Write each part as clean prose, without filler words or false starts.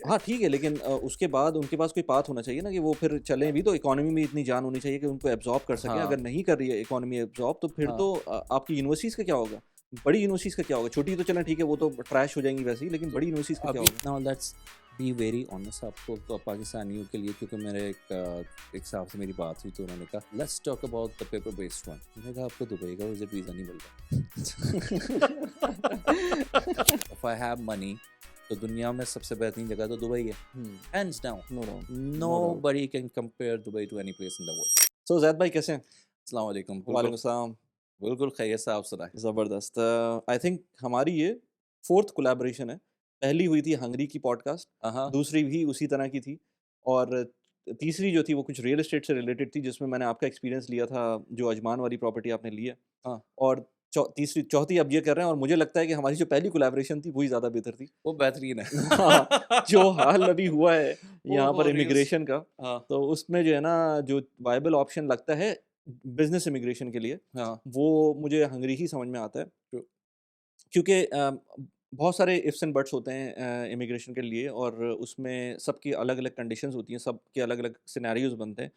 हाँ ठीक है, लेकिन उसके बाद उनके पास कोई पाथ होना चाहिए ना कि वो फिर चलें भी, तो इकोनॉमी में इतनी जान होनी चाहिए कि उनको एब्जॉर्ब कर सकें। अगर हाँ नहीं कर रही है इकोनॉमी एब्जॉर्ब, तो फिर हाँ तो आपकी यूनिवर्सिटीज़ का क्या होगा? बड़ी यूनिवर्सिटीज़ का क्या होगा? छोटी तो चलें ठीक है, वो तो ट्रैश हो जाएंगी वैसे ही, लेकिन तो बड़ी यूनिवर्सिटीज़ का क्या अभी होगा? Now let's be very honest आपको तो पाकिस्तानियों के लिए, क्योंकि मेरे एक साहब से मेरी बात हुई तो उन्होंने कहा let's talk about the paper based one. मैंने कहा आपको दुबई का विजिट वीज़ा नहीं मिल रहा। इफ आई हैव मनी तो दुनिया में सबसे बेहतरीन जगह तो दुबई है, hands down. No doubt, no no doubt. Buddy can compare Dubai to any place in the world. So Zaid भाई कैसे हैं? अस्सलाम वालेकुम। बिल्कुल वालेकुम सलाम। बिल्कुल खैरियत से, आप सुनाएं। ज़बरदस्त। आई थिंक हमारी ये 4th कोलैबोरेशन है। पहली हुई थी हंगरी की पॉडकास्ट, हाँ दूसरी भी उसी तरह की थी, और तीसरी जो थी वो कुछ रियल एस्टेट से रिलेटेड थी, जिसमें मैंने आपका एक्सपीरियंस लिया था, जो अजमान वाली प्रॉपर्टी आपने ली है। हाँ और तीसरी चौथी अब ये कर रहे हैं, और मुझे लगता है कि हमारी जो पहली कोलैबोरेशन थी वही ज़्यादा बेहतर थी। वो बेहतरीन है। हाँ, जो हाल अभी हुआ है वो यहाँ पर हो रही है इमिग्रेशन का, हाँ तो उसमें जो है ना, जो वायबल ऑप्शन लगता है बिज़नेस इमिग्रेशन के लिए, हाँ वो मुझे हंगरी ही समझ में आता है। क्योंकि बहुत सारे इफ्स एंड बट्स होते हैं इमिग्रेशन के लिए, और उसमें सबकी अलग-अलग कंडीशंस होती हैं, सबके अलग-अलग सिनेरियोज़ बनते हैं।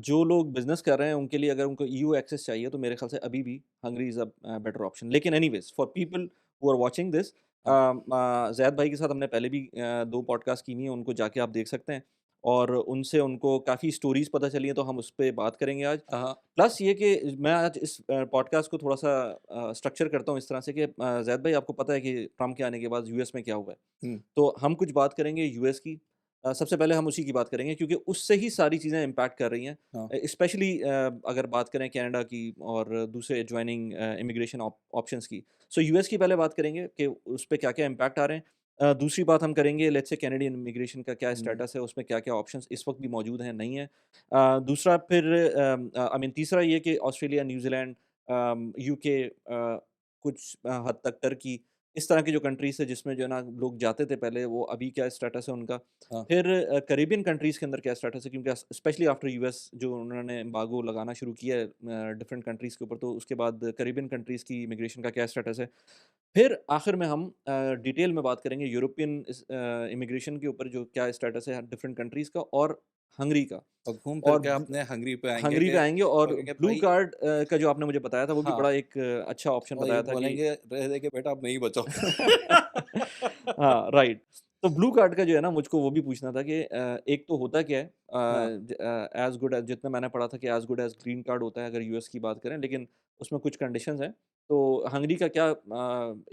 जो लोग बिज़नेस कर रहे हैं उनके लिए अगर उनको ईयू एक्सेस चाहिए, तो मेरे ख़्याल से अभी भी हंगरी इज़ बेटर ऑप्शन। लेकिन anyways, for people who are watching this, हाँ ज़ैद भाई के साथ हमने पहले भी 2 पॉडकास्ट की हुई हैं, उनको जाके आप देख सकते हैं, और उनसे उनको काफ़ी स्टोरीज़ पता चली हैं, तो हम उस पे बात करेंगे आज। हाँ प्लस ये कि मैं आज इस पॉडकास्ट को थोड़ा-सा स्ट्रक्चर करता हूँ इस तरह से कि ज़ैद भाई, आपको पता है कि ट्रम्प के आने के बाद यूएस में क्या हुआ है। हम्म, तो हम कुछ बात करेंगे यूएस की। सबसे पहले हम उसी की बात करेंगे, क्योंकि उससे ही सारी चीज़ें इम्पैक्ट कर रही हैं। हाँ स्पेशली अगर बात करें कनाडा की और दूसरे एडजॉइनिंग इमिग्रेशन ऑप्शंस की। सो यूएस की पहले बात करेंगे कि उस पे क्या-क्या इम्पैक्ट आ रहे हैं। दूसरी बात हम करेंगे, लेट्स से कैनेडियन इमिग्रेशन का क्या हम्म, स्टेटस है, उसमें क्या-क्या ऑप्शंस इस वक़्त भी मौजूद हैं, नहीं हैं। दूसरा फिर आई मीन तीसरा ये कि ऑस्ट्रेलिया, न्यूज़ीलैंड, यूके, कुछ हद तक टर्की, इस तरह की जो कंट्रीज़ है जिसमें जो है ना लोग जाते थे पहले, वो अभी क्या स्टेटस है उनका। हाँ फिर कैरिबियन कंट्रीज़ के अंदर क्या स्टेटस है, क्योंकि स्पेशली आफ्टर यूएस जो उन्होंने एम्बार्गो लगाना शुरू किया है डिफरेंट कंट्रीज़ के ऊपर, तो उसके बाद कैरिबियन कंट्रीज़ की इमिग्रेशन का क्या स्टेटस है। फिर आखिर में हम डिटेल में बात करेंगे यूरोपियन इमिग्रेशन के ऊपर, जो क्या स्टेटस है डिफरेंट कंट्रीज़ का, और हंगरी का। और घूम फिर और के अपने हंगरी पे आएंगे हंगरी कि पे आएँगे, और बोलेंगे ब्लू भाई कार्ड का जो आपने मुझे बताया था, वो भी हाँ, बड़ा एक अच्छा ऑप्शन और ये बताया था कि बोलेंगे रह दे के बेटा आप नहीं बचो। हाँ, राइट। तो ब्लू कार्ड का जो है ना, मुझको वो भी पूछना था कि एक तो होता क्या है, हाँ एज़ गुड एज़, जितना मैंने पढ़ा था कि as good as green card होता है अगर यूएस की बात करें, लेकिन उसमें कुछ कंडीशंस हैं। तो हंगरी का क्या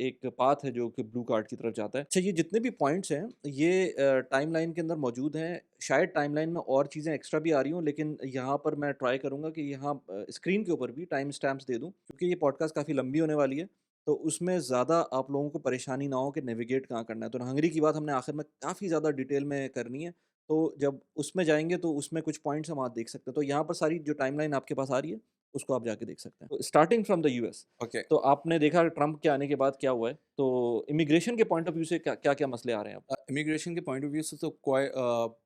एक पाथ है जो कि ब्लू कार्ड की तरफ जाता है। अच्छा, ये जितने भी पॉइंट्स हैं, ये टाइमलाइन के अंदर मौजूद हैं। शायद टाइमलाइन में और चीज़ें एक्स्ट्रा भी आ रही हों, लेकिन यहाँ पर मैं ट्राई करूँगा कि यहाँ स्क्रीन के ऊपर भी टाइम स्टैम्प्स दे दूँ, क्योंकि ये पॉडकास्ट काफ़ी लंबी होने वाली है। तो उसमें ज़्यादा आप लोगों को परेशानी ना हो कि नेविगेट कहाँ करना है। तो हंगरी की बात हमने आखिर में काफ़ी ज़्यादा डिटेल में करनी है। तो जब उसमें जाएँगे तो उसमें कुछ पॉइंट्स हम आज देख सकते हैं। तो यहाँ पर सारी जो टाइमलाइन आपके पास आ रही है, उसको आप जाके देख सकते हैं। तो starting from the US, okay. तो आपने देखा ट्रम्प के आने के बाद क्या हुआ है। तो इमिग्रेशन के पॉइंट ऑफ व्यू से क्या-क्या मसले आ रहे हैं अब? इमिग्रेशन के पॉइंट ऑफ व्यू से तो कोई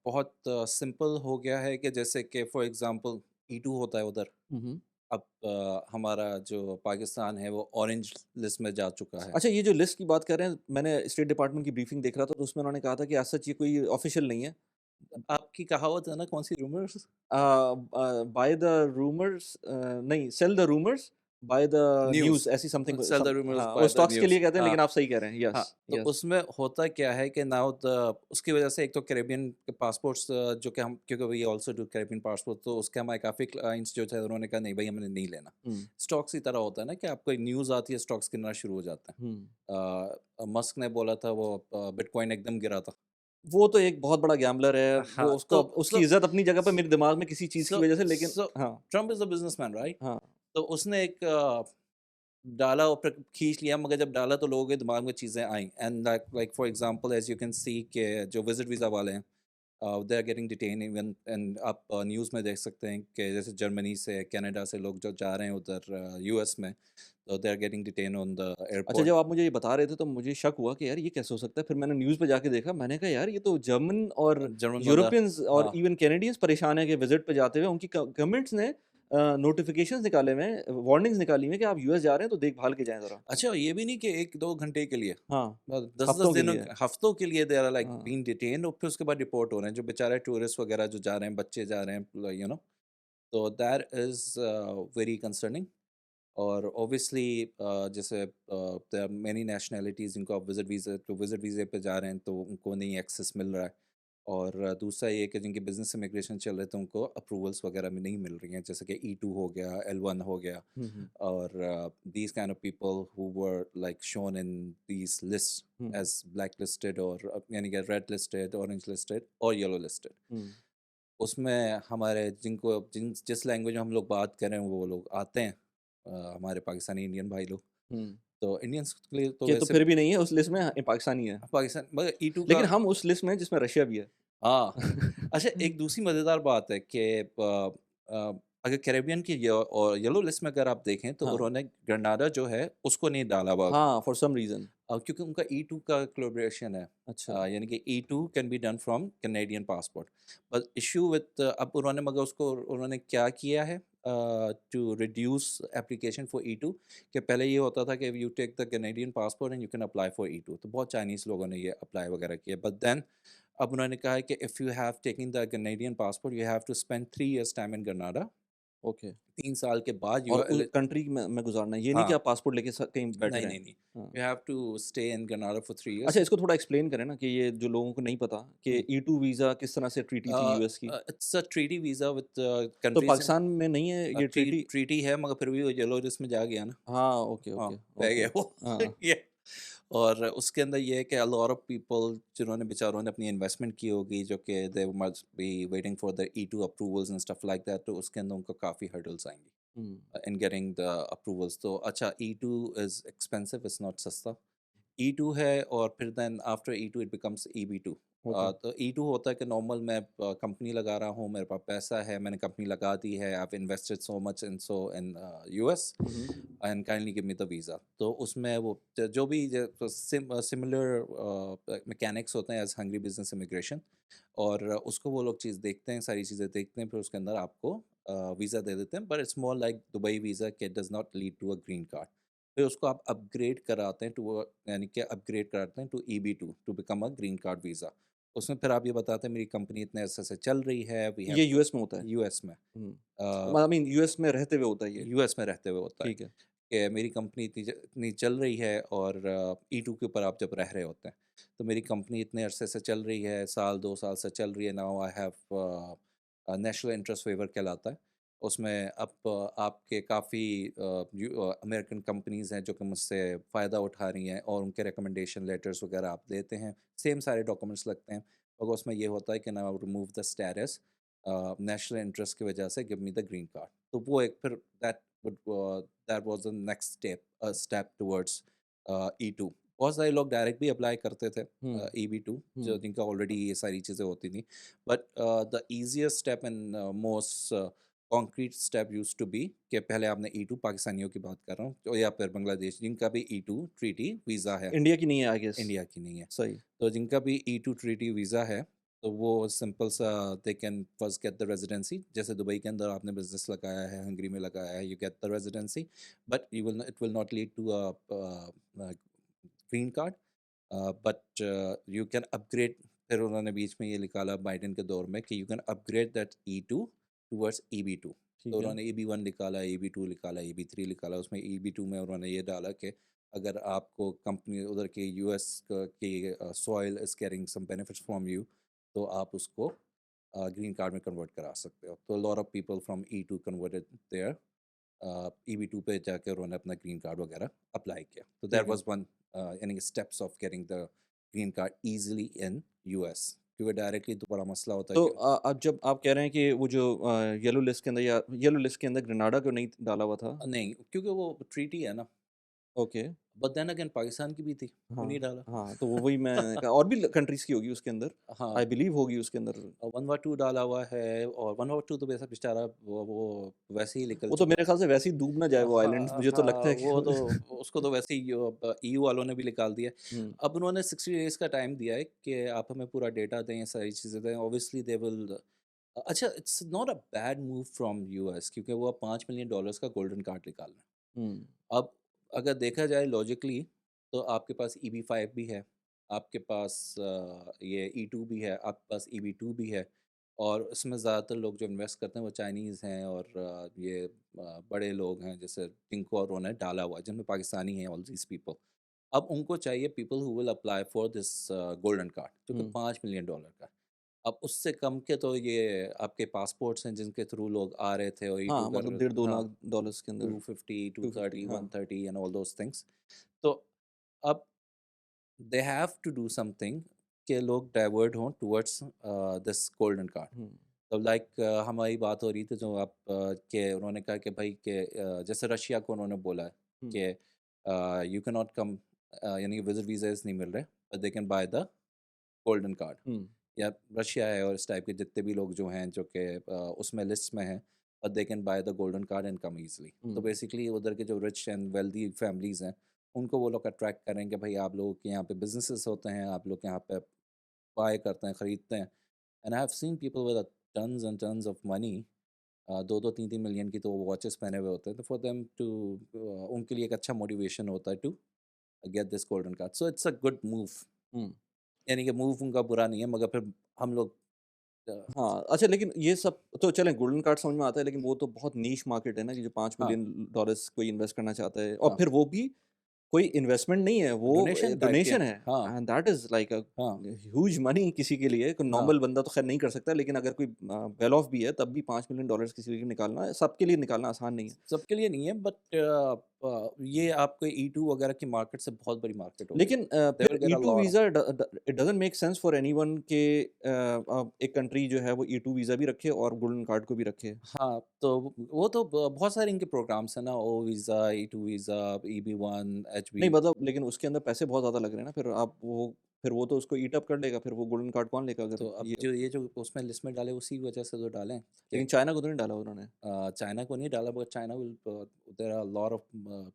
बहुत सिंपल हो गया है कि जैसे कि फॉर एग्जांपल E2 होता है उधर। हुँ, हुँ। अब हमारा जो पाकिस्तान है वो ऑरेंज लिस्ट में जा चुका है। अच्छा, ये जो लिस्ट की बात कर रहे हैं, मैंने स्टेट डिपार्टमेंट की ब्रीफिंग देख रहा था, तो उसमें उन्होंने कहा था कि एज़ सच ये कोई ऑफ़िशियल नहीं है। आपकी कहावत है ना कौन सी रूमर्स बाय द रूमर्स, नहीं, sell the rumours buy the news, news, ऐसी something sell the some rumours हाँ, वो बाय द स्टॉक्स के न्यूज़। लिए कहते हैं, हाँ लेकिन आप सही कह रहे हैं। हाँ, यस, तो यस। उसमें होता क्या है कि नाउ द उसकी वजह से एक तो कैरेबियन के पासपोर्ट्स जो कि हम क्योंकि we also do Caribbean passport, तो उसके हमारे काफ़ी क्लाइंट्स जो थे उन्होंने कहा नहीं भाई हमने नहीं लेना। हुँ, स्टॉक्स की तरह होता है ना कि आपको एक न्यूज़ आती है स्टॉक्स गिरना शुरू हो जाता हुँ। है। मस्क ने बोला था वो बिटकॉइन एकदम गिरा था। वो तो एक बहुत बड़ा गैम्बलर है, हाँ, वो उसको उसकी इज़्ज़त अपनी जगह पे मेरे दिमाग में किसी चीज़ की सो वजह से, लेकिन सो हाँ, Trump is a businessman right? हाँ। तो उसने एक डाला और फिर खींच लिया, मगर जब डाला तो लोगों के दिमाग में चीज़ें आई and like for example as you can see के जो विज़िट वीज़ा वाले हैं they are getting detain even, and आप न्यूज़ में देख सकते हैं कि जैसे जर्मनी से, कनाडा से लोग जो जा रहे हैं उधर यूएस में, तो they are getting detain on the अच्छा, एयरपोर्ट। जब आप मुझे ये बता रहे थे, तो मुझे शक हुआ कि यार ये कैसे हो सकता है? फिर मैंने न्यूज़ पे जाके देखा, मैंने कहा यार ये तो जर्मन और जर्मन बंदा यूरोपियंस और हाँ, इवन कैनेडियंस परेशान हैं कि विज़िट पे जाते हुए उनकी ग गवर्नमेंट्स ने नोटिफ़िकेशंस निकाले हुए हैं, वार्निंग्स निकाली हुई हैं कि आप यूएस जा रहे हैं तो देखभाल के जाएँ ज़रा। अच्छा, ये भी नहीं कि 1-2 घंटे के लिए, हाँ, 10-10 हफ्तों के दिनों लिए। हफ्तों के लिए दे आर लाइक हाँ। बीइंग डिटेन्ड और फिर उसके बाद डिपोर्ट हो रहे हैं, जो बेचारे टूरिस्ट वगैरह जो जा रहे हैं, बच्चे जा रहे हैं, यू नो, तो दैट इज़ वेरी कंसर्निंग। और ऑब्वियसली जैसे देयर आर मेनी नेशनैलिटीज़ जिनको आप विज़िट वीज़े पे जा रहे हैं तो उनको नहीं एक्सेस मिल रहा है। और दूसरा ये है कि जिनके बिज़नेस इमिग्रेशन चल रहे थे उनको अप्रूवल्स वगैरह में नहीं मिल रही हैं, जैसे कि E2 हो गया, L1 हो गया। हुँ, हुँ, और these kind of people who were like shown in these lists hmm, as blacklisted और यानी कि रेड लिस्टेड, ऑरेंज लिस्टेड और येलो लिस्टेड। हुँ, उसमें हमारे जिस लैंग्वेज में हम लोग बात कर रहे हैं वो लोग आते हैं, हमारे पाकिस्तानी इंडियन भाई लोग। हुँ। तो इंडियंस के लिए तो कि तो वैसे फिर भी नहीं है उस लिस्ट में पाकिस्तानी है। पाकिस्तान मगर E2 का। लेकिन हम उस लिस्ट में हैं जिसमें रशिया भी है। हाँ। अच्छा, एक दूसरी मज़ेदार बात है कि अगर कैरेबियन की येलो लिस्ट में अगर आप देखें तो हाँ, उन्होंने ग्रेनाडा जो है उसको नहीं डाला हुआ। हाँ, फॉर सम रीज़न। क्योंकि उनका E2 का कोलैबोरेशन है। अच्छा, यानी कि E2 can be done from Canadian passport. But issue with अब उन्होंने मगर उसको उन्होंने क्या किया है to reduce application for E2, कि पहले ये होता था कि you take the Canadian passport and you can apply for E2, तो बहुत चाइनीज़ लोगों ने ये अप्लाई वगैरह किया। बट देन अब उन्होंने कहा है कि if you have taken the Canadian passport you have to spend 3 years time in Grenada. Okay. 3 साल के बाद यू और आर उस एलि कंट्री में गुज़ारना है, ये नहीं कि हाँ, आप पासपोर्ट लेके कहीं बैठे नहीं, रहें। नहीं, नहीं। हाँ। You have to stay in Grenada for 3 अच्छा, इयर्स। इसको थोड़ा एक्सप्लेन करें ना कि ये जो लोगों को नहीं पता कि ई-2 वीज़ा किस तरह से ट्रीटी थी यूएस की? It's a treaty visa with तो कंट्रीज़ इन। पाकिस्तान में नहीं है ये ट्रीटी? ट्रीटी है मगर फिर भी वो येलो लिस्ट में जा गया ना। हाँ, ओके, हाँ, ओके, रह ओके। गया वो। हाँ। ये और उसके अंदर ये है कि अ लॉट ऑफ पीपल जिन्होंने बेचारों ने अपनी इन्वेस्टमेंट की होगी, जो कि they must be waiting for the E2 approvals and stuff like that, तो उसके अंदर उनको काफ़ी हर्डल्स आएँगी हुँ, इन गेटिंग द अप्रूवल्स। तो अच्छा, E2 is expensive, it's not सस्ता। E2 है और फिर then after E2 it becomes EB2। Okay. तो E2 होता है कि नॉर्मल मैं कंपनी लगा रहा हूँ, मेरे पास पैसा है, मैंने कंपनी लगा दी है, I have invested so much in US hmm, hmm, and kindly give me the visa. तो उसमें वो जो भी सिमिलर मैकेनिक्स होते हैं एज़ हंगरी बिज़नेस इमिग्रेशन, और उसको वो लोग चीज़ देखते हैं, सारी चीज़ें देखते हैं, फिर उसके अंदर आपको वीज़ा दे देते हैं। But it's more like Dubai visa के does not lead to a green card. फिर उसको आप अपग्रेड कराते हैं टू यानी कि अपग्रेड कराते हैं to EB2 to become a green card visa. उसमें फिर आप ये बताते हैं मेरी कंपनी इतने अरसे से चल रही है, वी ये हैव यूएस में होता है? यूएस में, हुँ। आई मीन यूएस में रहते हुए होता है ये? यूएस में रहते हुए होता है ठीक है। कि मेरी कंपनी इतनी चल रही है, और E2 के ऊपर आप जब रह रहे होते हैं, तो मेरी कंपनी इतने अरसे से चल रही है, साल 2 साल से चल रही है, now I have national interest waiver कहलाता है। उसमें अब आपके काफ़ी अमेरिकन कंपनीज़ हैं जो कि मुझसे फ़ायदा उठा रही हैं, और उनके रिकमेंडेशन लेटर्स वगैरह आप देते हैं, सेम सारे डॉक्यूमेंट्स लगते हैं, और उसमें ये होता है कि now remove the status national interest की वजह से give me the green card. तो वो एक फिर would that was the next step towards E2। बहुत सारे लोग डायरेक्ट भी अप्लाई करते थे हुँ, EB2, जो हुँ, जिनका ऑलरेडी ये सारी चीज़ें होती थी। But the easiest step and most concrete step used to be कि पहले आपने E2 पाकिस्तानियों की बात कर रहा हूँ, तो या फिर बांग्लादेश जिनका भी E2 ट्रीटी वीज़ा है, इंडिया की नहीं है आई गेस। इंडिया की नहीं है। सही। तो जिनका भी E2 ट्रीटी वीज़ा है, तो वो सिंपल सा they can first gate the residency. जैसे दुबई के अंदर आपने बिज़नेस लगाया है, हंगरी में लगाया है, you get the residency, but it will not lead to green card, but you can upgrade. फिर उन्होंने बीच में ये निकाला बाइडेन के दौर में कि you can upgrade that E2 towards EB2। तो ठीक है। उन्होंने EB1 निकाला, EB2 निकाला, EB3 निकाला। उसमें EB2 में उन्होंने ये डाला कि अगर आपको कंपनी उधर के यूएस की soil is carrying some benefits from you, तो आप उसको ग्रीन कार्ड में कन्वर्ट करा सकते हो। तो lot of people from E2 converted there EB2 पे जाकर उन्होंने अपना ग्रीन कार्ड वगैरह अप्लाई किया। तो दैट ठीक है। वाज वन यानी steps of getting the green card easily in US, क्योंकि डायरेक्टली तो बड़ा मसला होता है तो कि अब जब आप कह रहे हैं कि वो जो येलो लिस्ट के अंदर या येलो लिस्ट के अंदर ग्रेनाडा को नहीं डाला हुआ था। नहीं, क्योंकि वो ट्रीटी है ना। Okay. But then again Pakistan की भी थी, वो नहीं हाँ, डाला। हाँ, तो वो वही मैं कहा और भी कंट्रीज़ की होगी उसके अंदर, हाँ, आई बिलीव होगी उसके अंदर। 1/2 डाला हुआ है, और 1/2 तो वैसा बेचारा वो वैसे ही निकल वो तो चुका मेरे है। ख़्याल से वैसे ही डूब ना जाए वो आइलैंड्स, हाँ, मुझे तो लगता हाँ, है कि वो तो उसको तो वैसे ही EU वालों ने भी निकाल दिया। हुँ, अब उन्होंने 60 डेज़ का टाइम दिया है कि आप हमें पूरा डेटा दें, सारी चीज़ें दें। ऑब्वियसली दे विल अच्छा, it's not a bad move from US, क्योंकि वो अब $5 मिलियन का गोल्डन कार्ड निकाल रहे हैं। हुँ, अब अगर देखा जाए लॉजिकली, तो आपके पास EB5 भी है, आपके पास ये E2 भी है, आपके पास EB2 भी है, और इसमें ज़्यादातर लोग जो इन्वेस्ट करते हैं वो चाइनीज़ हैं, और ये बड़े लोग हैं जैसे जिनको और उन्होंने डाला हुआ है, जिनमें पाकिस्तानी हैं, ऑल दीज पीपल। अब उनको चाहिए people who will apply for this golden card, जो कि हुँ। $5 मिलियन का है। अब उससे कम के तो ये आपके पासपोर्ट्स हैं जिनके थ्रू लोग आ रहे थे, और हाँ, E2 मतलब कर, डेढ़ 2 हाँ, लाख डॉलर्स के अंदर 250, 250 230, हाँ। 130 एंड ऑल दोज़ थिंग्स। तो अब they have to do something कि लोग डाइवर्ट हों टुवर्ड्स दिस गोल्डन कार्ड। हुँ, तो लाइक हमारी बात हो रही थी, जो आप के उन्होंने कहा कि भाई कि जैसे रशिया को उन्होंने बोला है हुँ, कि यू कैन नॉट कम, यानी कि विजिट वीज़ास नहीं मिल रहे, but they can buy the golden card. हुँ, या रशिया है और इस टाइप के जितने भी लोग जो हैं जो कि उसमें लिस्ट में हैं, but they can buy the golden card and come easily. तो हुँ। बेसिकली उधर के जो रिच एंड वेल्दी फैमिलीज़ हैं, उनको वो लोग अट्रैक्ट करेंगे, भाई आप लोगों के यहाँ पे बिज़नेसेस होते हैं, आप लोग यहाँ पे बाय करते हैं, खरीदते हैं। And I have seen people with tons and tons of money, 2-2 3-3 million की तो वॉचेस पहने हुए होते हैं, तो फॉर देम टू उनके लिए एक अच्छा मोटिवेशन होता है to get this golden card. So it's a good move, हुँ। यानी कि मूव उनका बुरा नहीं है, मगर फिर हम लोग हाँ, अच्छा लेकिन ये सब तो चलें गोल्डन कार्ड समझ में आता है लेकिन वो तो बहुत नीश मार्केट है ना कि जो 5 हाँ, मिलियन डॉलर्स कोई इन्वेस्ट करना चाहता है और हाँ, फिर वो भी कोई इन्वेस्टमेंट नहीं है, वो डोनेशन टाइप के, डोनेशन है हाँ, एंड दैट इज़ लाइक अ हाँ, ह्यूज मनी किसी के लिए। कोई हाँ। नॉर्मल बंदा तो खैर नहीं कर सकता लेकिन अगर कोई वेल ऑफ भी है तब भी 5 मिलियन डॉलर्स किसी के लिए निकालना सबके लिए निकालना आसान नहीं है। सबके लिए नहीं है, बट ये आपको E2 वगैरह की मार्केट से बहुत बड़ी मार्केट हो गई। लेकिन दे फिर will get a E two lot of, visa it doesn't make sense for anyone के एक कंट्री जो है वो ई-2 वीज़ा भी रखे और गोल्डन कार्ड को भी रखे। हाँ, तो वो तो बहुत सारे इनके प्रोग्राम्स हैं ना, ओ वीज़ा, E2 वीज़ा, EB1, नहीं HB। मतलब लेकिन उसके अंदर पैसे बहुत ज़्यादा लग रहे हैं ना, फिर वो तो उसको ईट अप कर लेगा, फिर वो गोल्डन कार्ड कौन लेगा तो अगर अब ये जो ये जो उसमें लिस्ट में डाले, उसी वजह से तो डाले हैं कि लेकिन चाइना को तो नहीं डाला उन्होंने। चाइना को नहीं डाला, but China will, there are lot of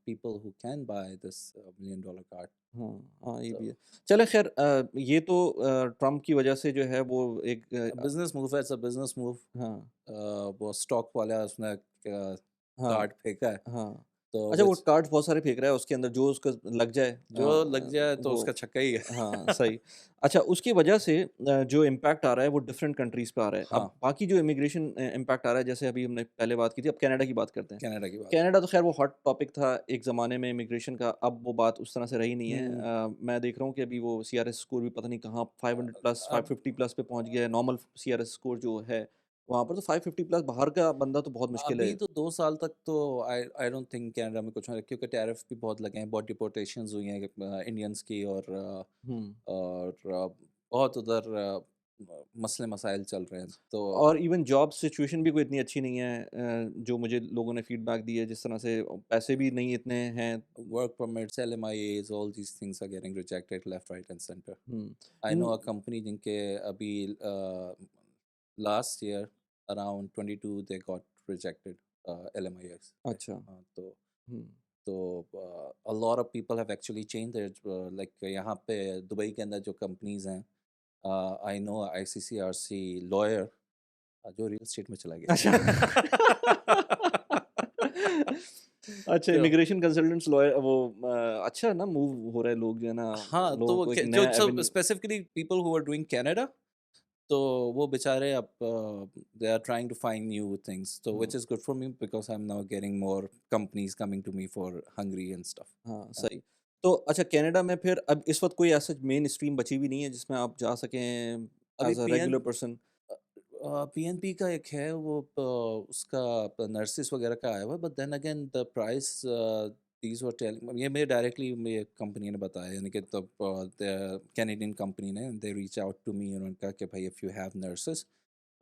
people who can buy this million dollar card. हाँ, हाँ, ये तो भी है। चलें ख़ैर ये तो ट्रम्प की वजह से जो है वो एक बिज़नेस मूव है, इट्स अ बिज़नेस मूव। हाँ, वो स्टॉक वाला उसने हाँ, कार्ड फेंका है, हाँ। तो अच्छा वो विच कार्ड्स बहुत सारे फेंक रहा है उसके अंदर जो उसका लग जाए जो लग जाए तो वो उसका छक्का ही है। हाँ, सही। अच्छा उसकी वजह से जो इम्पैक्ट आ रहा है वो डिफरेंट कंट्रीज़ पे आ रहा है। हाँ, अब बाकी जो इमिग्रेशन इम्पैक्ट आ रहा है जैसे अभी हमने पहले बात की थी, अब कनाडा की बात करते हैं। कनाडा की बात। कनाडा तो ख़ैर वो हॉट टॉपिक था एक ज़माने में इमिग्रेशन का, अब वो बात उस तरह से रही नहीं है। हुँ, मैं देख रहा हूँ कि अभी वो सीआरएस स्कोर भी पता नहीं कहाँ 500 प्लस अब 550 प्लस पे पहुँच गया है। नॉर्मल सीआरएस स्कोर जो है, वहाँ पर तो 550 प्लस बाहर का बंदा तो बहुत मुश्किल अभी है। तो 2 साल तक तो आई आई डोंट थिंक कनाडा में कुछ होगा, क्योंकि टैरिफ भी बहुत लगे हैं, बहुत डिपोर्टेशंस हुई हैं इंडियंस की, हुँ। बहुत उधर मसले मसाइल चल रहे हैं। तो और इवन जॉब सिचुएशन भी कोई इतनी अच्छी नहीं है जो मुझे लोगों ने फीडबैक दी है जिस तरह से पैसे भी नहीं इतने हैं। Work permits, LMIAs, all these things are getting rejected left, right and centre. हुँ। I know in a company जिनके अभी last year around 22 they got rejected LMIAs पे। अच्छा। हाँ, हुँ। तो a lot of people have actually changed their like यहाँ पे Dubai के अंदर जो कंपनीज हैं, आई नो ICCRC लॉयर जो रियल एस्टेट में चला अच्छा। गया। अच्छा तो इमिग्रेशन कंसल्टेंट्स लॉयर वो अच्छा ना मूव हो रहे हैं लोग जो है ना हाँ, तो लोगों वो को एक जो नया सब avenue specifically people who are doing Canada, तो वो बेचारे अब they are trying to find new things, तो हुँ। Which is good for me because I am now getting more companies coming to me for Hungary and हाँ, stuff. सही। तो अच्छा कनाडा में फिर अब इस वक़्त कोई ऐसा मेन स्ट्रीम बची भी नहीं है जिसमें आप जा सकें अभी as a PN regular person? PNP का एक है, वो उसका नर्सिस वगैरह का आया हुआ है, but then again the price these were telling, ये मेरे डायरेक्टली मेरे कंपनी ने बताया, यानी कि तब कैनेडियन कंपनी ने they reach out to me, उन्होंने कहा कि भाई इफ़ यू हैव नर्सेस,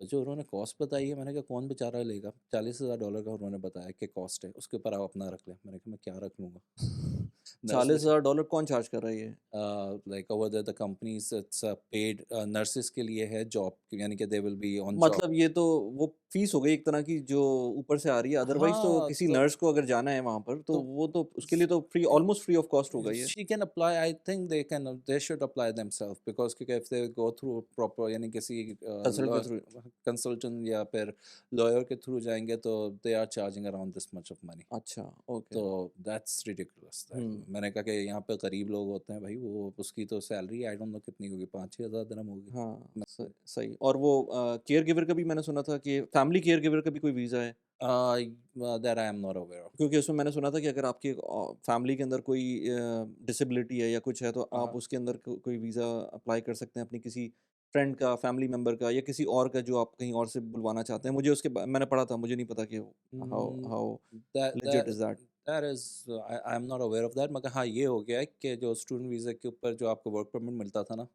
जो उन्होंने कॉस्ट बताई है, मैंने कहा कौन बेचारा लेगा, $40,000 का उन्होंने बताया कि कॉस्ट है, उसके ऊपर आप अपना रख लें। मैंने कहा मैं क्या रख लूँगा। नर्सेस, $40,000 कौन चार्ज कर रहा है ये? Like over the companies it's paid nurses के लिए है जॉब, यानी कि they will be on job. मतलब ये तो वो फ़ीस हो गई एक तरह की जो ऊपर से आ रही है, अदरवाइज़ तो हाँ, किसी नर्स को अगर जाना है वहाँ पर तो तो वो तो उसके लिए तो free almost free of cost होगा ये। she can apply, I think they should apply themselves, because क्योंकि if they go through proper, यानी किसी कंसल्टेंट के थ्रू। कंसल्टेंट या फिर लॉयर के थ्रू जाएंगे तो they are charging around this much of money. अच्छा, ओके। तो दैट्स रिडिकुलस। हुँ, मैंने कहा कि यहाँ पे गरीब लोग होते हैं भाई, वो उसकी तो सैलरी आई डोंट नो कितनी होगी, 5-6 हज़ार दिरहम होगी। हाँ, सही। और वो केयरगिवर का भी मैंने सुना था कि फैमिली केयरगिवर का भी कोई वीज़ा है? That I am not aware of. क्योंकि उसमें मैंने सुना था कि अगर आपकी फैमिली के अंदर कोई डिसेबिलिटी है या कुछ है तो आप उसके अंदर कोई वीज़ा अप्लाई कर सकते हैं अपनी किसी फ्रेंड का, फैमिली मेंबर का या किसी और का जो आप कहीं और से बुलवाना चाहते हैं। मुझे मैंने पढ़ा था, मुझे नहीं पता कि how how that legit that is that? That is I am not aware of that, मगर हाँ ये हो गया है कि जो स्टूडेंट वीज़ा के ऊपर जो आपको वर्क परमिट मिलता था ना,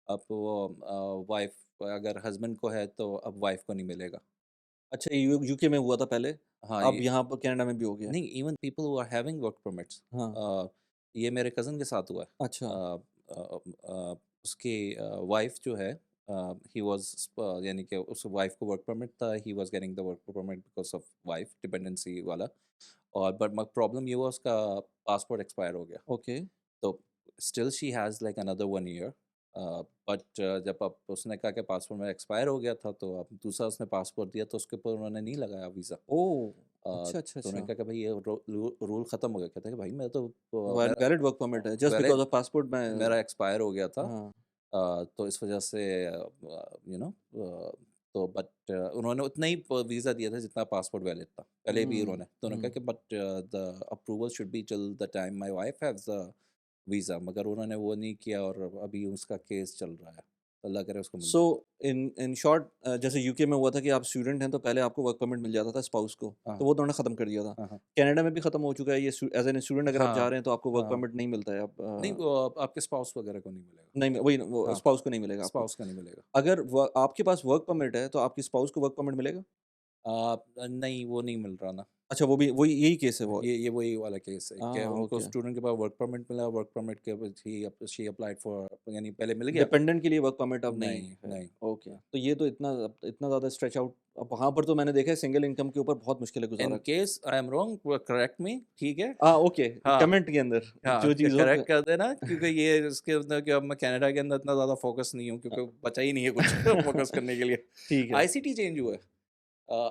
अब वो वाइफ, अगर हस्बैंड को है तो अब वाइफ को नहीं मिलेगा। अच्छा, ये यूके में हुआ था पहले, हाँ अब ये यहाँ पर कनाडा में भी हो गया है। नहीं, even people who are having work permits, हाँ, ये मेरे कज़न के साथ हुआ है। अच्छा। उसकी वाइफ जो है, ही वाज़ यानी कि उस वाइफ को वर्क परमिट था, he was getting the work permit because of wife dependency वाला। और बट म प्रॉब्लम ये हुआ, उसका पासपोर्ट एक्सपायर हो गया। ओके। तो still she has like another 1 year, but जब अब उसने कहा कि पासपोर्ट मेरा एक्सपायर हो गया था, तो अब दूसरा उसने पासपोर्ट दिया तो उसके ऊपर उन्होंने नहीं लगाया वीज़ा। ओह! अ, अच्छा, अच्छा, तो उन्होंने अच्छा। कहा कि भाई ये रूल ख़त्म हो गया। कहते हैं कि भाई मैं तो मेरा वैलिड वर्क परमिट है, just because valid of passport मैं मेरा एक्सपायर हो गया था। हाँ। तो इस वजह से यू नो तो बट उन्होंने उतना ही वीज़ा दिया था जितना पासपोर्ट वैलिड था पहले भी हुँ, उन्होंने। तो उन्होंने कहा हुँ। कि but the approval should be till the time my wife has the visa, मगर उन्होंने वो नहीं किया और अभी उसका केस चल रहा है। अल्लाह करे उसको मिल सो जाए। इन इन शॉर्ट जैसे यूके में हुआ था कि आप स्टूडेंट हैं तो पहले आपको वर्क परमिट मिल जाता था स्पाउस को, हाँ, तो वो उन्होंने ख़त्म कर दिया था। हाँ, हाँ, कनाडा में भी ख़त्म हो चुका है ये एज़ एन स्टूडेंट अगर आप जा हाँ, रहे हैं तो आपको वर्क हाँ। परमिट नहीं मिलता है अब नहीं, वो आपके स्पाउस वगैरह को नहीं मिलेगा। नहीं वही वो हाँ, स्पाउस को नहीं मिलेगा आपको। स्पाउस का नहीं मिलेगा। अगर व आपके पास वर्क परमिट है तो आपकी स्पाउस को वर्क परमिट मिलेगा? नहीं, वो नहीं मिल रहा ना। अच्छा वो भी वही यही केस है वो? ये वही वाला केस है कि उनको ओके। स्टूडेंट के पास वर्क परमिट मिला, वर्क परमिट के बाद ही शी अप्लाइड फॉर, यानी पहले मिल गया। डिपेंडेंट के लिए वर्क परमिट अब नहीं नहीं, है। नहीं। ओके, तो ये तो इतना ज़्यादा स्ट्रेच आउट अब वहाँ पर तो मैंने देखा है सिंगल इनकम के ऊपर बहुत मुश्किलें इन गुज़ारा case I am wrong, correct मी, ठीक है? ओके, हाँ, कमेंट के अंदर हाँ, जो चीज़ हो करेक्ट कर देना, क्योंकि ये इसके अंदर कि अब मैं कनाडा के अंदर इतना ज़्यादा फ़ोकस नहीं हूँ, क्योंकि बचा ही नहीं है कुछ फ़ोकस करने के लिए। ठीक है। आईसीटी चेंज हुआ है।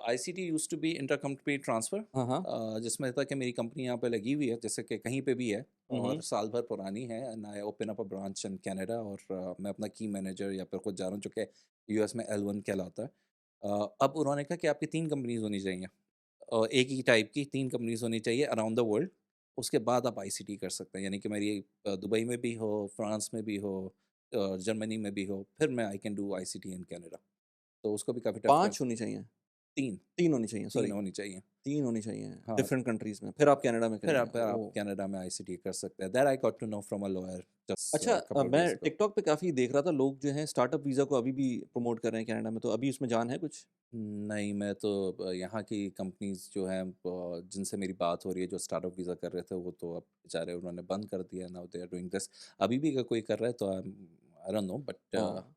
ICT used to be intercompany transfer, हाँ, हाँ। जिसमें था कि मेरी कंपनी यहाँ पे लगी हुई है, जैसे कि कहीं पे भी है, हुँ, और हुँ। साल भर पुरानी है, and I open up a branch in Canada, और मैं अपना की मैनेजर या फिर खुद जा रहा हूँ, जो कि यूएस में L1 कहलाता है। अब उन्होंने कहा कि आपकी 3 कंपनीज़ होनी चाहिए, एक ही टाइप की 3 कंपनीज़ होनी चाहिए अराउंड द वर्ल्ड, उसके बाद आप आईसीटी कर सकते हैं। यानी कि मेरी दुबई में भी हो, फ्रांस में भी हो, जर्मनी में भी हो, फिर मैं I can do ICT in Canada. तो उसको भी काफ़ी टफ था। 5 होनी चाहिए, 3, 3 होनी चाहिए 3 सॉरी, होनी चाहिए। 3 होनी चाहिए हाँ, डिफरेंट कंट्रीज़ में, फिर आप कनाडा में फिर करेंगे। आप ओह! कनाडा में आईसीटी कर सकते हैं। That I got to know from a lawyer just अच्छा कपल ऑफ मैं डेज़ अगो। टिकटॉक पे काफ़ी देख रहा था लोग जो हैं स्टार्टअप वीज़ा को अभी भी प्रमोट कर रहे हैं कनाडा में, तो अभी उसमें जान है कुछ? नहीं, मैं तो यहाँ की कंपनीज़ जो हैं, जिनसे मेरी बात हो रही है, जो स्टार्टअप वीज़ा कर रहे थे, वो तो अब बेचारे उन्होंने बंद कर दिया। Now they are doing this. अभी भी अगर कोई कर रहा है तो आई डोंट नो, बट हाँ,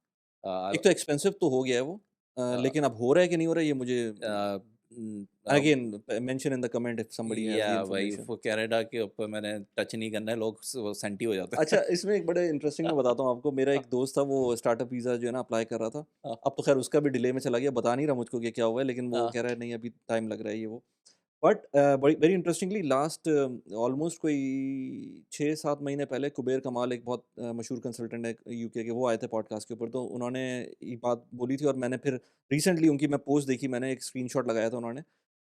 अ एक तो एक्सपेंसिव तो हो गया है वो अ लेकिन अब हो रहा है कि नहीं हो रहा है ये मुझे uh, um, uh again mention in the comment if somebody has the या वही, इन्फॉर्मेशन। वो कनाडा के ऊपर मैंने टच नहीं करना है, लोग वो सेंटी हो जाते अच्छा, हैं। इसमें एक बड़े इंटरेस्टिंग मैं बताता हूँ आपको, मेरा एक दोस्त था वो स्टार्टअप वीज़ा जो है ना अप्लाई कर रहा था। हाँ, अब तो ख़ैर उसका भी डिले में चला गया, बता नहीं रहा मुझको कि क्या हुआ है, लेकिन वो हाँ, कह रहा है नहीं अभी टाइम लग रहा है ये वो। बट बड़ी वेरी इंटरेस्टिंगली लास्ट ऑलमोस्ट कोई 6-7 महीने पहले कुबेर कमाल एक बहुत मशहूर कंसल्टेंट है यूके के, वो आए थे पॉडकास्ट के ऊपर, तो उन्होंने ये बात बोली थी और मैंने फिर रिसेंटली उनकी मैं पोस्ट देखी, मैंने एक स्क्रीनशॉट लगाया था उन्होंने।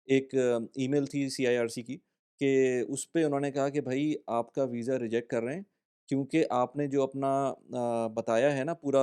एक ईमेल थी सीआईआरसी की कि उस पे उन्होंने कहा कि भई आपका वीज़ा रिजेक्ट कर रहे हैं क्योंकि आपने जो अपना बताया है ना पूरा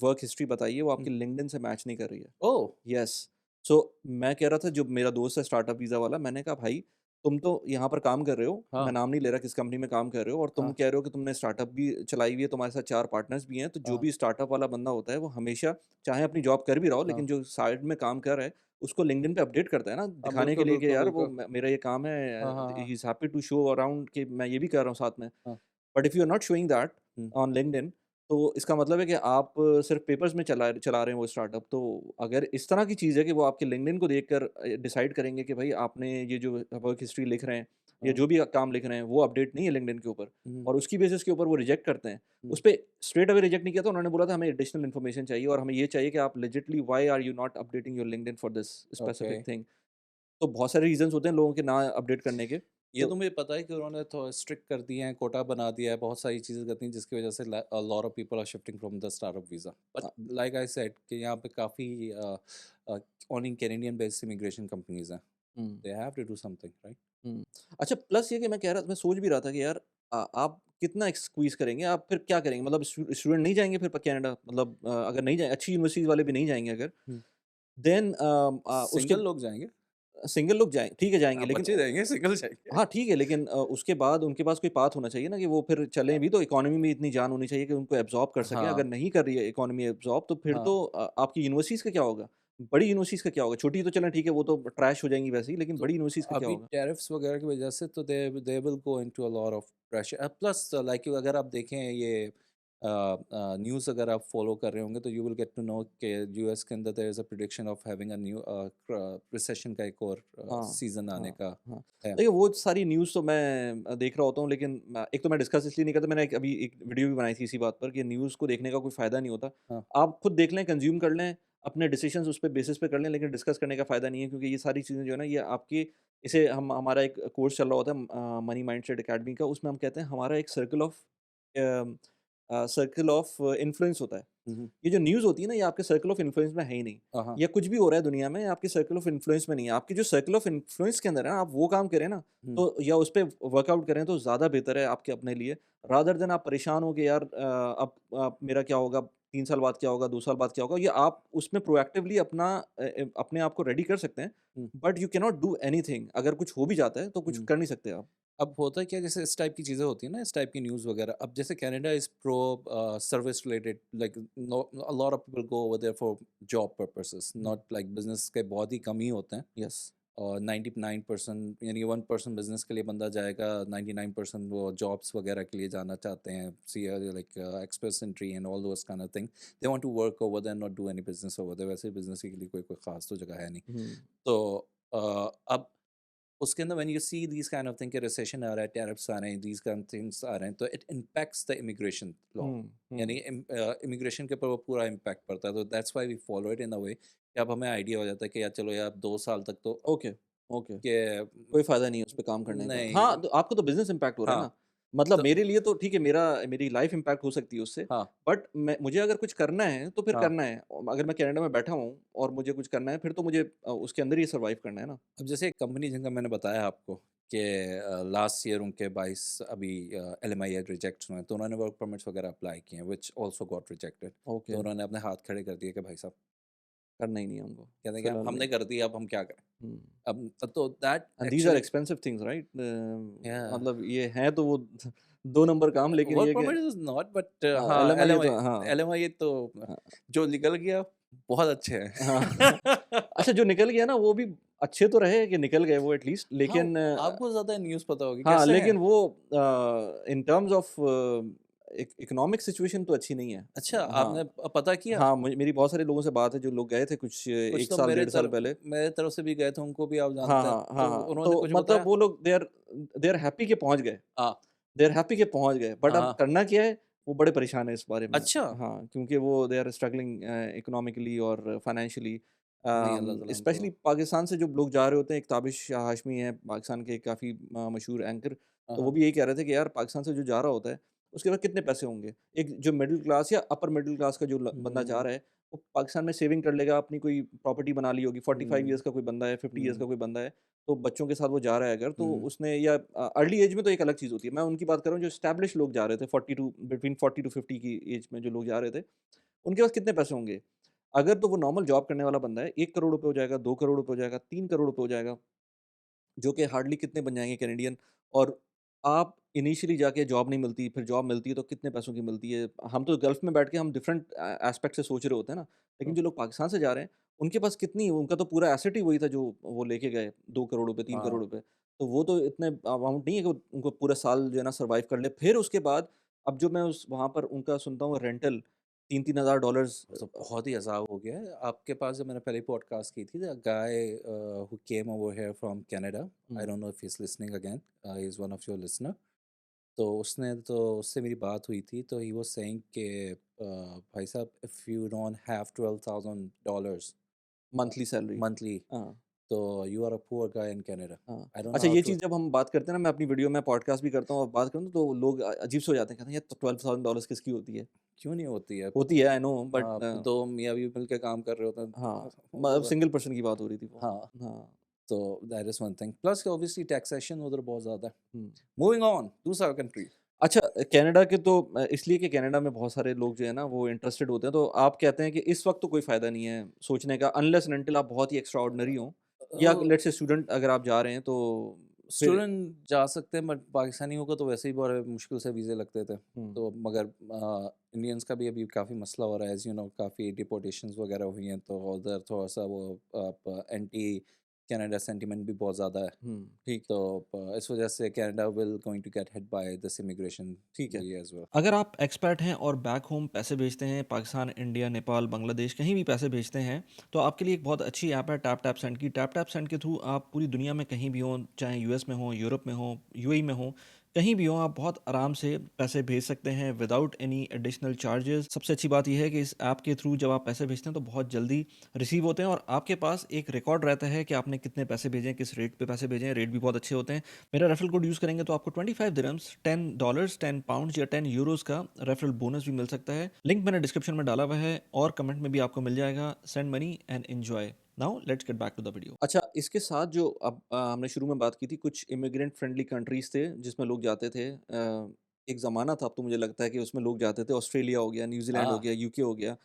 वर्क हिस्ट्री बताई है वो हुँ, आपकी लिंक्डइन से मैच नहीं कर रही है। ओह! यस। सो मैं कह रहा था जो मेरा दोस्त है स्टार्टअप वीज़ा वाला, मैंने कहा भाई तुम तो यहाँ पर काम कर रहे हो, हाँ, मैं नाम नहीं ले रहा किस कंपनी में काम कर रहे हो और तुम हाँ, कह रहे हो कि तुमने स्टार्टअप भी चलाई हुई है, तुम्हारे साथ 4 पार्टनर्स भी हैं, तो जो हाँ, भी स्टार्टअप वाला बंदा होता है वो हमेशा चाहे अपनी जॉब कर भी रहा हो हाँ, लेकिन जो साइड में काम कर रहा है, उसको लिंक्डइन पे अपडेट करता है ना, हाँ, दिखाने के बिल्कुल, लिए कि बिल्कुल, यार वो बिल्कुल। मेरा ये काम है हाँ, हाँ, ही हाँ, is happy to show around कि मैं ये भी कर रहा हूँ साथ में। हाँ, but if you are not showing that hmm, on LinkedIn तो इसका मतलब है कि आप सिर्फ पेपर्स में चला रहे हैं वो स्टार्टअप। तो अगर इस तरह की चीज़ है कि वो आपके लिंक्डइन को देखकर डिसाइड करेंगे कि भाई आपने ये जो वर्क हिस्ट्री लिख रहे हैं, या हाँ, जो भी काम लिख रहे हैं वो अपडेट नहीं है लिंक्डइन के ऊपर हुँ, और उसकी बेसिस के ऊपर वो रिजेक्ट करते हैं। हुँ, उसपे स्ट्रेट अवे रिजेक्ट नहीं किया था, उन्होंने बोला था हमें एडिशनल इन्फॉर्मेशन चाहिए और हमें ये चाहिए कि आप legitly why are you not updating your LinkedIn for this okay. Specific thing. तो बहुत सारे रीज़न्स होते हैं लोगों के ना अपडेट करने के। ये तो तो मुझे पता है कि उन्होंने थोड़ा स्ट्रिक्ट कर दिए हैं, कोटा बना दिया है, बहुत सारी चीज़ें करती हैं जिसकी वजह से a lot of people are shifting from the startup visa. But uh, like I said कि यहाँ पे काफ़ी only Canadian based immigration companies हैं। Hmm, they have to do something right? Hmm. अच्छा प्लस ये कि मैं सोच भी रहा था कि यार आप कितना स्क्वीज़ करेंगे? आप फिर क्या करेंगे? मतलब स्टूडेंट नहीं जाएँगे फिर कनाडा? मतलब अगर नहीं जाए अच्छी यूनिवर्सिटीज़ वाले भी नहीं जाएँगे अगर, हुँ। देन उसके सिंगल लोग जाएँगे? सिंगल लोग जाएँ ठीक है जाएँगे हाँ, लेकिन बच्चे जाएँगे, सिंगल जाएँगे। हाँ, ठीक है लेकिन उसके बाद उनके पास कोई पाथ होना चाहिए ना कि वो फिर चलें भी तो इकोनॉमी में इतनी जान होनी चाहिए कि उनको एब्ज़ॉर्ब कर सकें। हाँ, अगर नहीं कर रही है इकोनॉमी एब्ज़ॉर्ब तो फिर हाँ। तो आपकी यूनिवर्सिटीज़ का क्या होगा? बड़ी यूनिवर्सिटीज़ का क्या होगा? छोटी तो चलें ठीक है वो तो ट्रैश हो जाएँगी वैसे ही लेकिन तो बड़ी यूनिवर्सिटीज़ का क्या अभी होगा? टैरिफ्स वगैरह की वजह से तो they will go into a lot of pressure plus like अगर आप देखें ये न्यूज़ अगर आप फॉलो कर रहे होंगे तो you will get to know कि यूएस के अंदर there is a prediction of having a new recession का एक और हाँ, सीजन आने हाँ, का हाँ। है। देखिए वो सारी न्यूज़ तो मैं देख रहा होता हूँ लेकिन एक तो मैं डिस्कस इसलिए नहीं करता मैंने अभी एक वीडियो भी बनाई थी इसी बात पर कि न्यूज़ को देखने का कोई फ़ायदा नहीं होता। हाँ, आप खुद देख लें, कंज़्यूम कर लें, अपने डिसीज़न्स उस पे बेसिस पे कर लें लेकिन डिस्कस करने का फ़ायदा नहीं है क्योंकि ये सारी चीज़ें जो है ना ये आपकी इसे हम हमारा एक कोर्स चल रहा होता है मनी माइंडसेट अकेडमी का उसमें हम कहते हैं हमारा एक सर्कल ऑफ इन्फ्लुएंस होता है। हम्म, ये जो न्यूज़ होती है ना, ये आपके सर्कल ऑफ इन्फ्लुएंस में है ही नहीं। हाँ, या कुछ भी हो रहा है दुनिया में, आपके सर्कल ऑफ इन्फ्लुएंस में नहीं है। आपके जो सर्कल ऑफ इन्फ्लुएंस के अंदर है ना, आप वो काम करें ना, हम्म, तो या उस पे वर्कआउट करें तो ज़्यादा बेहतर है आपके अपने लिए, रादर देन आप परेशान हो कि यार अब मेरा क्या होगा, 3 साल बाद क्या होगा, 2 साल बाद क्या होगा? ये आप उसमें प्रोएक्टिवली अपने आप को रेडी कर सकते हैं, hmm, but you can not do anything. अगर कुछ हो भी जाता है, तो कुछ हम्म। कर नहीं सकते आप। अब होता क्या है जैसे इस टाइप की चीज़ें होती हैं ना इस टाइप की न्यूज़ वगैरह अब जैसे Canada is pro service related like no a lot of people go over there for job purposes hmm, not like business के बहुत ही कम ही होते हैं यस। और 99% यानी 1% बिजनेस के लिए बंदा जाएगा 99% वो जॉब्स वगैरह के लिए जाना चाहते हैं see like express entry and all those kind of thing they want to work over there not do any business over there वैसे बिजनेस के लिए कोई कोई खास तो जगह है नहीं हुँ, तो अब उसके अंदर when you see these kind of thing कि रिसेशन आ रहा है टैरिफ्स आ रहे हैं दीस काइंड थिंग्स आ रहे हैं तो it impacts the immigration law हुँ, यानी हुँ। इमिग्रेशन के ऊपर वो पूरा इम्पैक्ट पड़ता है तो that's why we follow it in a way कि अब हमें आइडिया हो जाता है कि यार चलो यार 2 साल तक तो ओके, ओके। के कोई फ़ायदा नहीं है उसपे काम करने का। नहीं हाँ, तो आपको तो बिज़नेस इम्पैक्ट हो रहा है हाँ ना। मतलब तो मेरे लिए तो ठीक है मेरी लाइफ़ इम्पैक्ट हो सकती है उससे, हाँ बट मैं मुझे अगर कुछ करना है, तो फिर हाँ करना है। अगर मैं कनाडा में बैठा हूँ और मुझे कुछ करना है, फिर तो मुझे उसके अंदर ही सर्वाइव करना है ना। अब जैसे एक कंपनी जिनका मैंने बताया आपको कि लास्ट ईयर उनके 22 अभी एलएमआई रिजेक्ट हुए हैं, तो उन्होंने वर्क परमिट्स वगैरह अप्लाई किए हैं which also got rejected okay, तो उन्होंने अपने हाथ खड़े कर दिए कि भाई साहब करना ही नहीं है हमको, कहते हैं कि फिलहाल हमने नहीं। कर दिया अब हम क्या करें हुँ, अब तो that and these are actually expensive things right? या मतलब ये हैं तो वो 2 नंबर काम लेकिन वर्क ये है कि परमिट इज नॉट बट हाँ एलएमआई है एलएमआई तो हाँ, एलएमआई तो हाँ, जो निकल गया बहुत अच्छे हाँ। हैं अच्छा जो निकल गया ना वो भी अच्छे तो रहे कि निकल गए वो एटलीस्ट हाँ लेकिन आपको ज्यादा न्यूज़ पता होगी हाँ, कैसे हैं लेकिन वो in terms of economic situation तो अच्छी नहीं है। अच्छा आपने हाँ, पता किया हाँ, मेरी बहुत सारे लोगों से बात है जो लोग गए थे कुछ कुछ 1 तो साल, डेढ़ साल पहले। मेरे तरफ से भी गए थे उनको भी आप हाँ, जानते हैं हाँ, हाँ, तो हाँ। उन्होंने तो कुछ मतलब बताया वो लोग दे आर हैप्पी कि पहुँच गए। हाँ दे आर हैप्पी कि पहुँच गए, बट अब हाँ करना क्या है, वो बड़े परेशान हैं इस बारे में। अच्छा हाँ, क्योंकि वो दे आर स्ट्रगलिंग इकोनॉमिकली और फाइनेंशियली नहीं अल्लाह ताला उनको स्पेशली पाकिस्तान से जो लोग जा रहे होते हैं, एक ताबिश शाह हाशमी है, पाकिस्तान के काफ़ी मशहूर एंकर, हाँ तो वो हाँ भी यही कह रहे थे कि यार पाकिस्तान से जो जा रहा होता है, उसके पास कितने पैसे होंगे? एक जो मिडल क्लास या अपर मिडल क्लास का जो बंदा जा हम्म, रहा है, वो पाकिस्तान में सेविंग कर लेगा, अपनी कोई प्रॉपर्टी बना ली होगी, 45 हम्म, ईयर्स का कोई बंदा है, 50 ईयर्स हम्म, का कोई बंदा है, तो बच्चों के साथ वो जा रहा है अगर, तो हम्म, उसने या अर्ली एज में तो एक अलग चीज़ होती है। मैं उनकी बात कर रहा हूँ जो एस्टेब्लिश्ड लोग जा रहे थे 40 टू बिटवीन 40 टू 50 की एज में जो लोग जा रहे थे, उनके पास कितने पैसे होंगे? अगर तो वो नॉर्मल जॉब करने वाला बंदा है, 1 करोड़ रुपए हो जाएगा, 2 करोड़ रुपए हो जाएगा, 3 करोड़ रुपए हो जाएगा, जो कि हार्डली कितने बन जाएँगे कैनेडियन और आप इनिशियली जाके जॉब नहीं मिलती, फिर जॉब मिलती है तो कितने पैसों की मिलती है। हम तो गल्फ़ में बैठ के हम डिफरेंट एस्पेक्ट से सोच रहे होते हैं ना, लेकिन तो, जो लोग पाकिस्तान से जा रहे हैं, उनके पास कितनी उनका तो पूरा एसेट ही वही था जो वो लेके गए, 2 करोड़ रुपए, 3 हाँ करोड़ रुपए। तो वो तो इतने अमाउंट नहीं है कि उनको पूरा साल जो है ना सर्वाइव कर ले। फिर उसके बाद अब जो मैं उस वहाँ पर उनका सुनता हूँ रेंटल $3,000 तो बहुत ही अज़ाब हो गया है। आपके पास जब मैंने पहले पॉडकास्ट की थी, the guy who came over here from Canada, I hmm, don't know if he is listening again, he is one of your listener. तो उससे मेरी बात हुई थी, तो ही वाज़ सेइंग कि भाई साहब, if you don't have $12,000 monthly salary. Monthly, हाँ, तो you are a poor guy in Canada. हाँ। आई डोंट नो अच्छा हाउ ये ट्रू। चीज़ जब हम बात करते हैं ना, मैं अपनी वीडियो में पॉडकास्ट भी करता हूँ और बात करूँ तो लोग अजीब से हो जाते हैं, कहते हैं यार $12,000 किसकी होती है? क्यों नहीं होती है? होती है आई नो बट आप 2 मियाँ-बीवी मिल के काम कर रहे होते हाँ, हैं। मतलब सिंगल पर्सन की बात हो रही थी वो। हाँ, हाँ, तो that is one thing. Plus obviously taxation उधर बहुत ज़्यादा है। हुँ। मूविंग ऑन, दूसरा कंट्री। अच्छा कनाडा के तो इसलिए कि कनाडा में बहुत सारे लोग जो है ना वो इंटरेस्टेड होते हैं, तो आप कहते हैं कि इस वक़्त तो कोई फ़ायदा नहीं है सोचने का अनलेस एंड अनटिल आप बहुत ही एक्स्ट्राऑर्डिनरी हो या लेट्स से स्टूडेंट अगर आप जा रहे हैं तो फिर स्टूडेंट जा सकते हैं, बट पाकिस्तानियों को तो वैसे ही बड़े मुश्किल से वीज़े लगते थे। हुँ, तो मगर इंडियंस का भी अभी काफ़ी मसला हो रहा है, एज़ यू नो, काफ़ी डिपोर्टेशंस वगैरह हुई हैं, तो उधर थोड़ा-सा वो आप एंटी कनाडा सेंटिमेंट भी बहुत ज़्यादा है। हुँ, ठीक तो इस वजह से Canada will going to get hit by this immigration ठीक है। ये एज़ वेल। अगर आप एक्सपैट हैं और बैक होम पैसे भेजते हैं, पाकिस्तान, इंडिया, नेपाल, बांग्लादेश कहीं भी पैसे भेजते हैं, तो आपके लिए एक बहुत अच्छी ऐप है टैप टैप सेंड की। टैप टैप सेंड के थ्रू आप पूरी दुनिया में कहीं भी हों, चाहे यूएस में हो, यूरोप में हो, यूएई में हो, कहीं भी हो, आप बहुत आराम से पैसे भेज सकते हैं विदाउट एनी एडिशनल चार्जेस। सबसे अच्छी बात यह है कि इस ऐप के थ्रू जब आप पैसे भेजते हैं तो बहुत जल्दी रिसीव होते हैं और आपके पास एक रिकॉर्ड रहता है कि आपने कितने पैसे भेजे हैं, किस रेट पे पैसे भेजे हैं। रेट भी बहुत अच्छे होते हैं। मेरा रेफरल कोड यूज़ करेंगे तो आपको 25 दिरहम्स, $10, 10 पाउंड्स या 10 यूरोस का रेफरल बोनस भी मिल सकता है। लिंक मैंने डिस्क्रिप्शन में डाला हुआ है और कमेंट में भी आपको मिल जाएगा। Send money and enjoy. Now let's get back to the video. अच्छा इसके साथ जो अब हमने शुरू में बात की थी कुछ इमिग्रेंट फ्रेंडली कंट्रीज थे जिसमें लोग जाते थे। एक ज़माना था अब तो मुझे लगता है कि उसमें लोग जाते थे। ऑस्ट्रेलिया हो गया, न्यूज़ीलैंड हो हाँ, गया, यूके हो गया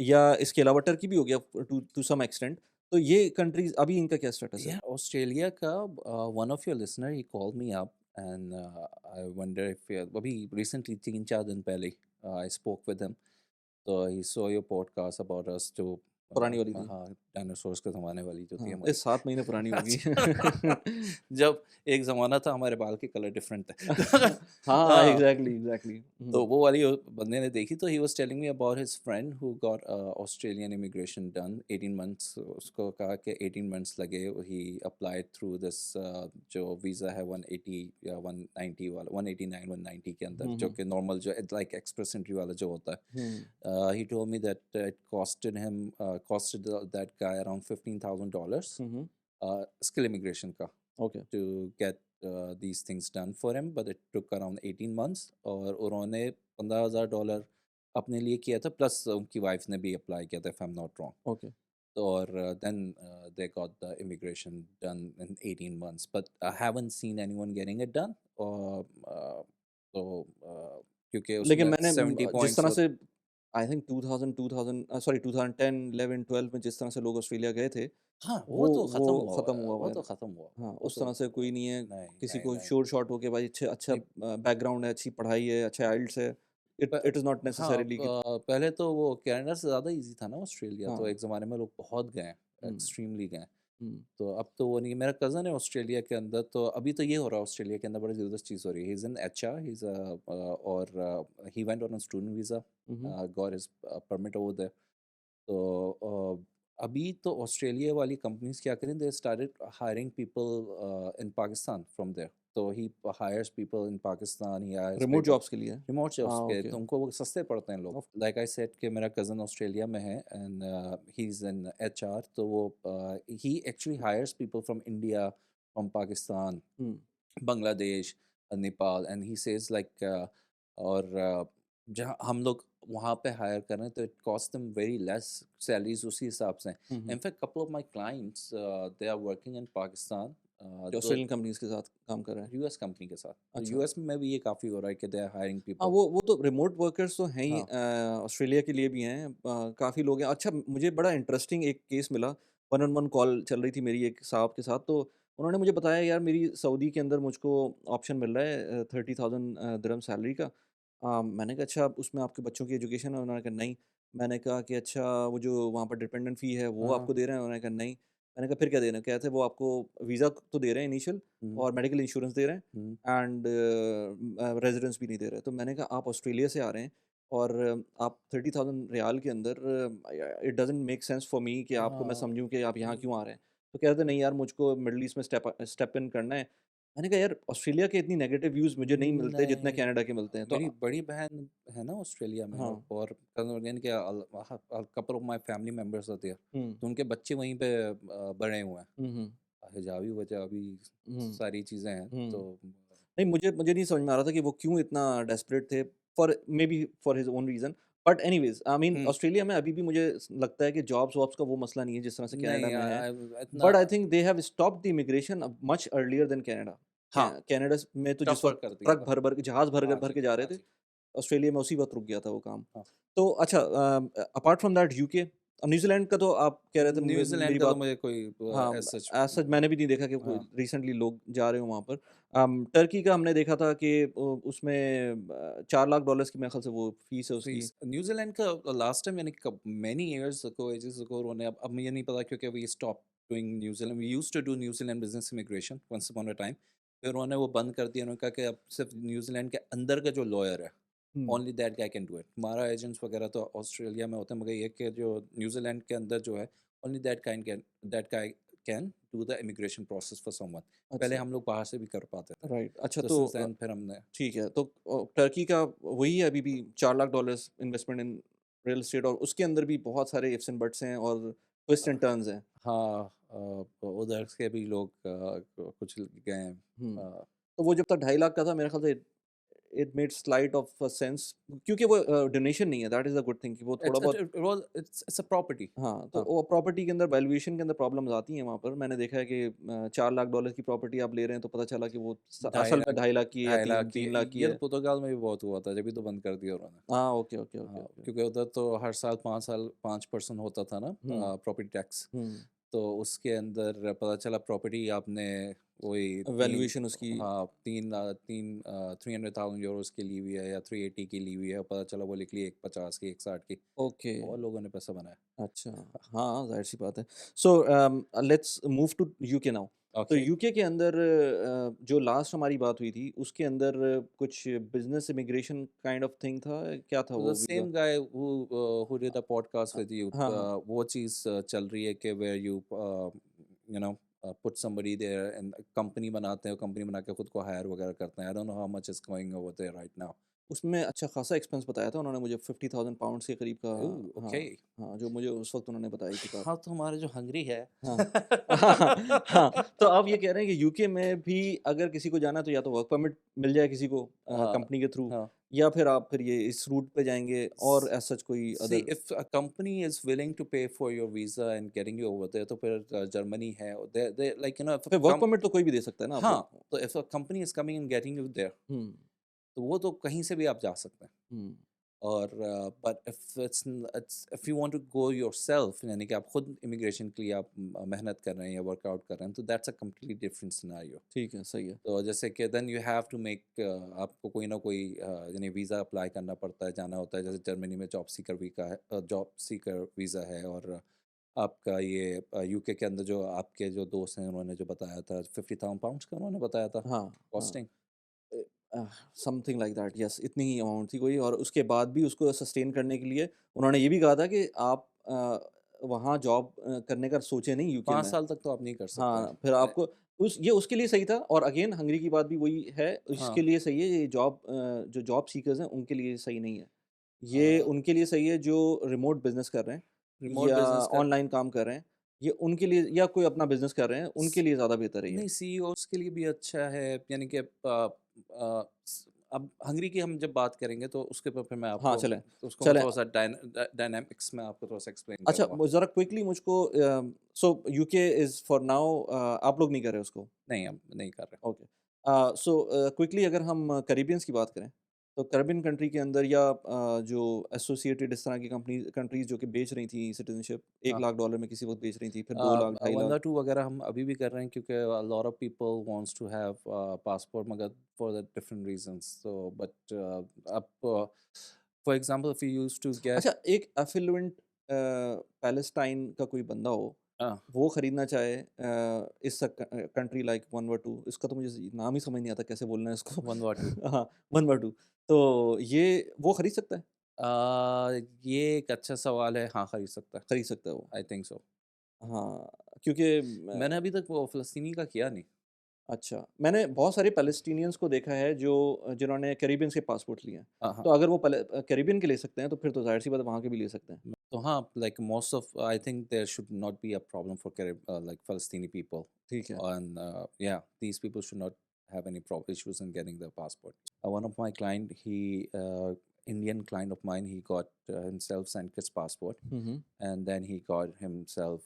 या इसके अलावा टर्की भी हो गया टू टू सम एक्सटेंट। तो ये कंट्रीज़ अभी इनका क्या स्टेटस है? yeah, ऑस्ट्रेलिया का one of your listener he called me up and I wonder if अभी रिसेंटली 3-4 दिन पहले आई स्पोक विद हिम। तो he saw your podcast about us, जो पुरानी वाली थी। हाँ, डायनासोर्स के ज़माने वाली जो थी हाँ, ये हमारी। 7 महीने पुरानी होगी। अच्छा। जब एक ज़माना था हमारे बाल के कलर डिफरेंट थे। हाँ, हाँ। Exactly, exactly. तो हुँ, वो वाली बंदे ने देखी, तो he was telling me about his friend who got Australian immigration done 18 months. उसको कहा कि 18 मंथ्स लगे। ही अप्लाइड थ्रू दिस जो वीज़ा है 180 या 190 वाला, 189 190 के अंदर, हुँ, जो हुँ, कि नॉर्मल जो लाइक एक्सप्रेस एंट्री वाला जो होता हुँ, है। He told me that it costed that guy around $15,000 hmm, hmm, skill immigration का, okay, to get these things done for him, but it took around 18 months। और उन्होंने $15,000 अपने लिए किया था, प्लस उनकी वाइफ ने भी अप्लाई किया था, if I'm not wrong। Okay. तो और then they got the immigration done in 18 months, but I haven't seen anyone getting it done। और तो क्योंकि लेकिन उसमें मैंने 70 जिस पॉइंट्स तरह हो। से आई थिंक 2010, 11, 12 में जिस तरह से लोग ऑस्ट्रेलिया गए थे, हाँ, वो वो तो वो ख़त्म हुआ हुआ ख़त्म है, हुआ वो हुआ है। तो ख़त्म हुआ। हाँ, वो उस तो तरह से कोई नहीं है, नहीं, किसी नहीं, को नहीं, शोर-शॉट हो के भाई अच्छा नहीं। बैकग्राउंड है, अच्छी पढ़ाई है, अच्छा आइल्स है। प इट इज़ नॉट हाँ, नेसेसरीली कि पहले तो वो कनाडा से ज़्यादा ईज़ी था ना ऑस्ट्रेलिया, तो हाँ, एक ज़माने में लोग बहुत गए हैं, हुँ, एक्सट्रीमली गए हैं। हुँ, तो अब तो वो नहीं। मेरा कज़न है ऑस्ट्रेलिया के अंदर, तो अभी तो ये हो रहा है ऑस्ट्रेलिया के अंदर, बड़ी ज़बरदस्त चीज़ हो रही है। He is in HR, he is और he went on a student visa, hmm, hmm, got his permit over there. तो अभी तो ऑस्ट्रेलिया वाली कंपनीज़ क्या करें, they started hiring people in Pakistan from there. तो he hires people in Pakistan, he hires remote people jobs के लिए? Remote jobs हाँ, के, ओके, तो उनको वो सस्ते पड़ते हैं लोग। ऑफ लाइक आई सेड कि मेरा कज़न ऑस्ट्रेलिया में है and he is in HR. तो वो he actually hires people from India, from Pakistan, hmm, Bangladesh, Nepal, and he says like और जहाँ हम लोग वहाँ पे हायर कर रहे हैं, तो it cost them very less salaries उसी हिसाब से। Hmm, hmm. In fact couple of my clients they are working in Pakistan, जो तो ऑस्ट्रेलियन कंपनीज़ के साथ काम कर रहे हैं। यूएस कंपनी के साथ। तो अच्छा। यूएस में भी ये काफ़ी हो रहा है कि दे आर हायरिंग हाँ, पीपल। वो तो रिमोट वर्कर्स तो हैं ही हाँ, ऑस्ट्रेलिया के लिए भी हैं काफ़ी लोग हैं। अच्छा मुझे बड़ा इंटरेस्टिंग एक केस मिला, वन ऑन वन कॉल चल रही थी मेरी एक साहब के साथ, तो उन्होंने मुझे बताया यार मेरी सऊदी के अंदर मुझको ऑप्शन मिल रहा है 30,000 दिरहम सैलरी का। मैंने कहा अच्छा उसमें आपके बच्चों की एजुकेशन है? उन्होंने कहा नहीं। मैंने कहा कि अच्छा वो जो वहाँ पर डिपेंडेंट फ़ी है वो हाँ, आपको दे रहे हैं? उन्होंने कहा नहीं। मैंने कहा फिर क्या दे रहे हैं? कहते वो आपको वीज़ा तो दे रहे हैं इनिशियल हुँ, और मेडिकल इंश्योरेंस दे रहे हैं हुँ, एंड रेज़िडेंस भी नहीं दे रहे। तो मैंने कहा आप ऑस्ट्रेलिया से आ रहे हैं, और आप 30,000 रियाल के अंदर it doesn't make sense for मी कि आपको मैं हाँ, समझूँ कि आप यहाँ हुँ, क्यों आ रहे हैं? तो कह रहे थे नहीं यार मुझको मिडल ईस्ट में स्टेप इन करना है। मैंने कहा यार ऑस्ट्रेलिया के इतनी नेगेटिव व्यूज़ मुझे नहीं मिलते जितने नहीं, कनाडा के मिलते हैं। तो मेरी बड़ी बहन है ना ऑस्ट्रेलिया में, हाँ, और यानी कि couple of my family members are there, hmm, तो उनके बच्चे वहीं पे बड़े हुए हैं। हुँ, हुँ, हिजाबी वजाबी हुँ, सारी चीज़ें हैं, हुँ। तो नहीं, मुझे नहीं समझ में आ रहा था कि वो क्यों इतना डेस्परेट थे for his own reason. But anyways I mean hmm, Australia में अभी भी मुझे लगता है कि जॉब्स-वॉब्स का वो मसला नहीं है जिस तरह से कनाडा नहीं में है। इतना but I think they have stopped the immigration much earlier than Canada. हाँ, कनाडा में तो जिस टफ़र वक़्त कर दिया ट्रक था। भर-भर के जहाज़ भर हाँ भर जी, के जा रहे हाँ थे, जी, ऑस्ट्रेलिया में उसी वक़्त रुक गया था वो काम। हाँ। तो अच्छा apart from that UK New Zealand का तो आप कह रहे थे न्यूज़ीलैंड मेरी का तो बात मुझे कोई हाँ, एज़ सच एज़ सच मैंने भी नहीं देखा कि कोई हाँ, रिसेंटली लोग जा रहे हो वहाँ पर। टर्की का हमने देखा था कि उसमें $4 लाख की मेरे ख़्याल से वो फ़ीस है उसकी। फीस न्यूज़ीलैंड का लास्ट टाइम यानी कब many years ago, ages ago, उन्होंने अब मुझे नहीं पता क्योंकि we stop doing New Zealand, we used to do New Zealand business immigration once upon a time, फिर उन्होंने वो बंद कर दिया। उन्होंने कहा कि अब सिर्फ न्यूज़ीलैंड के अंदर का जो लॉयर है, hmm, only that guy can do it. हमारा एजेंट्स वगैरह तो ऑस्ट्रेलिया में होते हैं, मगर ये कि जो न्यूज़ीलैंड के अंदर जो है, only that guy can do the immigration process for someone. पहले अच्छा, हम लोग बाहर से भी कर पाते थे, राइट। अच्छा तो तो सिंस देन फिर हमने ठीक है, तो टर्की का वही है अभी भी $4 lakh investment in real estate और उसके अंदर भी बहुत सारे इफ्स एंड बट्स हैं और ट्विस्ट एंड टर्न्स हैं। हाँ, उधर के भी लोग कुछ गए हैं। हुँ। अ, तो वो जब तक 2.5 लाख का था मेरे ख़्याल से it made slight of sense क्योंकि वो डोनेशन नहीं है that is a good thing कि वो थोड़ा बहुत इट्स अ प्रॉपर्टी। हाँ, तो हाँ, वो प्रॉपर्टी के अंदर वैल्यूएशन के अंदर प्रॉब्लम्स आती हैं वहाँ पर। मैंने देखा है कि $4 लाख की प्रॉपर्टी आप ले रहे हैं तो पता चला कि वो ढाई असल में लाख 2.5 लाख की है या 2.5 लाख 3 की, 3 लाख की ये तो है। पुर्तगाल में भी बहुत हुआ था, जब भी तो बंद कर दिया उन्होंने। हाँ, ओके, ओके, ओके, हाँ, ओके। क्योंकि उधर तो हर साल 5% होता था ना हुँ, प्रॉपर्टी टैक्स, हुँ। तो उसके अंदर पता चला प्रॉपर्टी आपने वही 3 वैल्यूएशन उसकी हाँ, 300,000 यूरोज़ की ली हुई है या 380 की ली हुई है, पता चला वो लिख ली 150 की, 160 की, ओके, और लोगों ने पैसा बनाया। अच्छा। हाँ, ज़ाहिर-सी बात है। So let's move to UK now. तो ओके। यूके के अंदर जो लास्ट हमारी बात हुई थी, उसके अंदर कुछ business immigration kind of thing था, क्या था The वो visa? same guy who did a podcast with you, हाँ, हाँ। वो चीज़ चल रही है कि where you you know put somebody there and company बनाते हैं, कंपनी बना के खुद को हायर वगैरह करते हैं। I don't know how much is going over there right now. उसमें अच्छा खासा एक्सपेंस बताया था उन्होंने मुझे 50,000 पाउंड्स के करीब का ओह, हाँ, okay. हाँ, जो मुझे उस वक़्त उन्होंने बताई थी बात। हाँ, तो हमारे जो हंगरी है हाँ। हाँ, हाँ, तो आप ये कह रहे हैं कि यूके में भी अगर किसी को जाना है तो या तो वर्क परमिट मिल जाए किसी को हाँ, कंपनी के थ्रू हाँ। या फिर आप फिर ये इस रूट पे जाएँगे और S- एज़ सच कोई See, other if a company is willing to pay for your visa and getting you over there, तो फिर जर्मनी है, they like if a फिर वर्क परमिट तो कोई भी दे सकता है ना हाँ, आपको। तो if a company is coming and getting you there, हुँ, तो वो तो कहीं से भी आप जा सकते हैं। हुँ, और but it's if you want to go yourself, यानी कि आप खुद इमिग्रेशन के लिए आप मेहनत कर रहे हैं या वर्कआउट कर रहे हैं, तो that's a completely different scenario. ठीक है, सही है। तो जैसे कि then you have to make, आपको कोई ना कोई यानी वीज़ा अप्लाई करना पड़ता है, जाना होता है। जैसे जर्मनी में जॉब सीकर वीज़ा है, और आपका ये यूके के अंदर जो आपके जो दोस्त हैं उन्होंने जो बताया था 50,000 पाउंड्स का उन्होंने बताया था हाँ, हाँ। Costing. Something like that yes इतनी ही अमाउंट थी कोई और उसके बाद भी उसको सस्टेन करने के लिए उन्होंने ये भी कहा था कि आप वहाँ जॉब करने का सोचे नहीं यूके 5 में। साल तक तो आप नहीं कर सकते हाँ, फिर हैं। आपको ये उसके लिए सही था और अगेन हंगरी की बात भी वही है, हाँ, इसके लिए सही है ये जो जॉब सीकर्स हैं उनके लिए सही नहीं है। ये अ, उनके लिए सही है जो रिमोट बिज़नेस कर रहे हैं रिमोट या बिज़नेस का ऑनलाइन काम कर रहे हैं, ये उनके लिए या कोई अपना बिज़नेस कर रहे हैं, उनके लिए ज़्यादा बेहतर है ये। नहीं, सीईओज़ के लिए भी अच्छा है, यानी कि अब हंगरी की हम जब बात करेंगे तो उसके ऊपर फिर मैं हाँ, आपको चलें उसको मैं चलें थोड़ा-सा डायनामिक्स में आपको थोड़ा-सा एक्सप्लेन अच्छा करूँगा। ज़रा क्विकली मुझको सो यूके इज़ फॉर नाउ आप लोग नहीं कर रहे उसको? नहीं, हम नहीं कर रहे। ओके। सो क्विकली अगर हम कैरिबियंस की बात करें, तो कैरिबियन कंट्री के अंदर या जो एसोसिएटेड इस तरह की कंट्रीज़ जो कि बेच रही थी सिटीज़नशिप हाँ, $1 लाख में किसी वक़्त बेच रही थी, फिर 2 लाख, ढाई लाख। वंडा 2 वगैरह हम अभी भी कर रहे हैं, क्योंकि a lot of people wants to have passport, मगर for the different reasons, so but अब for example if you used to get अच्छा एक एफ़िलुएंट पैलेस्टाइन का कोई बंदा हो, अ, वो खरीदना चाहे इस कंट्री लाइक वनवाटू इसका तो मुझे नाम ही समझ नहीं आता कैसे बोलना है इसको वंडा 2 हाँ, वनवाटू तो ये वो खरीद सकता है? ये एक अच्छा सवाल है। हाँ, खरीद सकता है। खरीद सकता है वो? I think so. हाँ, क्योंकि मैंने अभी तक वो फ़लस्तीनी का किया नहीं। अच्छा, मैंने बहुत सारे पैलेस्टीनियंस को देखा है जो जिन्होंने कैरिबियंस के पासपोर्ट लिए हैं। हाँ, हाँ। तो अगर वो कैरिबियन के ले सकते हैं, तो फिर तो ज़ाहिर-सी बात है वहाँ के भी ले सकते हैं। तो हाँ, like most of I think there should not be a problem for like फ़लस्तीनी पीपल ठीक है। and yeah, these people should not have any issues in getting their passport. One of my client, Indian client of mine, he got himself Sankit's passport, hmm, hmm. and then he got himself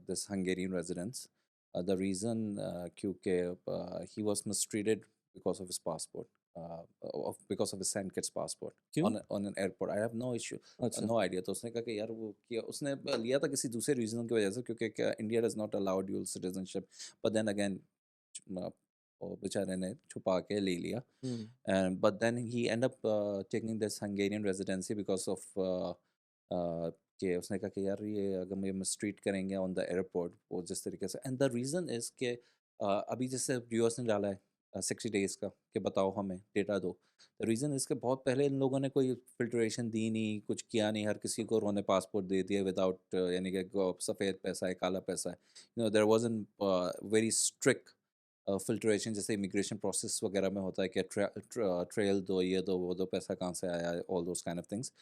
this Hungarian residence. The reason, क्योंकि he was mistreated because of his passport, because of his Sankit's passport क्यों? on an airport. I have no issue, अच्छा। no idea. तो उसने कहा कि यार वो किया उसने लिया था किसी दूसरे रीजन की वजह से क्योंकि India does not allow dual citizenship, but then again वो बेचारे ने छुपा के ले लिया. हुँ, And but then he ended up taking this Hungarian residency because of कि उसने कहा कि यार ये अगर मुझे मिसट्रीट करेंगे ऑन द एयरपोर्ट वो जिस तरीके से, एंड द रीज़न इज़ कि अभी जैसे यूएस ने डाला है 60 डेज़ का कि बताओ हमें डेटा दो. द रीज़न इज़ कि बहुत पहले इन लोगों ने कोई फ़िल्ट्रेशन दी नहीं, कुछ किया नहीं, हर किसी को उन्होंने पासपोर्ट दे दिया विदाउट यानी कि सफ़ेद पैसा है, काला पैसा है. There wasn't very strict filtration जैसे इमिग्रेशन प्रोसेस वगैरह में होता है कि ट्रेल दो, ये दो, वो दो, पैसा कहाँ से आया, all those kind of things.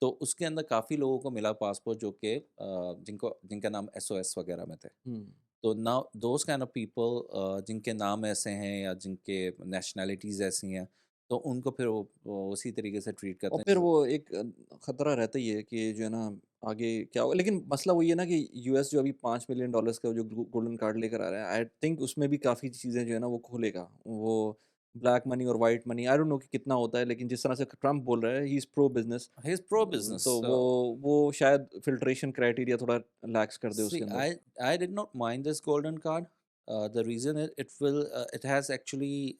तो उसके अंदर काफ़ी लोगों को मिला पासपोर्ट जो कि जिनका नाम एसओएस वगैरह में थे. हुँ। तो now those kind of people जिनके नाम ऐसे हैं या जिनके नेशनैलिटीज़ ऐसी हैं, तो उनको फिर वो उसी तरीके से ट्रीट और करते हैं फिर जैसे. वो एक खतरा रहता ही है कि जो है ना आगे क्या होगा, लेकिन मसला वही है ना कि यूएस जो अभी $5 मिलियन का जो गोल्डन कार्ड लेकर आ रहा है, आई थिंक उसमें भी काफ़ी चीज़ें जो है ना वो खोलेगा। वो ब्लैक मनी और white money I don't no कि कितना होता है, लेकिन जिस तरह से ट्रम्प बोल रहा है he is pro business. He is pro business. तो वो शायद फ़िल्ट्रेशन क्राइटेरिया थोड़ा रिलैक्स कर दे उसके See, अंदर। I did not mind this golden card. The reason is it has actually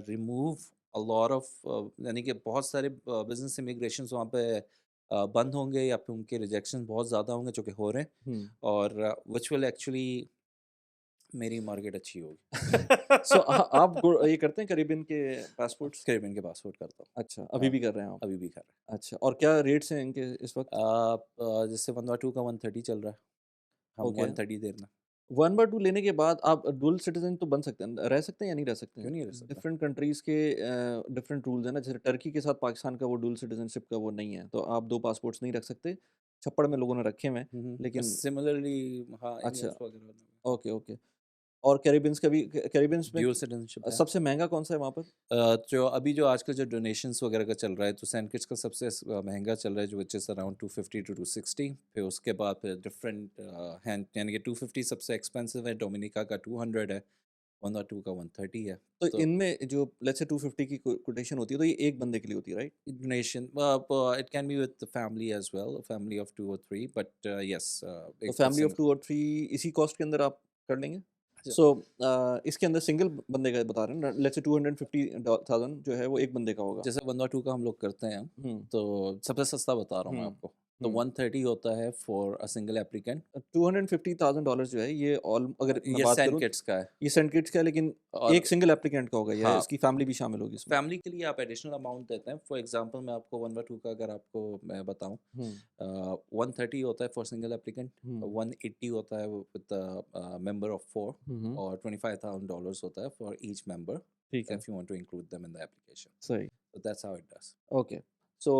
removed a lot of यानी कि बहुत सारे बिजनेस इमिग्रेशंस वहाँ पे बंद होंगे या फिर उनके रिजेक्शन बहुत ज़्यादा होंगे जो कि हो रहे हैं, हुँ। और विच विल एक्चुअली मेरी मार्केट अच्छी होगी. सो आप ये करते हैं कैरिबियन के पासपोर्ट्स? कैरिबियन के पासपोर्ट करता हूँ. अच्छा, अभी भी कर रहे हैं आप? अभी भी कर रहे अच्छा, और क्या रेट्स हैं इनके इस वक़्त? हैं. जैसे 1/2 का 130 चल रहा है, हम ओके। 130 देना. 1/2 लेने के बाद आप डुअल सिटिज़न तो बन सकते हैं, रह सकते हैं या नहीं रह सकते क्यों हैं? नहीं रह सकता? डिफरेंट कंट्रीज़ के डिफरेंट रूल्स हैं ना, जैसे टर्की के साथ पाकिस्तान का वो डुअल सिटिज़नशिप का वो नहीं है, तो आप 2 पासपोर्ट्स नहीं रख सकते। छप्पड़ में लोगों ने रखे हुए हैं, लेकिन सिमिलरली हाँ, अच्छा, इंडियंस वगैरह में ओके, ओके। और कैरिबियंस का भी कैरिबियंस में ड्यूल सिटीजनशिप है. सबसे महँगा कौन-सा है वहाँ पर? जो अभी जो आजकल जो डोनेशंस वगैरह का चल रहा है, तो सैंड किट्स का सबसे महंगा चल रहा है, जो विच इज़ अराउंड 250 टू 260. फिर उसके बाद फिर डिफरेंट हैंड यानी कि 250 सबसे एक्सपेंसिव है, डोमिनिका का 200 है, 102 का 130 है. तो तो इनमें जो लेट्स से 250 की कोटेशन होती है, तो ये एक बंदे के लिए होती है, right? Donation it can be with family as well, family of 2 और 3, बट यस तो एक फैमिली ऑफ सिंगल. 2 और 3 इसी कॉस्ट के अंदर आप कर लेंगे? अच्छा. सो इसके अंदर सिंगल बंदे का बता रहे हैं ना, लेट्स से 250,000 जो है वो एक बंदे का होगा। जैसे 1/2 का हम लोग करते हैं, हुँ, तो सबसे सस्ता बता रहा हूँ मैं हुँ, आपको. तो हुँ। 130 होता है फॉर अ सिंगल एप्लीकेंट. $250,000 जो है ये ऑल अगर मैं ये बात सैंड करूँ, किट्स का है. ये सेंट किट्स का है, लेकिन एक और सिंगल एप्लीकेंट का होगा या हाँ, इसकी फैमिली भी शामिल होगी इसमें? फैमिली के लिए आप एडिशनल अमाउंट देते हैं. फॉर एग्जांपल मैं आपको 1/2 का अगर आपको मैं बताऊं, हुँ, 130 होता है फॉर सिंगल एप्लीकेंट, हुँ, 180 होता है विद मेंबर ऑफ 4, हुँ, हुँ, और $25,000 होता है फॉर ईच मेंबर ठीक है, if you want to include them in the application. सही, So that's how it does. Okay. So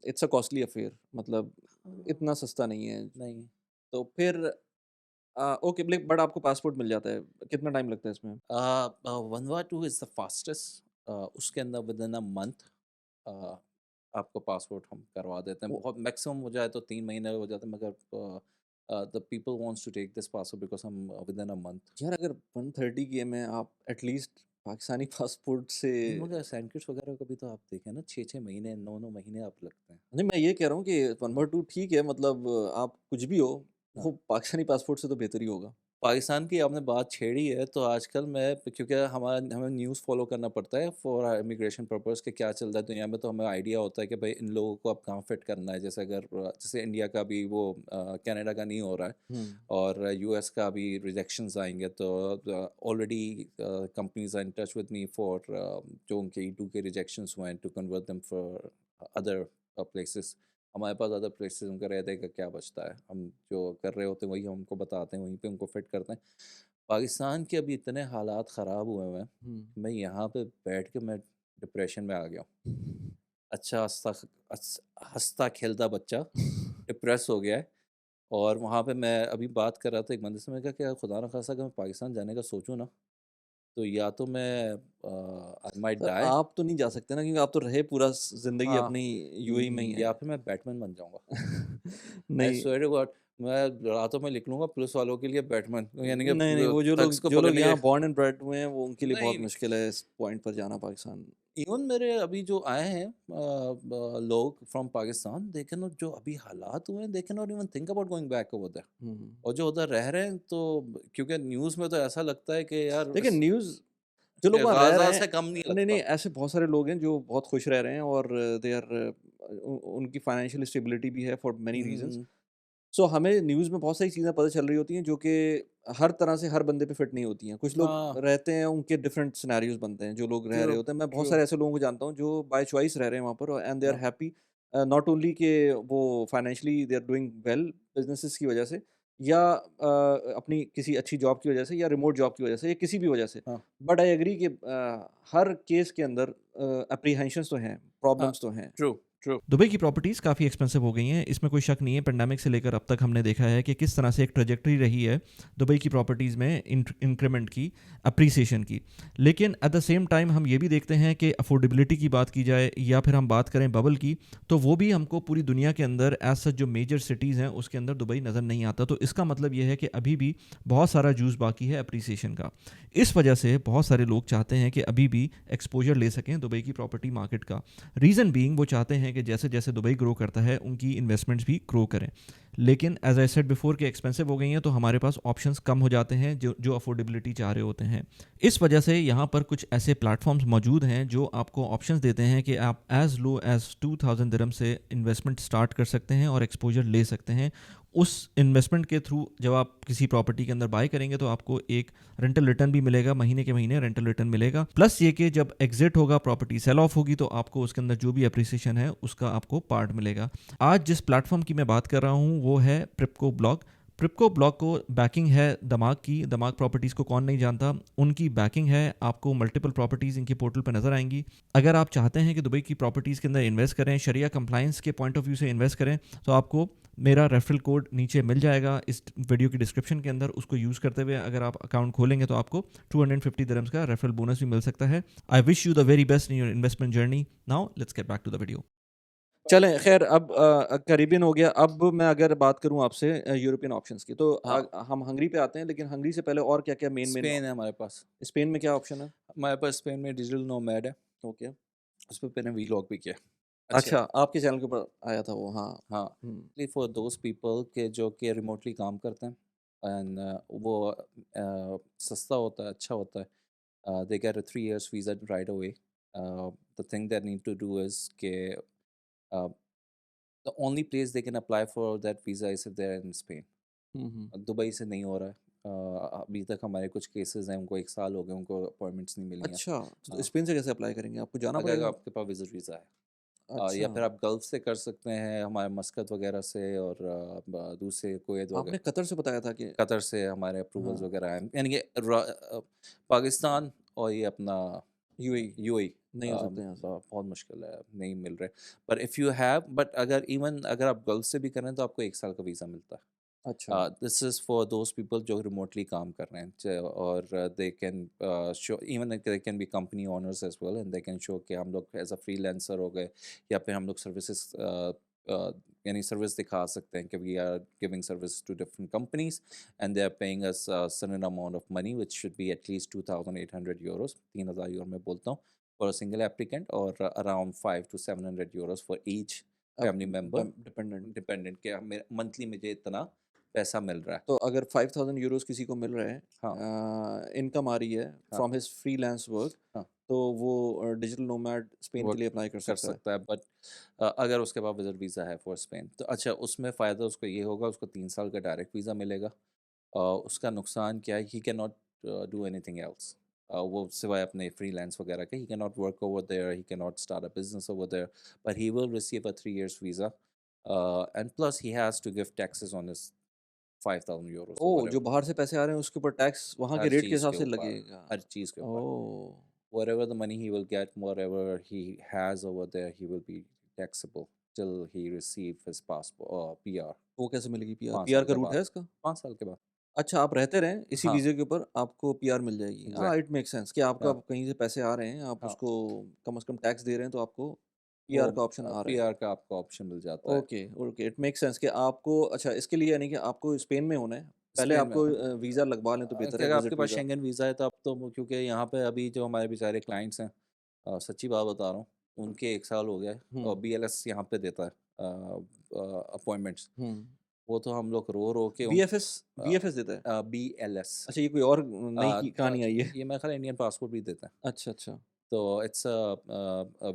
it's a costly affair, मतलब हाँ, इतना सस्ता नहीं है। नहीं. तो फिर ओके, बट आपको पासपोर्ट मिल जाता है, कितना टाइम लगता है इसमें? 1/2 इज द फास्टेस्ट. उसके अंदर विद इन अ मंथ आपको पासपोर्ट हम करवा देते हैं. ओ बहुत मैक्सिमम हो जाए तो 3 महीने हो जाते हैं, मगर the people wants to take this passport because हम विद इन अ मंथ. यार, अगर 130 की है में आप एटलीस्ट पाकिस्तानी पासपोर्ट से नहीं, मगर सैंडकिट्स वगैरह का भी तो आप देखें ना, 6-6 महीने 9-9 महीने आप लगते हैं. नहीं, मैं ये कह रहा हूँ कि 1/2 ठीक है, मतलब आप कुछ भी हो, हाँ. वो पाकिस्तानी पासपोर्ट से तो बेहतर ही होगा। पाकिस्तान की आपने बात छेड़ी है, तो आजकल मैं क्योंकि हमें न्यूज़ फ़ॉलो करना पड़ता है फॉर इमिग्रेशन पर्पज़ कि क्या चल रहा है दुनिया में, तो हमें आइडिया होता है कि भाई इन लोगों को अब कहाँ फिट करना है. जैसे अगर जैसे इंडिया का भी वो कनाडा का नहीं हो रहा है, हुँ, और यूएस का भी रिजेक्शंस आएँगे, तो already companies are in touch with me for जो उनके ई2 के रिजेक्शंस हुए हैं, to convert them for other places, हमारे पास अदर प्लेसेस, उनका रहता है कि क्या बचता है, हम जो कर रहे होते हैं वही हम उनको बताते हैं, वहीं पे उनको फिट करते हैं। पाकिस्तान के अभी इतने हालात ख़राब हुए हुए हैं, हुँ। मैं यहाँ पे बैठ के मैं डिप्रेशन में आ गया हूँ। अच्छा हँसता खेलता बच्चा डिप्रेस हो गया है। और वहाँ पे मैं अभी बात कर रहा था एक बंदे से, मैंने कहा कि यार खुदा ना खास्ता अगर मैं पाकिस्तान जाने का सोचूँ ना, तो या तो मैं आई माइट सर डाई, आप तो नहीं जा सकते ना क्योंकि आप तो रहे पूरा ज़िंदगी हाँ, अपनी यूएई में ही हैं। या फिर मैं बैटमैन बन जाऊँगा। आई नहीं, स्वेयर टू गॉड, मैं रातों में लिख लूँगा पुलिस वालों के लिए बैटमैन, यानी कि नहीं, नहीं, वो थग्स को जो लोग पकड़ने के लिए। यहाँ बॉर्न एंड ब्रेड हुए हैं, वो उनके लिए बहुत नहीं, मुश्किल है इस पॉइंट पर जाना पाकिस्तान। इवन मेरे अभी जो आए हैं लोग from Pakistan, they can not, जो अभी हालात हुए हैं, they can not even think about going back over there. Hmm, हुँ। और जो उधर रह रहे हैं, तो क्योंकि न्यूज़ में तो ऐसा लगता है कि यार देखिए न्यूज़ जो लोग वहाँ रह गाज़ा रहे हैं से कम नहीं नहीं, नहीं, लगता। ऐसे बहुत सारे लोग हैं जो बहुत खुश रह रहे हैं और दे आर उनकी फाइनेंशियल स्टेबिलिटी भी है फॉर मेनी रीज़न्स। हुँ, सो हमें न्यूज़ में बहुत सारी चीज़ें पता चल रही होती हैं जो कि हर तरह से हर बंदे पे फिट नहीं होती हैं। कुछ लोग हाँ, रहते हैं उनके डिफरेंट सिनेरियोज़ बनते हैं, जो लोग रह ट्रू, रहे होते हैं। मैं बहुत ट्रू, सारे ऐसे लोगों को जानता हूँ जो बाय चॉइस रह रहे हैं वहाँ पर एंड दे आर हाँ, हैप्पी नॉट ओनली कि वो financially they are doing well businesses की वजह से या अपनी किसी अच्छी जॉब की वजह से या रिमोट जॉब की वजह से या किसी भी वजह से। हाँ, बट आई एग्री कि हर केस के अंदर एप्रीहेंशंस तो हैं, हाँ, प्रॉब्लम्स तो हैं। ट्रू, ट्रू, दुबई की प्रॉपर्टीज़ काफ़ी एक्सपेंसिव हो गई हैं, इसमें कोई शक नहीं है। पेंडेमिक से लेकर अब तक हमने देखा है कि किस तरह से एक ट्रेजेक्टरी रही है दुबई की प्रॉपर्टीज़ में इंक्रीमेंट की, अप्रिसिएशन की। लेकिन एट द सेम टाइम हम ये भी देखते हैं कि अफोर्डेबिलिटी की बात की जाए या फिर हम बात करें बबल की, तो वो भी हमको पूरी दुनिया के अंदर एज सच जो मेजर सिटीज़ हैं उसके अंदर दुबई नज़र नहीं आता। तो इसका मतलब ये है कि अभी भी बहुत सारा जूस बाकी है अप्रिसिएशन का। इस वजह से बहुत सारे लोग चाहते हैं कि अभी भी एक्सपोजर ले सकें दुबई की प्रॉपर्टी मार्केट का। रीज़न बीइंग वो चाहते हैं कि जैसे जैसे दुबई ग्रो करता है उनकी इन्वेस्टमेंट्स भी ग्रो करें। लेकिन एज आई सेड बिफोर कि एक्सपेंसिव हो गई हैं तो हमारे पास ऑप्शंस कम हो जाते हैं जो जो अफोर्डेबिलिटी चाह रहे होते हैं। इस वजह से यहाँ पर कुछ ऐसे प्लेटफॉर्म्स मौजूद हैं जो आपको ऑप्शंस देते हैं कि आप एज लो एज 2000 दिरहम से इन्वेस्टमेंट स्टार्ट कर सकते हैं और एक्सपोजर ले सकते हैं। उस इन्वेस्टमेंट के थ्रू जब आप किसी प्रॉपर्टी के अंदर बाय करेंगे तो आपको एक रेंटल रिटर्न भी मिलेगा, महीने के महीने रेंटल रिटर्न मिलेगा। प्लस ये कि जब एग्जिट होगा, प्रॉपर्टी सेल ऑफ होगी, तो आपको उसके अंदर जो भी अप्रिसिएशन है उसका आपको पार्ट मिलेगा। आज जिस प्लेटफॉर्म की मैं बात कर रहा हूँ वो है प्रिपको ब्लॉक। प्रिपको ब्लॉक को बैकिंग है दमाग की। दमाग प्रॉपर्टीज़ को कौन नहीं जानता, उनकी बैकिंग है। आपको मल्टीपल प्रॉपर्टीज़ इनके पोर्टल पर नजर आएंगी। अगर आप चाहते हैं कि दुबई की प्रॉपर्टीज़ के अंदर इन्वेस्ट करें, शरिया कंप्लाइंस के पॉइंट ऑफ व्यू से इन्वेस्ट करें, तो आपको मेरा रेफरल कोड नीचे मिल जाएगा इस वीडियो की डिस्क्रिप्शन के अंदर। उसको यूज़ करते हुए अगर आप अकाउंट खोलेंगे तो आपको 250 दिरहम्स का रेफरल बोनस भी मिल सकता है। I wish you the very best in your investment journey. Now let's get back to the video. चलें खैर अब कैरिबियन हो गया। अब मैं अगर बात करूँ आपसे यूरोपियन ऑप्शंस की तो हाँ, हम हंगरी पे आते हैं लेकिन हंगरी से पहले और क्या-क्या मेन स्पेन है हमारे पास। स्पेन में क्या ऑप्शन है? हमारे पास स्पेन में डिजिटल नोमैड है, ओके। उस पे मैंने वीलॉग भी किया। अच्छा, अच्छा, आपके चैनल के ऊपर आया था वो, हाँ। हाँ, हुँ। फॉर दोज़ पीपल के जो कि रिमोटली काम करते हैं, एंड वो सस्ता होता है, अच्छा होता है। They get a 3 years visa right away. The thing they need to do is के the only place they can apply for that visa is if they are in Spain. Hmm, hmm. Dubai से नहीं हो रहा है। अभी तक हमारे कुछ केसेज़ हैं, उनको 1 साल हो गए, उनको अपॉइंटमेंट्स नहीं मिली हैं। अच्छा, तो हाँ, स्पेन से कैसे अप्लाई करेंगे? आपको जाना अगर पड़ेगा? आपके पास विज़िट वीज़ा है। अच्छा, या फिर आप गल्फ़ से कर सकते हैं, हमारे मस्कत वगैरह से, और दूसरे कुवैत आपने वगैरह, कतर से बताया था कि कतर से हमारे अप्रूवल्स हाँ, वगैरह आए, यानी कि पाकिस्तान और ये अपना यूएई यूएई नहीं हो सकते यहाँ से। बहुत मुश्किल है, नहीं मिल रहे। But if you have, but अगर इवन अगर आप गल्फ़ से भी करें तो आपको 1 साल का वीज़ा मिलता है। अच्छा, this is for those people जो रिमोटली काम कर रहे हैं, और they can show, even they can B company owners as well, and they can show कि हम लोग एज़ अ फ्रीलांसर हो गए, या फिर हम लोग सर्विसेज़ यानी सर्विस दिखा सकते हैं कि we are giving service to different companies, and they are paying us certain amount of money which should be at least 2800 euros, 3000 euro मैं बोलता हूँ, फॉर अ सिंगल एप्लीकेंट, और around 5 to 700 euros for each अब family member, dependent. Dependent के हमें monthly मुझे इतना पैसा मिल रहा है। तो अगर 5000 यूरोज़ किसी को मिल रहा है हाँ, इनकम आ रही है हाँ, फ्रॉम हिज़ फ्रीलांस वर्क हाँ, तो वो डिजिटल नोमैड स्पेन वो के लिए अप्लाई कर कर सकता है। सकता है, बट अगर उसके पास विज़िट वीज़ा है फॉर स्पेन, तो अच्छा, उसमें फ़ायदा उसको ये होगा, उसको 3 साल का डायरेक्ट वीज़ा मिलेगा। उसका नुकसान क्या है, he can not do anything else. वो सिवाय अपने फ्रीलांस वगैरह के, he can not work over there, he can not start a business over there, but he will receive a 3 years visa, and plus he has to give taxes on his 5,000 euros or oh! जो whatever. बाहर से पैसे आ रहे हैं उसके ऊपर tax वहाँ के हर रेट के चीज़ हिसाब के से ऊपर, लगेगा। हर चीज़ के ऊपर, ओह! whatever the money he will get, whatever he has over there, he will be taxable till he receive his passport or PR. वो कैसे मिलेगी पीआर? 5 पीआर साल का के रूट बाद, है इसका? 5 साल के बाद। अच्छा, आप रहते रहें इसी हाँ, वीज़े के ऊपर आपको पीआर मिल जाएगी। हाँ, एग्ज़ैक्ट इट मेक्स सेंस कि आपको हाँ, अब कहीं से पैसे आ रहे हैं, आप हाँ, उसको कम से कम टैक्स दे रहे हैं तो आपको वो पीआर का ऑप्शन आ रहा है। पीआर का आपको ऑप्शन मिल जाता है। Okay, okay, it makes sense कि आपको अच्छा इसके लिए यानी कि आपको स्पेन में होना है। पहले स्पेन में आपको वीज़ा लगवा लें तो बेहतर है, अगर आपके विज़िट पास वीज़ा। शेंगन वीज़ा है तो अब तो क्योंकि यहाँ पे अभी जो हमारे बेचारे क्लाइंट्स हैं, सच्ची बात बता रहा हूँ, उनके 1 साल हो गया है हुँ, और बीएलएस यहाँ पे देता है अपॉइंटमेंट्स। हुँ। वो तो हम लोग रो-रो के उन वीएफएस वीएफएस देता है? बीएलएस, अच्छा, ये कोई और नई की कहानी आई है। ये मेरा ख़्याल है इंडियन पासपोर्ट भी देता है। अच्छा, अच्छा। तो इट्स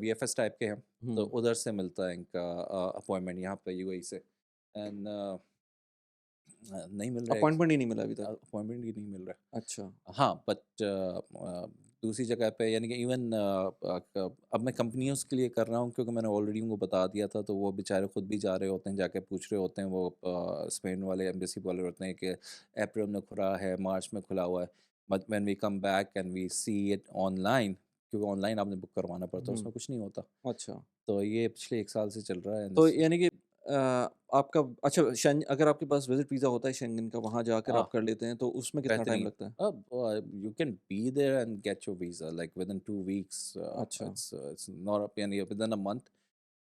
वीएफएस टाइप के हैं, तो हुँ, उधर से मिलता है इनका अपॉइंटमेंट यहाँ पे यूएई से, एंड नहीं मिल रहा है, अपॉइंटमेंट ही नहीं मिला अभी तक। अपॉइंटमेंट ही नहीं मिल रहा है। अच्छा। हाँ, बट दूसरी जगह पे यानी कि इवन अब मैं कंपनियों के लिए कर रहा हूँ क्योंकि मैंने ऑलरेडी उनको बता दिया था, तो वो बेचारे खुद भी जा रहे होते हैं, जाके पूछ रहे होते हैं, वो स्पेन वाले एम्बेसी वाले होते हैं कि अप्रैल में खुला है, मार्च में खुला हुआ है, but when we come back and we see it online, क्योंकि ऑनलाइन आपने बुक करवाना पड़ता है, हुँ, उसमें कुछ नहीं होता। अच्छा। तो ये पिछले 1 साल से चल रहा है एंड तो यानी कि आपका अच्छा अगर आपके पास विज़िट वीज़ा होता है शेंगेन का, वहाँ जाकर हाँ, आप कर लेते हैं, तो उसमें कितना टाइम बेहतरीन। लगता है? अब you can be there and get your visa like within 2 weeks, अच्छा, इट्स नॉट यानी विदिन अ मंथ।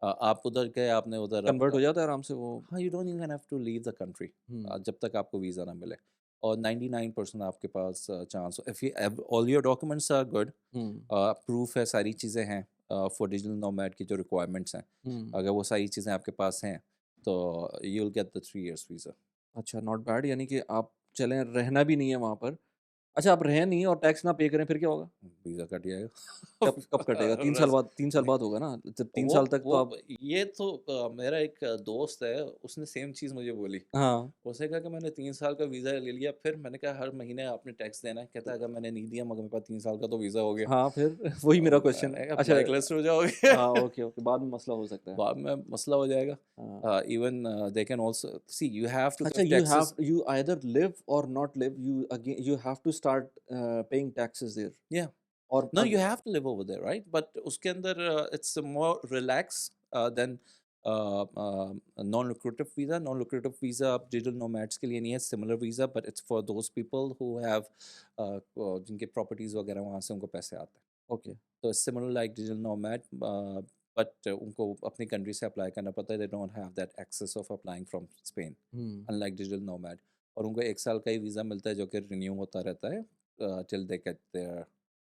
आप उधर गए, आपने उधर कन्वर्ट अपना, हो जाता है आराम से वो? हाँ, you don't even have to leave the country hmm, जब तक आपको वीज़ा ना मिले, और 99% आपके पास chance, if you all your documents are good, hmm, proof है, सारी चीज़ें हैं, फॉर डिजिटल नोमैड की जो रिक्वायरमेंट्स हैं, हुँ। अगर वो सारी चीज़ें आपके पास हैं, तो you will get the 3 years visa. अच्छा, नॉट बैड यानी कि आप चलें रहना भी नहीं है वहाँ पर। अच्छा, आप रहें नहीं और टैक्स ना पे करें, फिर क्या होगा? वीज़ा कट कब कब कटेगा? जाएगा। रस 3 साल बाद होगा ना? जब 3 वो साल तक तो वो आप ये तो मेरा एक दोस्त है, उसने सेम चीज़ मुझे बोली। हाँ, उसने कहा कि मैंने 3 साल का वीज़ा ले लिया, फिर मैंने कहा हर महीने आपने टैक्स देना है? कहता है अगर मैंने नहीं दिया मगर मेरे पास 3 साल का तो वीज़ा हो गया। हाँ, फिर वही मेरा क्वेश्चन है। मैंने कहा अच्छा ब्लैक लिस्ट हो जाओगे। हाँ, ओके, ओके, बाद में मसला हो सकता है। बाद में मसला हो जाएगा। हाँ। Even they can also see you have to अच्छा, give taxes. you either live or not live, you have to start paying taxes there या और No, you have to live over there, right? But उसके अंदर it's a more relaxed than non-lucrative visa. Non-lucrative visa आप digital nomads के लिए नहीं है, similar visa, but it's for those people who have जिनके properties वगैरह वहाँ से उनको पैसे आते हैं। ओके। तो similar like digital nomad, but उनको अपनी country से apply करना पड़ता है. They don't have that access of applying from Spain, hmm, unlike digital nomad. और उनको 1 साल का ही वीज़ा मिलता है जो कि renew होता रहता है till they get their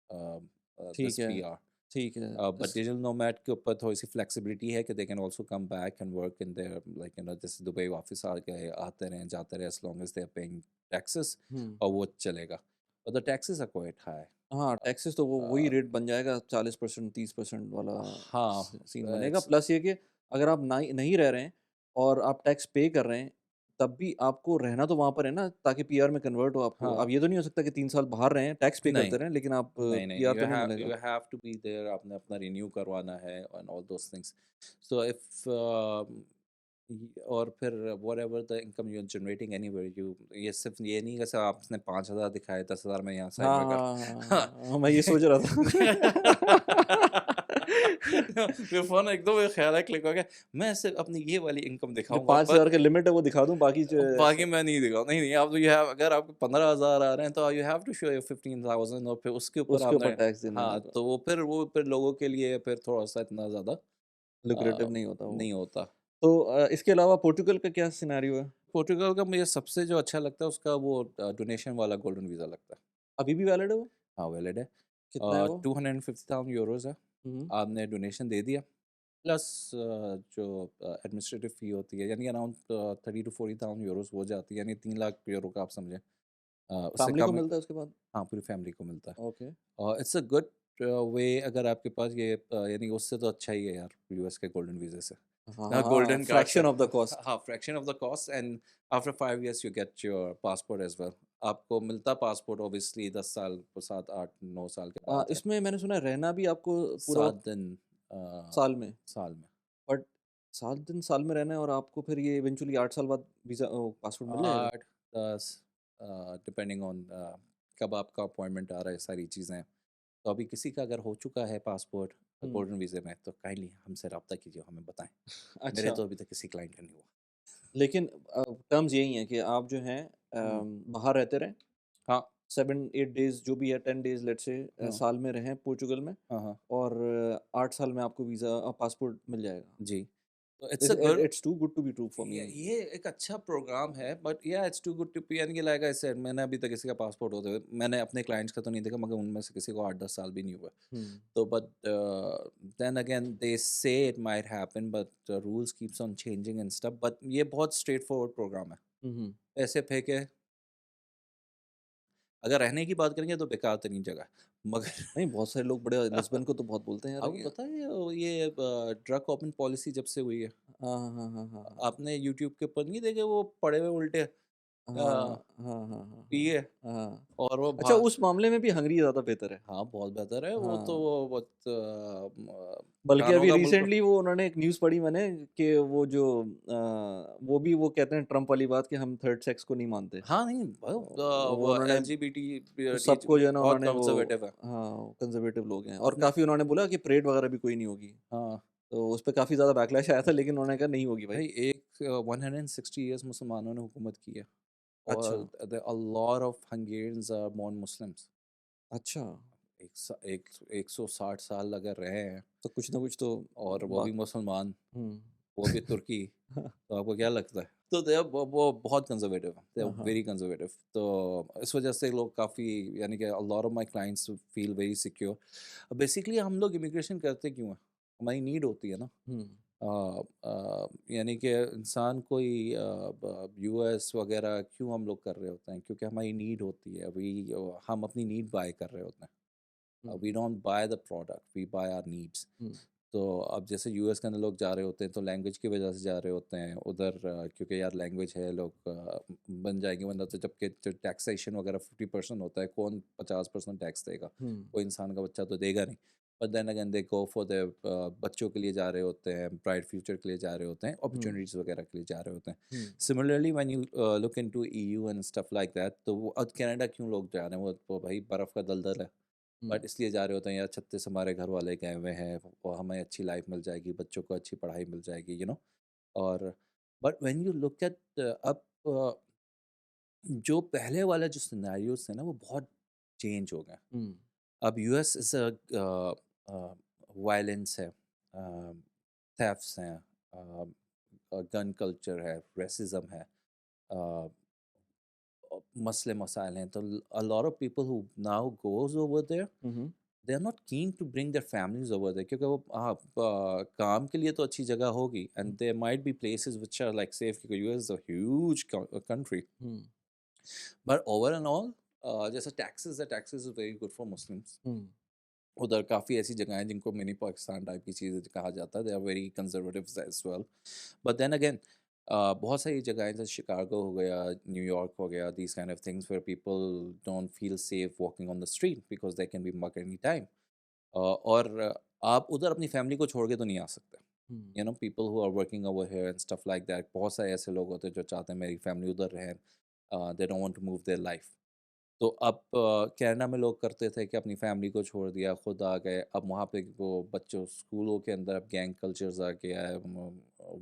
uh, this ठीक है, PR. ठीक है। But digital nomad के ऊपर थोड़ी सी flexibility है कि they can also come back and work in their like जैसे दुबई ऑफिस आ गए, आते रहें जाते रहे, as long as they are paying taxes, हुँ। और वो चलेगा, but the taxes are quite high. हाँ, Uh, टैक्सेस तो वो वही uh, रेट बन जाएगा 40% 30% वाला हाँ, सीन बनेगा। it's प्लस ये कि अगर आप नहीं रह रहे हैं और आप टैक्स पे कर रहे हैं, तब भी आपको रहना तो वहाँ पर है ना ताकि पीआर में कन्वर्ट हो आपको। हाँ, अब ये तो नहीं हो सकता कि 3 साल बाहर रहें, टैक्स पे नहीं करते रहें लेकिन आप नहीं नहीं, पीआर तो नहीं मिलेगा। you have to be there, आपने अपना रिन्यू करवाना है and all those things. So if और फिर whatever the income you're generating anywhere, you ये सिर्फ ये नहीं कि आपने 5,000 दिखाए, 10,000 मैं यहाँ साइड हाँ, में कर। हाँ, हाँ, हाँ। हाँ, हाँ, मैं ये सोच रहा था। मेरे फ़ोन एकदम मेरे ख़्याल है क्लिक हो गया, मैं सिर्फ अपनी ये वाली इनकम जो दिखाऊँगा, पर 5,000 का लिमिट है वो दिखा दूँ बाकी जो बाकी मैं नहीं दिखाऊँ। नहीं, नहीं, आप you have अगर आपको 15,000 आ रहे हैं तो you have to show your 15,000, और फिर उसके ऊपर उसके ऊपर आपने, टैक्स देना हाँ, होगा। तो वो फिर लोगों के लिए फिर थोड़ा-सा इतना ज़्यादा लुक्रेटिव नहीं होता वो। नहीं होता। तो इसके अलावा पोर्टुगल का क्या सिनेरियो है? पोर्टुगल का मुझे सबसे जो अच्छा लगता है उसका वो डोनेशन वाला गोल्डन वीज़ा लगता है। अभी भी वैलिड है वो? हाँ, वैलिड है। कितना है वो? 250,000 यूरोज़ है। हुँ। आपने डोनेशन दे दिया, प्लस जो एडमिनिस्ट्रेटिव फ़ी होती है, यानी अराउंड 30 टू 40,000 यूरोज़ हो जाती है, यानी 3 लाख यूरो का आप समझें। उससे फैमिली को कम, मिलता है उसके बाद? हाँ, पूरी फैमिली को मिलता है। Okay. It's a good way, अगर आपके पास ये यानी उससे तो अच्छा ही है यार यूएस के गोल्डन वीज़े से। हाँ, golden card फ्रैक्शन का ऑफ द कॉस्ट। हाँ fraction of the cost and after 5 years you get your passport as well. आपको मिलता पासपोर्ट ऑब्वियसली 10 साल 7 8 9 साल के बाद है। इसमें मैंने सुना है रहना भी आपको पूरा 7 दिन साल में, साल में बट 7 दिन साल में रहना है और आपको फिर ये इवेंचुअली 8 साल बाद वीज़ा पासपोर्ट मिल जाएगा? 8 10 डिपेंडिंग ऑन कब आपका अपॉइंटमेंट आ रहा है सारी चीज़ें। तो अभी किसी का अगर हो चुका है पासपोर्ट हुँ, गोल्डन वीज़े में तो काइंडली हमसे रब्ता कीजिए, हमें बताएं। मेरे अच्छा। तो अभी तक किसी क्लाइंट का नहीं हुआ। लेकिन टर्म्स यही हैं कि आप जो हैं हम्म, बाहर रहते रहें, हाँ 7-8 डेज़ जो भी है 10 डेज़ लेट्स से हाँ साल में रहें पोर्चुगल में हाँ हाँ और 8 साल में आपको वीज़ा पासपोर्ट मिल जाएगा। जी। तो it's a good it's too good to be true for me. ये एक अच्छा प्रोग्राम है बट या it's too good to be यानी कि लाइक आई सेड मैंने अभी तक किसी का पासपोर्ट होते हुए मैंने अपने क्लाइंट्स का तो नहीं देखा मगर उनमें से किसी को 8 10 साल भी नहीं हुआ। हुँ, तो बट देन अगेन दे से it might happen but rules keeps on changing and stuff but ये बहुत स्ट्रेट फॉरवर्ड प्रोग्राम है। हुँ, हुँ। पैसे फेंके अगर रहने की बात करेंगे तो बेकार तरीन जगह है मगर नहीं, बहुत सारे लोग बड़े लिस्बन को तो बहुत बोलते हैं यार आपको ये। पता है ये ड्रग ओपन पॉलिसी जब से हुई है हाँ, हाँ, हाँ, हाँ, हाँ, हाँ। आपने यूट्यूब के ऊपर नहीं देखे वो पड़े हुए उल्टे हाँ, हाँ, हाँ, हाँ, पिए हाँ, हाँ। और वो अच्छा उस मामले में भी हंगरी ज़्यादा बेहतर है। हाँ, बहुत बेहतर है, वो तो हाँ, वो बहुत बल्कि गानों अभी का मुल्क रिसेंटली वो उन्होंने एक न्यूज़ पढ़ी मैंने कि वो जो वो भी वो कहते हैं ट्रम्प वाली बात कि हम थर्ड सेक्स को नहीं मानते। हाँ, नहीं वो वो उन्होंने एलजीबीटी टीच सबको जो है ना बहुत उन्होंने वो कंज़र्वेटिव है। हाँ, कंज़र्वेटिव लोग हैं और आपने काफ़ी उन्होंने बोला कि परेड वगैरह भी कोई नहीं होगी। हाँ, तो उस पे काफ़ी ज़्यादा बैकलैश आया था लेकिन उन्होंने कहा नहीं होगी भाई। भाई 160 इयर्स मुसलमानों ने हुकूमत की है अच्छा, और a lot of Hungarians are born Muslims। अच्छा। एक स एक 160 साल अगर रहे हैं तो कुछ ना कुछ तो और वो भी बात मुसलमान, हुँ। वो भी तुर्की, तो आपको क्या लगता है? तो दे वो बहुत कंज़र्वेटिव हैं, दे आर हाँ, हाँ। Very conservative. तो इस वजह से लोग काफ़ी यानी कि अ lot of my clients feel very secure. Basically हम लोग इमिग्रेशन करते क्यों हैं? हमारी नीड होती है ना। हुँ, यानी कि इंसान कोई यूएस वगैरह क्यों हम लोग कर रहे होते हैं? क्योंकि हमारी नीड होती है। हम अपनी नीड बाय कर रहे होते हैं। Hmm, we don't buy the product, we buy our needs. Hmm, तो अब जैसे यूएस के अंदर लोग जा रहे होते हैं तो लैंग्वेज की वजह से जा रहे होते हैं उधर क्योंकि यार लैंग्वेज है लोग बन जाएंगे वरना तो जबकि जो टैक्सेशन वगैरह 50% होता है कौन 50% टैक्स देगा? हुँ, कोई इंसान का बच्चा तो देगा नहीं। But then again they go for the बच्चों के लिए जा रहे होते हैं, ब्राइट फ्यूचर के लिए जा रहे होते हैं, हुँ, अपॉर्चुनिटीज़ वगैरह के लिए जा रहे होते हैं। Hmm, similarly when you look into EU and stuff like that तो वो अब कनाडा क्यों लोग जा रहे हैं? वो भाई बर्फ़ का दलदल है। हुँ, बट इसलिए जा रहे होते हैं यार 36 हमारे घर वाले गए हुए हैं और हमें अच्छी लाइफ मिल जाएगी, बच्चों को अच्छी पढ़ाई मिल जाएगी, और but when you look at अब जो पहले वाला जो सिनेरियोस थे ना वो बहुत चेंज हो गए। हुँ, अब यूएस इज वायलेंस है, थेफ्ट्स हैं, गन कल्चर है, रेसिज्म है, मसले मसाइल हैं। तो a lot of people who now goes over there hmm, hmm, they are not keen to bring their families over there क्योंकि वो काम के लिए तो अच्छी जगह होगी हुँ, and there might be places which are like safe क्योंकि US is a huge country hmm, but over and all जैसे taxes is very good for Muslims। हुँ, उधर काफ़ी ऐसी जगह हैं जिनको मिनी पाकिस्तान टाइप की चीज़ें कहा जाता है, they are very conservative as well. But then again बहुत सारी जगहें जैसे शिकागो हो गया, न्यूयॉर्क हो गया, these kind of things where people don't feel safe walking on the street because they can be mug any time. और आप उधर अपनी फैमिली को छोड़ के तो नहीं आ सकते। Hmm, people who are working over here and stuff like that, बहुत सारे ऐसे लोग होते हैं जो चाहते हैं मेरी फैमिली उधर रहे, they don't want to move their life. तो अब कनाडा में लोग करते थे कि अपनी फैमिली को छोड़ दिया, खुद आ गए। अब वहाँ पे वो बच्चों स्कूलों के अंदर अब गैंग कल्चर्स आ गया है,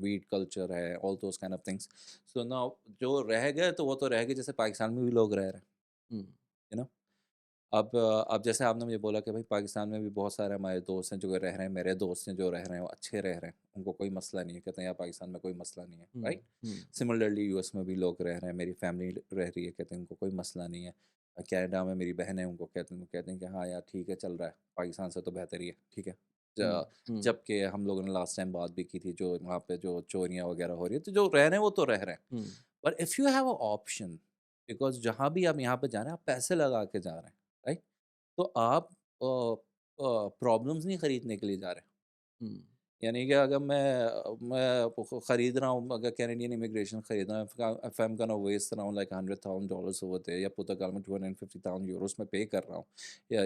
वीड कल्चर है, all those kind of things. So now जो रह गए तो वो तो रह गए जैसे पाकिस्तान में भी लोग रह रहे हैं, हुँ, यू नो। अब जैसे आपने मुझे बोला कि भाई पाकिस्तान में भी बहुत सारे हमारे दोस्त हैं जो रह रहे हैं, मेरे दोस्त हैं जो रह रहे हैं, वो अच्छे रह रहे हैं, उनको कोई मसला नहीं है, कहते हैं यार पाकिस्तान में कोई मसला नहीं है, हुँ, राइट। हुँ, सिमिलरली यूएस में भी लोग रह रहे हैं, मेरी फैमिली रह रही है, कहते हैं उनको कोई मसला नहीं है। कनाडा में मेरी बहन है, उनको कहते हैं कि हाँ यार ठीक है चल रहा है, पाकिस्तान से तो बेहतर ही है, ठीक है। हुँ, ज- हुँ, जबकि हम लोगों ने लास्ट टाइम बात भी की थी जो वहाँ पे जो चोरियाँ वगैरह हो रही है, तो जो रह रहे हैं वो तो रह रहे हैं। हुँ, पर if you have a option, because जहाँ भी आप यहाँ पे जा रहे हैं आप पैसे लगा के जा रहे हैं, राइट। तो आप प्रॉब्लम्स नहीं खरीदने के लिए जा रहे हैं। हुँ, यानी कि अगर मैं ख़रीद रहा हूँ, अगर कैनेडियन इमिग्रेशन ख़रीद रहा हूँ, if I am gonna waste around like $100,000 over there, या पुर्तगाल में 250,000 यूरोस में पे कर रहा हूँ,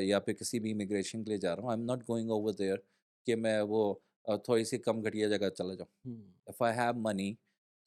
या फिर किसी भी इमिग्रेशन के लिए जा रहा हूँ, I am not going over there कि मैं वो थोड़ी सी कम घटिया जगह चला जाऊँ। Hmm, if I have money,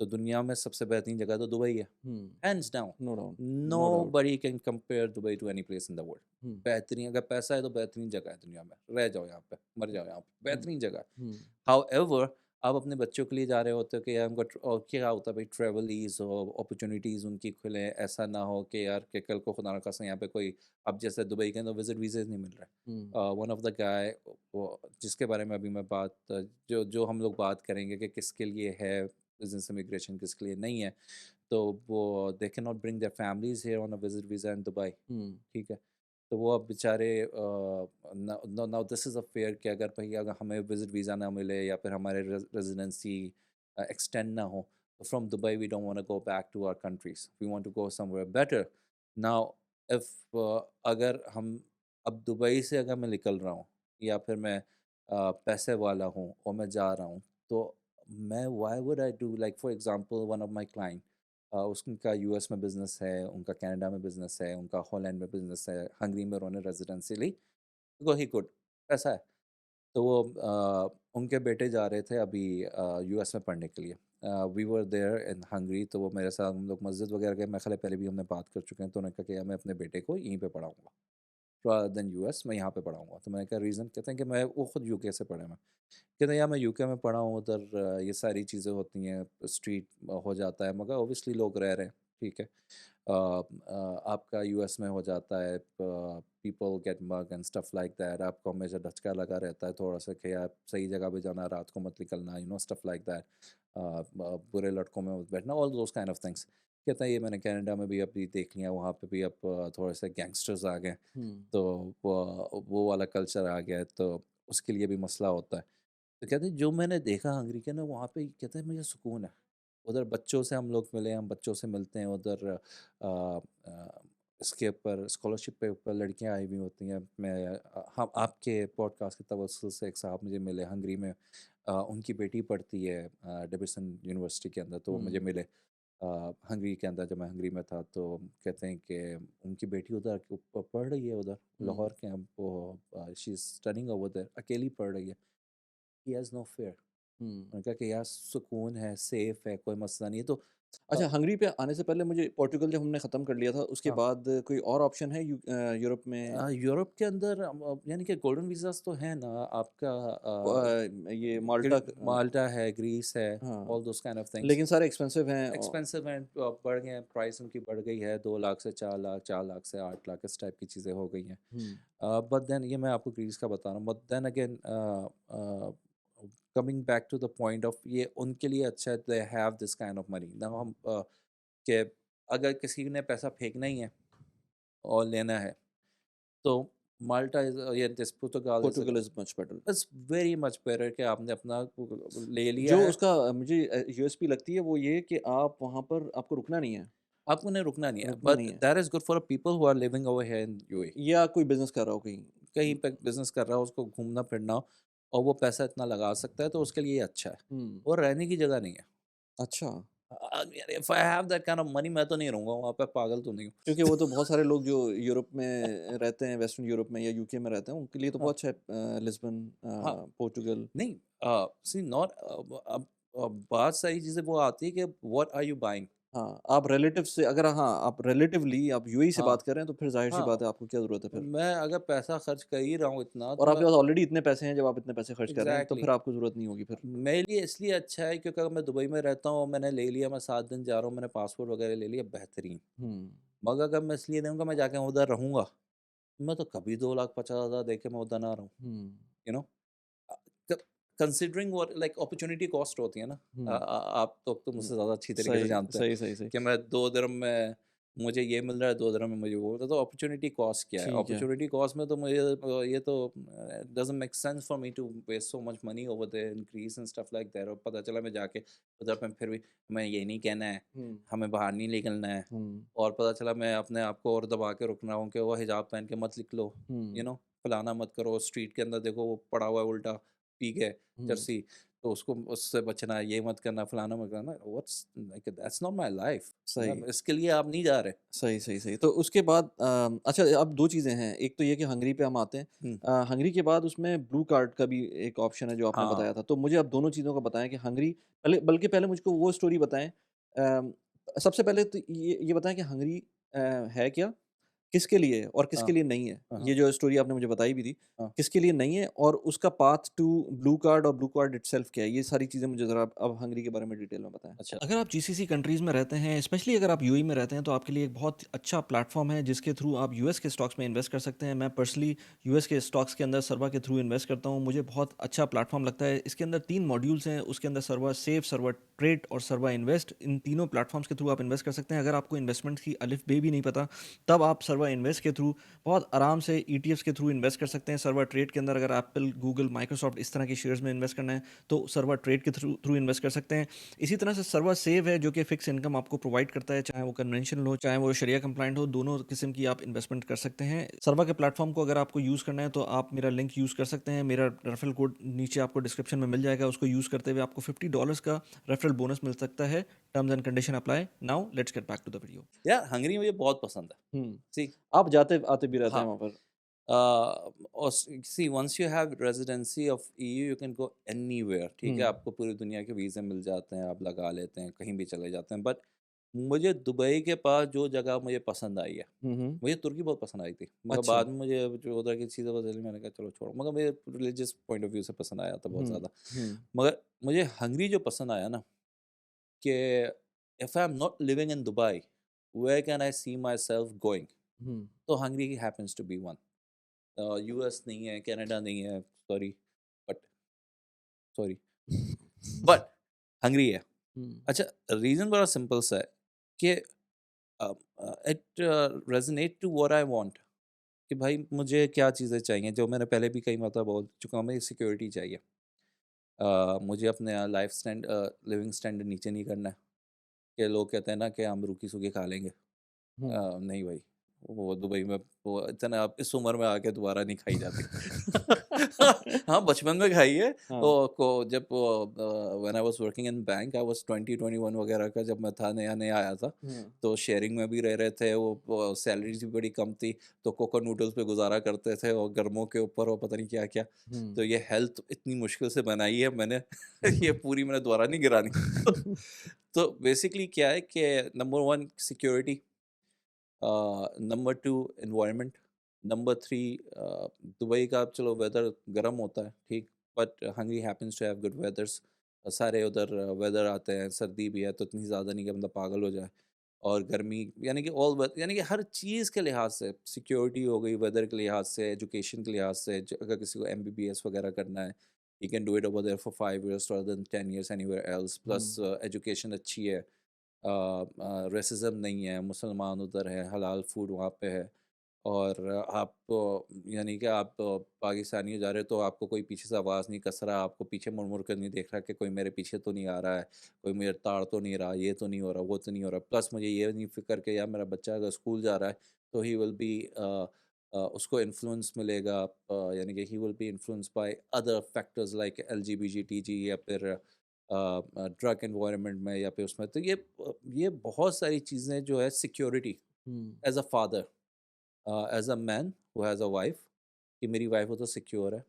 तो दुनिया में सबसे बेहतरीन जगह तो दुबई है, hmm, hands down. No doubt, no doubt. Nobody can compare Dubai to any place in the world. Hmm, बेहतरीन, अगर पैसा है तो बेहतरीन जगह है दुनिया में, रह जाओ यहाँ पे, मर जाओ यहाँ पे, हुँ, बेहतरीन जगह है। हुँ, हाउएवर, आप अपने बच्चों के लिए जा रहे होते हो कि यार उनका और क्या होता है भाई, ट्रैवल ईज़ हो, अपॉर्चुनिटीज़ उनकी खुले, ऐसा ना हो कि यार कि कल को खुदा ना खास्ता यहाँ पे कोई, अब जैसे दुबई के अंदर विजिट वीज़े नहीं मिल रहे। हुँ, वन ऑफ द गाय, वो जिसके बारे में अभी मैं बात, जो जो हम लोग बात करेंगे कि किसके लिए है बिजनेस इमिग्रेशन, किसके लिए नहीं है, तो वो they can not bring their families here on a visit visa in Dubai. Hmm, ठीक है, तो वो अब बेचारे, now this is a fair कि अगर भई अगर हमें विज़िट वीज़ा ना मिले या फिर हमारे रेज़िडेंसी एक्सटेंड ना हो, तो from Dubai we don't want to go back to our countries, we want to go somewhere better. Now if अगर हम, अब दुबई से अगर मैं निकल रहा हूँ, या फिर मैं पैसे वाला हूँ और मैं जा रहा हूँ, तो मैं why would I do, like for example one of my client, उसका यूएस में बिज़नेस है, उनका कनाडा में बिज़नेस है, उनका हॉलैंड में बिज़नेस है, हंगरी में उन्होंने रेज़िडेंसी ली, बिकॉज़ ही कुड, पैसा है। तो वो उनके बेटे जा रहे थे अभी यूएस में पढ़ने के लिए। We were there in Hungary, तो वो मेरे साथ, हम लोग मस्जिद वगैरह गए, मेरे ख़्याल है पहले भी हमने बात कर चुके हैं, तो उन्होंने कहा कि यार मैं अपने बेटे को यहीं पे पढ़ाऊँगा, रादर देन यूएस, मैं यहाँ पे पढ़ाऊँगा। तो मैंने कहा रीज़न? कहते हैं कि मैं, वो खुद यूके से पढ़े हैं। कहते हैं यार मैं यूके में पढ़ा हूँ, उधर ये सारी चीज़ें होती हैं, स्ट्रीट हो जाता है, मगर ऑब्वियसली लोग रह रहे हैं, ठीक है। आपका यूएस में हो जाता है, people get mug and stuff like that, आपको हमेशा धचका लगा रहता है थोड़ा सा कि यार सही जगह पे जाना, रात को मत निकलना, you know stuff like that, बुरे लड़कों में मत बैठना, all those kind of things. कहता है ये मैंने कनाडा में भी अभी देख लिया, वहाँ पे भी अब थोड़े से गैंगस्टर्स आ गए, हुँ, तो वो वाला कल्चर आ गया है, तो उसके लिए भी मसला होता है। तो कहते हैं जो मैंने देखा हंगरी के ना, वहाँ पे कहते हैं मुझे सुकून है। उधर बच्चों से हम लोग मिले, हम बच्चों से मिलते हैं उधर, इसके ऊपर स्कॉलरशिप पे ऊपर लड़कियां आई हुई होती हैं। हम आपके पॉडकास्ट के तवज्जुह से एक साहब मुझे मिले हंगरी में, उनकी बेटी पढ़ती है डेविसन यूनिवर्सिटी के अंदर, तो वो मुझे हुँ, मिले हंगरी के अंदर, जब मैं हंगरी में था, तो कहते हैं कि उनकी बेटी उधर पढ़ रही है उधर हुँ, लाहौर के, हम वो she is studying over there, अकेली पढ़ रही है। He has no fear. Hmm. उन्होंने कहा कि यार सुकून है, सेफ है, कोई मसला नहीं है, तो अच्छा, हंगरी पे आने से पहले मुझे पोर्टुगल जब हमने ख़त्म कर लिया था, उसके हाँ। बाद कोई और ऑप्शन है यूरोप में? यूरोप के अंदर यानी कि गोल्डन वीज़ाज़ तो है ना आपका, ये माल्टा माल्टा है, ग्रीस है, हाँ, all those kind of things. लेकिन सारे एक्सपेंसिव हैं एक्सपेंसिव हैं, बढ़ गए हैं, प्राइस उनकी बढ़ गई है, 2 लाख से 4 लाख, 4 लाख से 8 लाख, इस टाइप की चीज़ें हो गई हैं। हुँ, बट देन ये मैं आपको ग्रीस का बता रहा हूँ, but then again coming back to the point of, ये उनके लिए अच्छा है, they have this kind of money. Now हम कि अगर किसी ने पैसा फेंकना ही है और लेना है, तो माल्टा इज़, या this Portugal is Portugal is much better. It's very much better कि आपने अपना ले लिया जो है, उसका मुझे यूएसपी लगती है वो ये कि आप वहाँ पर आपको रुकना नहीं है, आपको उन्हें रुकना नहीं है, रुकना बट नहीं है that is good for people who are living over here in UAE. या कोई बिज़नेस कर रहा हो कहीं। कहीं पे बिज़नेस कर रहा हो, उसको घूमना-फिरना हो और वो पैसा इतना लगा सकता है, तो उसके लिए ये अच्छा है। हुँ, और रहने की जगह नहीं है। अच्छा, यार if I have that kind of money, मैं तो नहीं रहूँगा वहाँ पे, पागल तो नहीं हूँ। क्योंकि वो तो बहुत सारे लोग जो यूरोप में रहते हैं, वेस्टर्न यूरोप में या यूके में रहते हैं, उनके लिए तो हाँ, बहुत अच्छा है लिस्बन हाँ, पोर्टुगल। नहीं सी नॉट, बात सारी चीज़ें वो आती है कि व्हाट आर यू बाइंग? हाँ, आप रिलेटिव से अगर हाँ, आप रिलेटिवली आप यूएई से हाँ, बात कर रहे हैं, तो फिर ज़ाहिर-सी हाँ, बात है आपको क्या ज़रूरत है तो फिर? मैं अगर पैसा खर्च कर ही रहा हूँ इतना, तो और मैं आपके पास ऑलरेडी इतने पैसे हैं, जब आप इतने पैसे खर्च कर रहे हैं, तो एग्ज़ैक्टली, फिर आपको ज़रूरत नहीं होगी फिर। मेरे लिए इसलिए अच्छा है क्योंकि अगर मैं दुबई में रहता हूँ, मैंने ले लिया, मैं 7 दिन जा रहा हूँ, मैंने पासपोर्ट वगैरह ले लिया, बेहतरीन। हुँ, मगर अगर मैं इसलिए रहूँगा, मैं जाके उधर रहूँगा, मैं तो कभी 2,50,000 दे के मैं उधर ना रहूँ, हुँ, यू नो? अ, क considering what like opportunity cost होती है ना। हुँ, आप तो हुँ, मुझसे ज़्यादा अच्छी तरीके से सही, जानते हैं सही, सही, सही। कि मैं 2 दिरहम में मुझे ये मिल रहा है, 2 दिरहम में मुझे वो मिल रहा है, तो अपॉर्च्युनिटी कॉस्ट क्या है? ठीक है। अपॉर्च्युनिटी कॉस्ट में तो मुझे ये तो doesn't make sense for me to waste so much money over there in Greece and stuff like that, और पता चला मैं जाके उधर पे फिर भी हमें ये नहीं कहना है, हुँ, हमें बाहर नहीं निकलना है, हुँ, और पता चला मैं अपने आप को और दबा के रख रहा हूँ कि वो हिजाब पहन के मत निकलो, हुँ, फलाना मत करो, स्ट्रीट के अंदर देखो वो पड़ा हुआ है उल्टा, पी गए हुँ, जर्सी, तो उसको उससे बचना, ये मत करना, फलाना मत करना। What's like that's not my life. सही। इसके लिए आप नहीं जा रहे। सही, सही, सही। तो उसके बाद अच्छा अब 2 चीज़ें हैं। एक तो ये कि हंगरी पे हम आते हैं। हुँ, हंगरी के बाद उसमें ब्लू कार्ड का भी एक ऑप्शन है जो आपने हाँ। बताया था। तो मुझे आप दोनों चीज़ों का बताएँ कि हंगरी पहले बल्कि पहले मुझको वो स्टोरी बताएँ सबसे पहले तो ये बताएँ कि हंगरी है क्या? किसके लिए है और हाँ, किसके लिए नहीं है? हाँ, हाँ, ये जो स्टोरी आपने मुझे बताई भी थी, हाँ। किसके लिए नहीं है और उसका पाथ टू ब्लू कार्ड और ब्लू कार्ड इटसेल्फ क्या है? ये सारी चीज़ें मुझे ज़रा अब हंगरी के बारे में डिटेल में बताएँ। अच्छा। अगर आप जीसीसी कंट्रीज़ में रहते हैं, स्पेशली अगर आप यूएई में रहते हैं, तो आपके लिए एक बहुत अच्छा प्लेटफ़ॉर्म है, जिसके थ्रू आप यूएस के स्टॉक्स में इन्वेस्ट कर सकते हैं। मैं पर्सनली यूएस के स्टॉक्स के अंदर सर्वा के थ्रू इन्वेस्ट करता हूँ। मुझे बहुत अच्छा प्लेटफ़ॉर्म लगता है। इसके अंदर 3 मॉड्यूल्स हैं, उसके अंदर सर्वा सेव, सर्वा ट्रेड और सर्वा इन्वेस्ट। इन तीनों प्लेटफ़ॉर्म्स के थ्रू आप इन्वेस्ट कर सकते हैं। अगर आपको इन्वेस्टमेंट की अलिफ बे भी नहीं पता, तब आप सर्वा इन्वेस्ट के थ्रू बहुत आराम से ईटीएफ्स के थ्रू इन्वेस्ट कर सकते हैं। सर्वा ट्रेड के अंदर अगर एप्पल, गूगल, माइक्रोसॉफ्ट इस तरह के शेयर्स में इन्वेस्ट करना है, तो सर्वा ट्रेड के थ्रू थ्रू इन्वेस्ट कर सकते हैं। इसी तरह से सर्वा सेव है जो कि फिक्स इनकम आपको प्रोवाइड करता है, चाहे वो कन्वेंशनल हो चाहे वो शरिया कंप्लाइंट हो, दोनों किस्म की आप इन्वेस्टमेंट कर सकते हैं। सर्वा के प्लेटफॉर्म को अगर आपको यूज़ करना है तो आप मेरा लिंक यूज़ कर सकते हैं। मेरा रेफरल कोड नीचे आपको डिस्क्रिप्शन में मिल जाएगा। उसको यूज़ करते हुए आपको $50 का रेफरल बोनस मिल सकता है। Terms and condition apply. Now let's get back to the video. यार हंगरी मुझे बहुत पसंद है। हुँ। सी आप जाते आते भी रहते हाँ। हैं वहाँ पर? और see once you have residency of EU you can go anywhere, ठीक है? हुँ। आपको पूरी दुनिया के वीज़े मिल जाते हैं, आप लगा लेते हैं, कहीं भी चले जाते हैं। बट मुझे दुबई के पास जो जगह मुझे पसंद आई है, हुँ, हुँ। मुझे तुर्की बहुत पसंद आई थी, मगर अच्छा। बाद में मुझे जो उधर की चीज़ें बदली, मैंने कहा चलो छोड़ो। मगर मुझे रिलीजियस पॉइंट ऑफ व्यू से पसंद आया था बहुत हुँ, ज़्यादा। हुँ, मगर मुझे हंगरी जो पसंद आया ना, कि if I am not living in Dubai, where can I see myself going? Hmm, तो Hungary happens to be one. US नहीं है, कनाडा नहीं है, sorry, but sorry, but Hungary है। हुँ, अच्छा, रीज़न बड़ा सिंपल सा है कि it resonate to what I want, कि भाई मुझे क्या चीज़ें चाहिए, जो मैंने पहले भी कई मर्तबा बोल चुका हूँ, मुझे सिक्योरिटी चाहिए। मुझे अपने लिविंग स्टैंडर्ड नीचे नहीं करना है, कि लोग कहते हैं ना कि हम रूखी-सूखी खा लेंगे। हुँ। नहीं भाई, वो दुबई में वो इतना अब इस उम्र में आके दोबारा नहीं खाई जाती। हाँ, बचपन में खाई है। हाँ, वो को जब when I was working in bank, I was 20-21 वगैरह का, जब मैं था, नया-नया आया था, हुँ, तो शेयरिंग में भी रह रहे थे। वो सैलरीज़ भी बड़ी कम थी, तो कोको नूडल्स पे गुज़ारा करते थे और गर्मों के ऊपर और पता नहीं क्या-क्या। हुँ। तो ये हेल्थ इतनी मुश्किल से बनाई है मैंने, ये पूरी मैंने दोबारा नहीं गिरानी। तो बेसिकली क्या है कि number 1 security, number 2 environment, number 3 Dubai का, चलो वेदर गर्म होता है, ठीक, but Hungary happens to have good weathers. सारे उधर वेदर आते हैं, सर्दी भी है तो इतनी ज़्यादा नहीं कि बंदा पागल हो जाए, और गर्मी, यानी कि यानी कि हर चीज़ के लिहाज से, सिक्योरिटी हो गई, वेदर के लिहाज से, एजुकेशन के लिहाज से, अगर किसी को एमबीबीएस वगैरह करना है, you can do it over there for 5 years rather than 10 years anywhere else. Plus hmm, education अच्छी है, रेसिज्म नहीं है, मुसलमान उधर है, हलाल फूड वहाँ पे है, और आप यानी कि आप पाकिस्तानी जा रहे हो तो आपको कोई पीछे से आवाज़ नहीं कस रहा, आपको पीछे मुड़-मुड़ कर नहीं देख रहा कि कोई मेरे पीछे तो नहीं आ रहा है, कोई मेरे ताड़ तो नहीं रहा, ये तो नहीं हो रहा, वो तो नहीं हो रहा। प्लस मुझे ये नहीं फ़िक्र कि यार मेरा बच्चा अगर स्कूल जा रहा है तो ही विल बी उसको इन्फ्लुएंस मिलेगा, यानी कि he will be influenced by other factors like LGBTQ, या फिर ड्रग एनवायरनमेंट में, या फिर उसमें। तो ये बहुत सारी चीज़ें जो है security, hmm, as a father, as a man who has a wife, कि मेरी वाइफ हो तो सिक्योर है,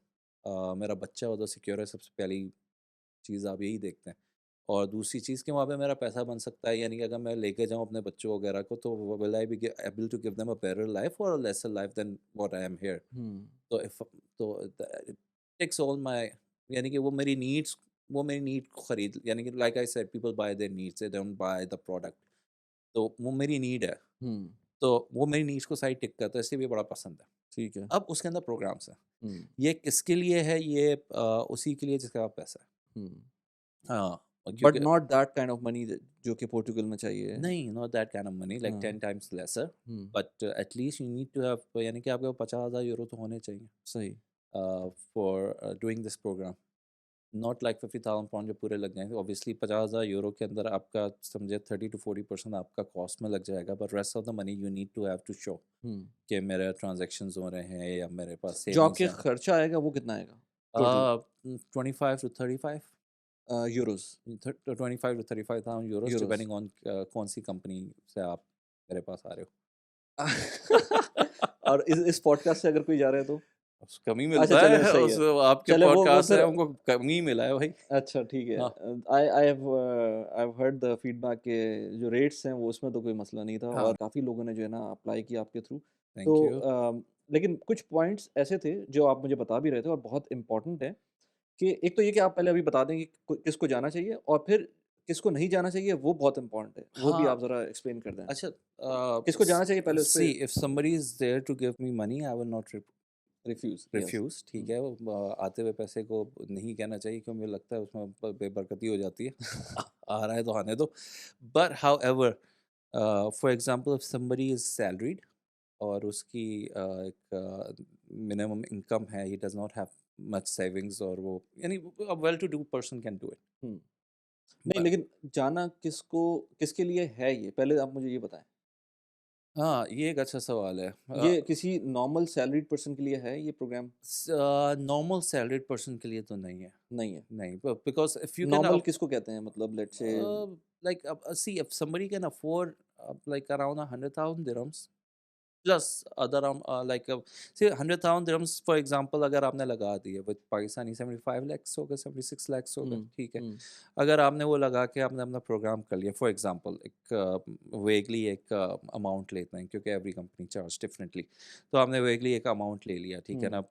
मेरा बच्चा हो तो सिक्योर है। सबसे पहली चीज़ आप यही देखते हैं। और दूसरी चीज़ कि वहाँ पे मेरा पैसा बन सकता है, यानी कि अगर मैं लेके जाऊँ अपने बच्चों वगैरह को, तो will I be able to give them a better life or a lesser life than what I am here. Hmm, तो इफ तो इट टेक्स ऑल माय, यानी कि वो मेरी नीड को खरीद, यानी कि like I said, people bye there needs, they don't buy the product. तो वो मेरी नीड है, हुँ, तो वो मेरी नीड्स को सही टिक करता है, इसलिए भी बड़ा पसंद है। ठीक है। अब उसके अंदर प्रोग्राम्स हैं। हुँ, ये किसके लिए है? ये उसी के लिए जिसके पास पैसा है। हुँ। हाँ, और बट क्योंकि not that kind of money ज जो कि पोर्टुगल में चाहिए। नहीं, not that kind of money, like हाँ, 10 times lesser, hmm, but at least you need to have, यानी कि आपके पास 50,000 यूरो तो होने चाहिए सही। For doing this programme. Not like 50,000 pound जो पूरे लग जाएँगे। ऑब्वियसली 50,000 यूरो के अंदर आपका समझे 30 टू 40% आपका कॉस्ट में लग जाएगा, but rest of the money you need to have to show hmm. कि मेरे ट्रांज़ैक्शंस हो रहे हैं, या मेरे पास जो सेविंग्स आपके हैं। खर्चा आएगा वो कितना आएगा? Total 25 to 35 Euros 25 to 35,000 euros Euros depending on कौन सी कंपनी से आप मेरे पास आ रहे हो। और इस पॉडकास्ट से अगर कोई जा रहा है तो उस कम ही अच्छा मिलता चले है सही उस है आपके चले वो पॉडकास्ट फिर है उनको कम ही मिला है भाई। अच्छा ठीक है हाँ I have heard the feedback के जो रेट्स हैं वो उसमें तो कोई मसला नहीं था हाँ और काफ़ी लोगों ने जो है ना अप्लाई किया आपके थ्रू तो थैंक यू। लेकिन कुछ पॉइंट्स ऐसे थे जो आप मुझे बता भी रहे थे और बहुत इंपॉर्टेंट है कि एक तो ये कि आप पहले अभी बता दें कि किसको जाना चाहिए और फिर किसको नहीं जाना चाहिए वो बहुत इंपॉर्टेंट है वो भी हाँ आप ज़रा एक्सप्लेन कर दें अच्छा किसको जाना चाहिए पहले उस सी पर if somebody is there to give me money I will not refuse yes refuse ठीक है आते हुए पैसे को नहीं कहना चाहिए क्योंकि मुझे लगता है उसमें बेबरकती हो जाती है आ रहा है तो आने दो but however for example if somebody is salaried और उसकी एक मिनिमम इनकम है he does not have much savings और वो यानी well to do person can do hmm नहीं इट। लेकिन जाना किसको किसके लिए है ये पहले आप मुझे ये बताएं हाँ ये एक अच्छा सवाल है। ये किसी नॉर्मल सैलरीड पर्सन के लिए है ये प्रोग्राम नॉर्मल सैलरीड पर्सन के लिए तो नहीं है। नहीं है नहीं because if you can normal किसको कहते हैं मतलब let's say like see if somebody can afford like around 100,000 dirhams plus other like say 100,000 dirhams for example अगर आपने लगा दिए with पाकिस्तानी 75 lakhs हो गए 76 lakhs हो गए ठीक है अगर आपने वो लगा के आपने अपना प्रोग्राम कर लिया फॉर एग्जांपल एक वेगली एक अमाउंट लेते हैं क्योंकि एवरी कंपनी चार्ज डिफरेंटली तो आपने वेगली एक अमाउंट ले लिया ठीक है ना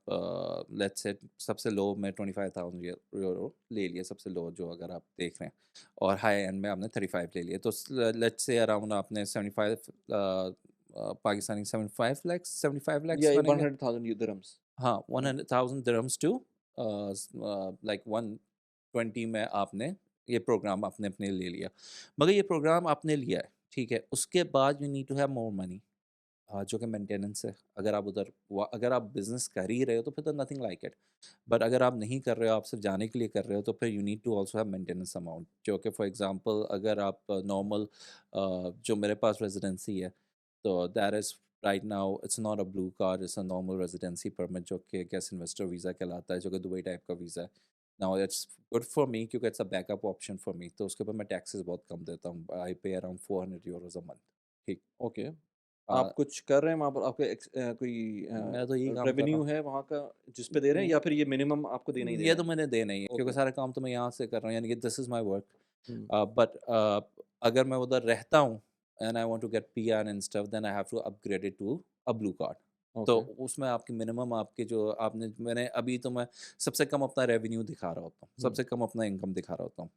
लेट्स से सबसे लो में 25,000 यूरो ले लिया सबसे लो जो अगर आप देख रहे हैं और हाई एंड में आपने 35 ले लिया तो लेट्स से अराउंड आपने 75 पाकिस्तानी 75 lakhs या बनेंगे 100,000 दिरहम्स हाँ 100,000 dirhams to लाइक 120 में आपने ये प्रोग्राम आपने अपने ले लिया मगर ये प्रोग्राम आपने लिया है ठीक है उसके बाद you need to have more money जो कि मेंटेनेंस है अगर आप उधर अगर आप बिजनेस कर ही रहे हो तो फिर तो नथिंग लाइक इट बट अगर आप नहीं कर रहे हो आप सिर्फ जाने के लिए कर रहे हो तो फिर you need to also have maintenance amount जो कि फॉर एग्जांपल अगर आप नॉर्मल जो मेरे पास रेजिडेंसी है तो that is right now it's not a blue card it's a normal residency permit जो कि गेस्ट इन्वेस्टर वीज़ा कहलाता है जो कि दुबई टाइप का वीज़ा है now it's good for me क्योंकि it's a backup option for me तो उसके ऊपर मैं टैक्सेस बहुत कम देता हूँ आई पे अराउंड 400 यूरोज अ मंथ ठीक ओके आ, आप कुछ कर रहे हैं वहाँ पर आपके कोई मैं तो यही काम कर रहा रेवेन्यू हूँ है वहाँ का जिस पे दे रहे हैं या फिर ये मिनिमम आपको देना ही ये देना तो मैंने देना ही है क्योंकि ओके सारा काम तो मैं यहाँ से कर रहा हूँ यानी कि this is my work hmm but अगर मैं उधर रहता हूँ and I want to get PR and stuff then I have to upgrade it to a blue card तो ओके उसमें आपकी मिनिमम आपके जो आपने मैंने अभी तो मैं सबसे कम अपना रेवेन्यू दिखा रहा होता हूँ सबसे कम अपना इनकम दिखा रहा होता हूँ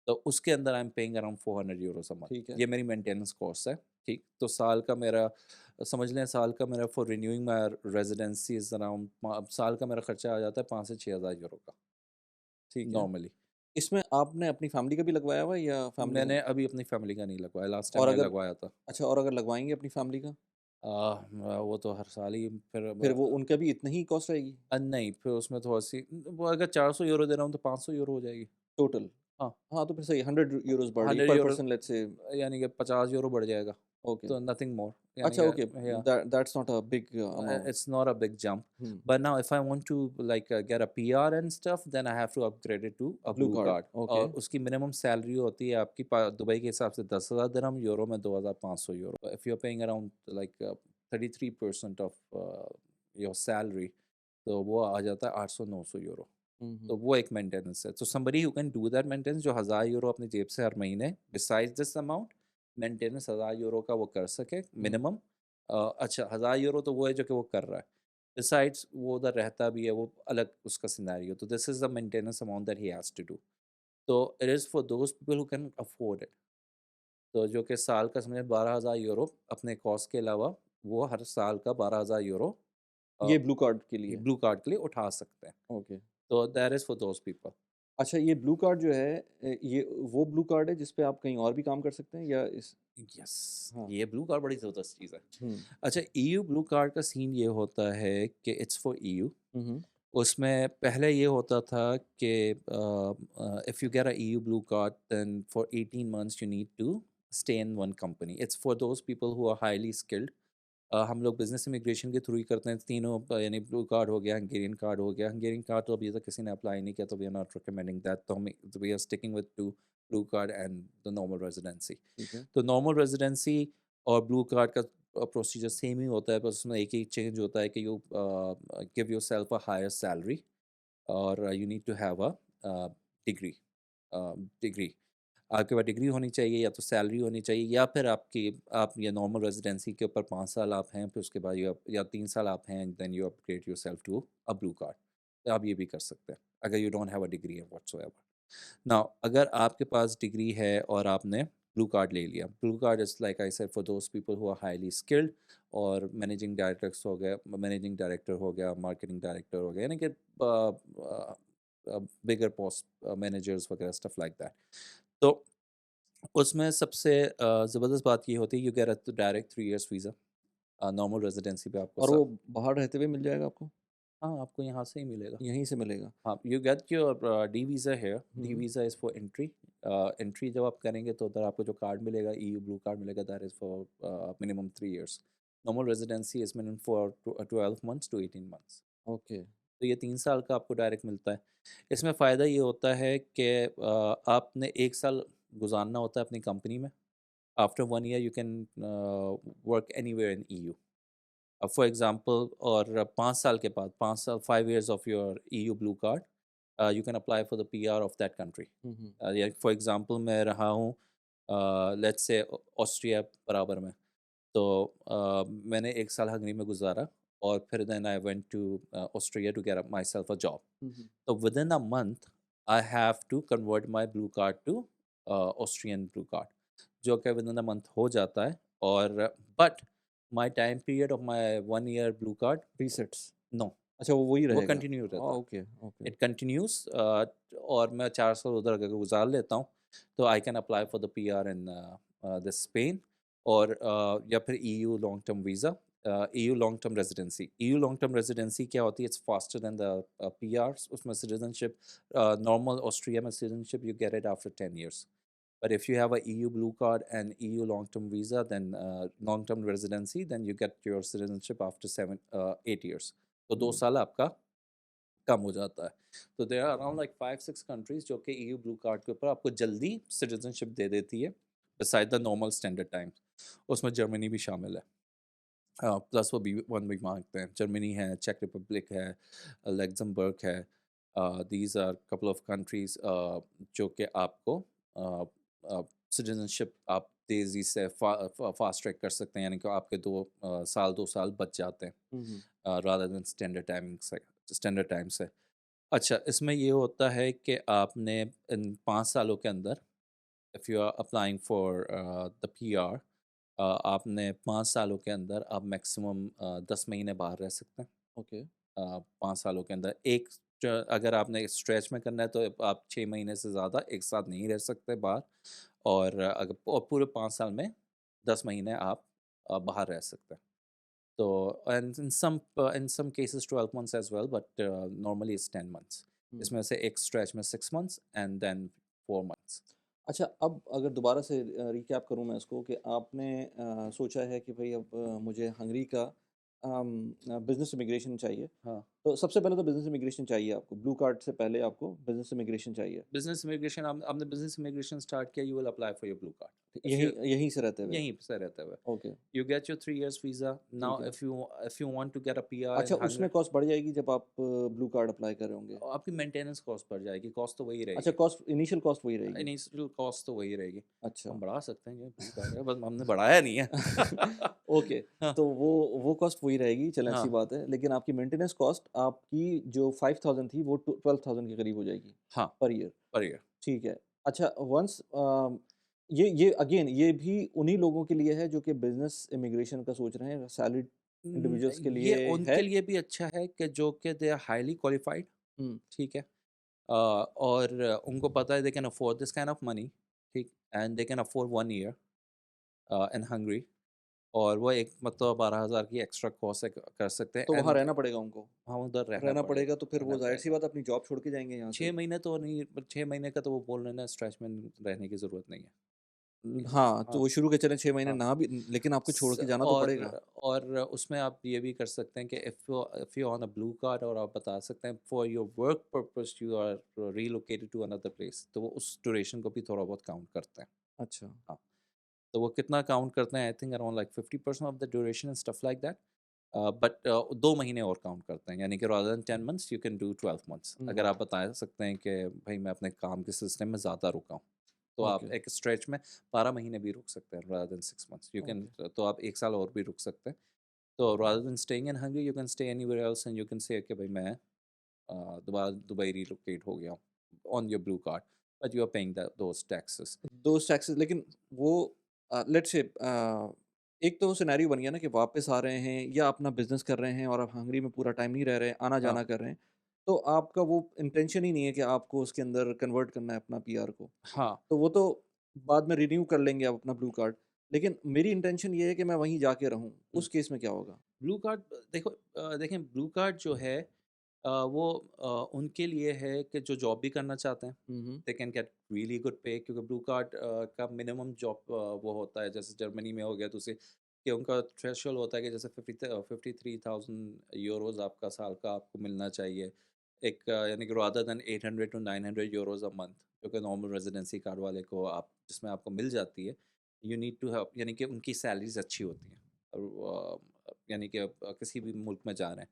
तो उसके अंदर I am paying around 400 euros a ठीक मंथ है ये मेरी मेंटेनेंस कॉस्ट है ठीक तो साल का मेरा समझ लें साल का मेरा for renewing my residency is around साल का मेरा खर्चा आ जाता है 5 से 6 हज़ार यूरो का ठीक है नॉर्मली। इसमें आपने अपनी फैमिली का भी लगवाया हुआ है या फैमिली मैंने अभी अपनी फैमिली का नहीं लगवाया लास्ट टाइम और मैंने अगर लगवाया था। अच्छा और अगर लगवाएंगे अपनी फैमिली का वो तो हर साल ही फिर फिर वो उनका भी इतना ही कॉस्ट रहेगी नहीं फिर उसमें थोड़ा सी वो अगर 400 यूरो दे रहा हूँ तो 500 यूरो हो जाएगी। टोटल हाँ हाँ तो फिर सही 100 यूरोज बढ़ जाएगी 100 पर यूरो पर्सन लेट्स से यानी कि 50 यूरो बढ़ जाएगा ओके तो नथिंग मोर यानी अच्छा ओके कि या that's not a big amount it's not a big jump but now if I want to like get a PR and stuff then I have to upgrade it to a blue blue card card okay और उसकी minimum salary होती है आपकी Dubai के हिसाब से 10,000 दिरहम euro में 2,500 euro if you're paying around like 33% of your salary तो वो आ जाता है 800-900 यूरो तो वो एक मेंटेनेंस है तो somebody who can do that maintenance जो 1,000 यूरो अपनी जेब से हर महीने besides this amount maintenance 1,000 euro का वो कर सके मिनिमम अच्छा 1,000 यूरो तो वो है जो कि वो कर रहा है besides वो उधर रहता भी है वो अलग उसका सिनेरियो तो this is the maintenance amount that he has to do तो it is for those people who can afford it तो जो कि साल का समझे 12,000 यूरो अपने कॉस्ट के अलावा वो हर साल का 12,000 यूरो ये ब्लू कार्ड के लिए ब्लू कार्ड के लिए उठा सकते हैं ओके तो that is for those people. अच्छा ये ब्लू कार्ड जो है ये वो ब्लू कार्ड है जिस पे आप कहीं और भी काम कर सकते हैं या इस यस हाँ ये ब्लू कार्ड बड़ी ज़बरदस्त चीज़ है। हम्म अच्छा ईयू ब्लू कार्ड का सीन ये होता है कि इट्स फॉर ईयू हम्म उसमें पहले ये होता था कि if you get a EU blue card then for 18 months you need to stay in one company. It's for those people who are highly skilled हम लोग बिज़नेस इमिग्रेशन के थ्रू ही करते हैं तीनों, यानी ब्लू कार्ड हो गया, हंगेरियन कार्ड हो गया। हंगेरियन कार्ड तो अभी तक किसी ने अप्लाई नहीं किया, तो we are not recommending that, तो हम we are sticking with to blue card and the normal residency. ठीक है। तो नॉर्मल रेजिडेंसी और ब्लू कार्ड का प्रोसीजर सेम ही होता है, बस उसमें एक ही चेंज होता है कि you give yourself a higher salary और you need to have a degree. Degree आपके पास डिग्री होनी चाहिए, या तो सैलरी होनी चाहिए, या फिर आप ये नॉर्मल रेजिडेंसी के ऊपर 5 साल आप हैं, फिर उसके बाद या 3 साल आप हैं, then you upgrade yourself to a blue card. तो आप ये भी कर सकते हैं अगर you don't have a degree whatsoever. Now अगर आपके पास डिग्री है और आपने ब्लू कार्ड ले लिया, blue card is like I said for those people who are highly skilled, और मैनेजिंग डायरेक्टर्स हो गए, मैनेजिंग डायरेक्टर हो गया, मार्केटिंग डायरेक्टर हो गया, यानी कि बिगर पोस्ट मैनेजर्स वगैरह स्टफ लाइक दैट। तो उसमें सबसे ज़बरदस्त बात ये होती है, you get a direct 3 years visa normal residency पे आपको और सब। वो बाहर रहते हुए मिल जाएगा आपको? हाँ, आपको यहाँ से ही मिलेगा। यहीं से मिलेगा? हाँ, you get your D visa here. D हुँ। Visa is for entry. Entry जब आप करेंगे तो उधर आपको जो कार्ड मिलेगा, ईयू ब्लू कार्ड मिलेगा, that is for minimum 3 years. Normal residency is minimum for 12 months to 18 months. Okay. तो ये 3 साल का आपको डायरेक्ट मिलता है। इसमें फ़ायदा ये होता है कि आपने 1 साल गुज़ारना होता है अपनी कंपनी में। After 1 year you can work anywhere in EU. For example, और 5 साल के बाद, 5 साल 5 years of your EU blue card, you can apply for the PR of that country. हुँ, हुँ। या फॉर एग्ज़ाम्पल मैं रहा हूँ लेट्स से ऑस्ट्रिया बराबर में, तो मैंने 1 साल हंगरी में गुज़ारा, और फिर then I went to Austria to get myself a job. हुँ, हुँ। So within a month, I have to convert my blue card to Austrian blue card, जो कि within a month हो जाता है। और but my time period of my 1 year blue card, रीसेट्स? no, अच्छा, वो वही वो रहेगा? कंटिन्यू रहता है। Okay, okay. इट कंटिन्यूज, और मैं 4 साल उधर अगर गुजार लेता हूँ, तो I can apply for the P R in the Spain, और या फिर EU long term visa, EU long term residency. EU long term residency क्या होती है? It's faster than the PRs। उसमें सिटीजनशिप, नॉर्मल ऑस्ट्रिया में citizenship you get it after 10 years, but if you have a EU blue card and EU long term visa, then long term residency, then you get your citizenship after 8 years। तो 2 हुँ, साल आपका कम हो जाता है। तो there are around like 5-6 countries जो कि EU blue card के ऊपर आपको जल्दी सिटीज़नशिप दे देती है, beside the normal standard time. उसमें जर्मनी भी शामिल है। प्लस वो B1 भी माँगते हैं। जर्मनी है, चेक रिपब्लिक है, लक्ज़मबर्ग है। These are couple of countries जो कि आपको सिटीज़नशिप आप तेज़ी से फ़ास्ट ट्रैक कर सकते हैं, यानी कि आपके 2 साल बच जाते हैं, हुँ, हुँ। रादर देन स्टैंडर्ड टाइम से। अच्छा, इसमें ये होता है कि आपने इन 5 सालों के अंदर, if you are applying for the PR, आपने 5 सालों के अंदर आप मैक्सिमम 10 महीने बाहर रह सकते हैं। ओके। 5 सालों के अंदर अगर आपने स्ट्रेच में करना है, तो आप 6 महीने से ज़्यादा एक साथ नहीं रह सकते बाहर, और पूरे 5 साल में 10 महीने आप बाहर रह सकते हैं। So, and in some cases 12 months as well, but normally it's 10 months. हुँ। इसमें से एक स्ट्रेच में 6 months and then 4 months। अच्छा, अब अगर दोबारा से रिकैप करूँ मैं इसको कि आपने सोचा है कि भई अब मुझे हंगरी का बिज़नेस इमिग्रेशन चाहिए। हाँ, तो सबसे पहले तो बिज़नेस इमिग्रेशन चाहिए आपको, ब्लू कार्ड से पहले आपको बिज़नेस इमिग्रेशन चाहिए। बिजनेस इमिग्रेशन, आपने बिजनेस इमिग्रेशन स्टार्ट किया, you will apply for your blue card if यहीं यू यहीं से रहते हुए? यहीं से रहते हुए। Okay, You get your 3 years visa। Now ठीक है। if you want to get a PR अच्छा, in उसमें Hungary, कॉस्ट बढ़ जाएगी जब आप ब्लू कार्ड अप्लाई कर रहे होंगे? आपकी मेंटेनेंस कॉस्ट बढ़ जाएगी, कॉस्ट तो वही अच्छा, रहेगी। कॉस्ट इनिशियल कॉस्ट वही रहेगी? इनिशियल कॉस्ट तो वही रहेगी। अच्छा। हम बढ़ा सकते हैं, ये ब्लू कार्ड है, बस हमने बढ़ाया नहीं है। ओके, हाँ, तो वो कॉस्ट वही रहेगी, चलें अच्छी हाँ, बात है। लेकिन आपकी मेंटेनेंस कॉस्ट आपकी जो 5000 थी वो 12,000 के करीब हो जाएगी हाँ, पर ईयर। Per year. ठीक है। अच्छा, वंस ये अगेन ये भी उन्हीं लोगों के लिए है जो कि बिज़नेस इमिग्रेशन का सोच रहे हैं, सैलरीड इंडिविजुअल्स के ये लिए है? उनके लिए भी अच्छा है कि जो कि दे आर हाईली क्वालिफाइड, हुँ, ठीक है। और उनको पता है they can afford this kind of money, ठीक, and they can afford 1 year in Hungary, और वो एक मतलब 12,000 की एक्स्ट्रा कॉस्ट से कर सकते हैं। तो वहाँ एंड रहना पड़ेगा उनको? हाँ, उधर रहना रहना पड़ेगा, पड़ेगा तो फिर रहना वो ज़ाहिर-सी पड़ेगा। बात है अपनी जॉब छोड़ के जाएँगे यहाँ 6 से। महीने तो नहीं, पर 6 महीने का तो वो बोल रहे हैं ना, स्ट्रेच में रहने की ज़रूरत नहीं है। हाँ, तो हाँ। वो शुरू के चलें 6 महीने हाँ। ना भी, लेकिन आपको छोड़ के जाना तो पड़ेगा। और उसमें आप ये भी कर सकते हैं कि if you on a blue card, और आप बता सकते हैं for your work purpose you are relocated to another place, तो वो उस ड्यूरेशन को भी थोड़ा बहुत काउंट करते हैं। अच्छा, हाँ, तो वो कितना काउंट करते हैं, I think around like 50% of the duration and stuff like that. But 2 महीने और काउंट करते हैं, यानी कि rather than 10 months you can do 12 months, हुँ, अगर आप बता सकते हैं कि भाई मैं अपने काम के सिलसिले में ज़्यादा रुका हूँ, तो आप ओके, एक स्ट्रेच में 12 महीने भी रुक सकते हैं rather than 6 months you can, okay, तो आप 1 साल और भी रुक सकते हैं। तो rather than staying in Hungary, you can stay anywhere else and you can say कि भाई मैं दोबारा दुबई relocate हो गया हूँ on your blue card, but you are paying those taxes. Those taxes लेकिन वो लेट्स से एक तो सिनेरियो बन गया ना कि वापस आ रहे हैं या अपना बिज़नेस कर रहे हैं और आप हंगरी में पूरा टाइम नहीं रह रहे, हाँ, आना-जाना कर रहे हैं, तो आपका वो इंटेंशन ही नहीं है कि आपको उसके अंदर कन्वर्ट करना है अपना पीआर को। हाँ, तो वो तो बाद में रिन्यू कर लेंगे आप अपना ब्लू कार्ड, लेकिन मेरी इंटेंशन ये है कि मैं वहीं जाके रहूँ, हुँ। उस केस में क्या होगा? ब्लू कार्ड देखो, देखें ब्लू कार्ड जो है वो उनके लिए है कि जो जॉब भी करना चाहते हैं, हुँ, हुँ। They can get really good pay, क्योंकि ब्लू कार्ड का मिनिमम जॉब वो होता है, जैसे जर्मनी में हो गया तो उसे कि उनका थ्रेशोल्ड होता है कि जैसे 53,000 यूरोज़ आपका साल का आपको मिलना चाहिए। एक यानी कि rather than 800 to 900 euros a month, जो कि नॉर्मल रेजिडेंसी कार्ड वाले को आप जिसमें आपको मिल जाती है, यू नीड टू हैव, यानी कि उनकी सैलरीज़ अच्छी होती हैं। और यानी कि आप किसी भी मुल्क में जा रहे हैं।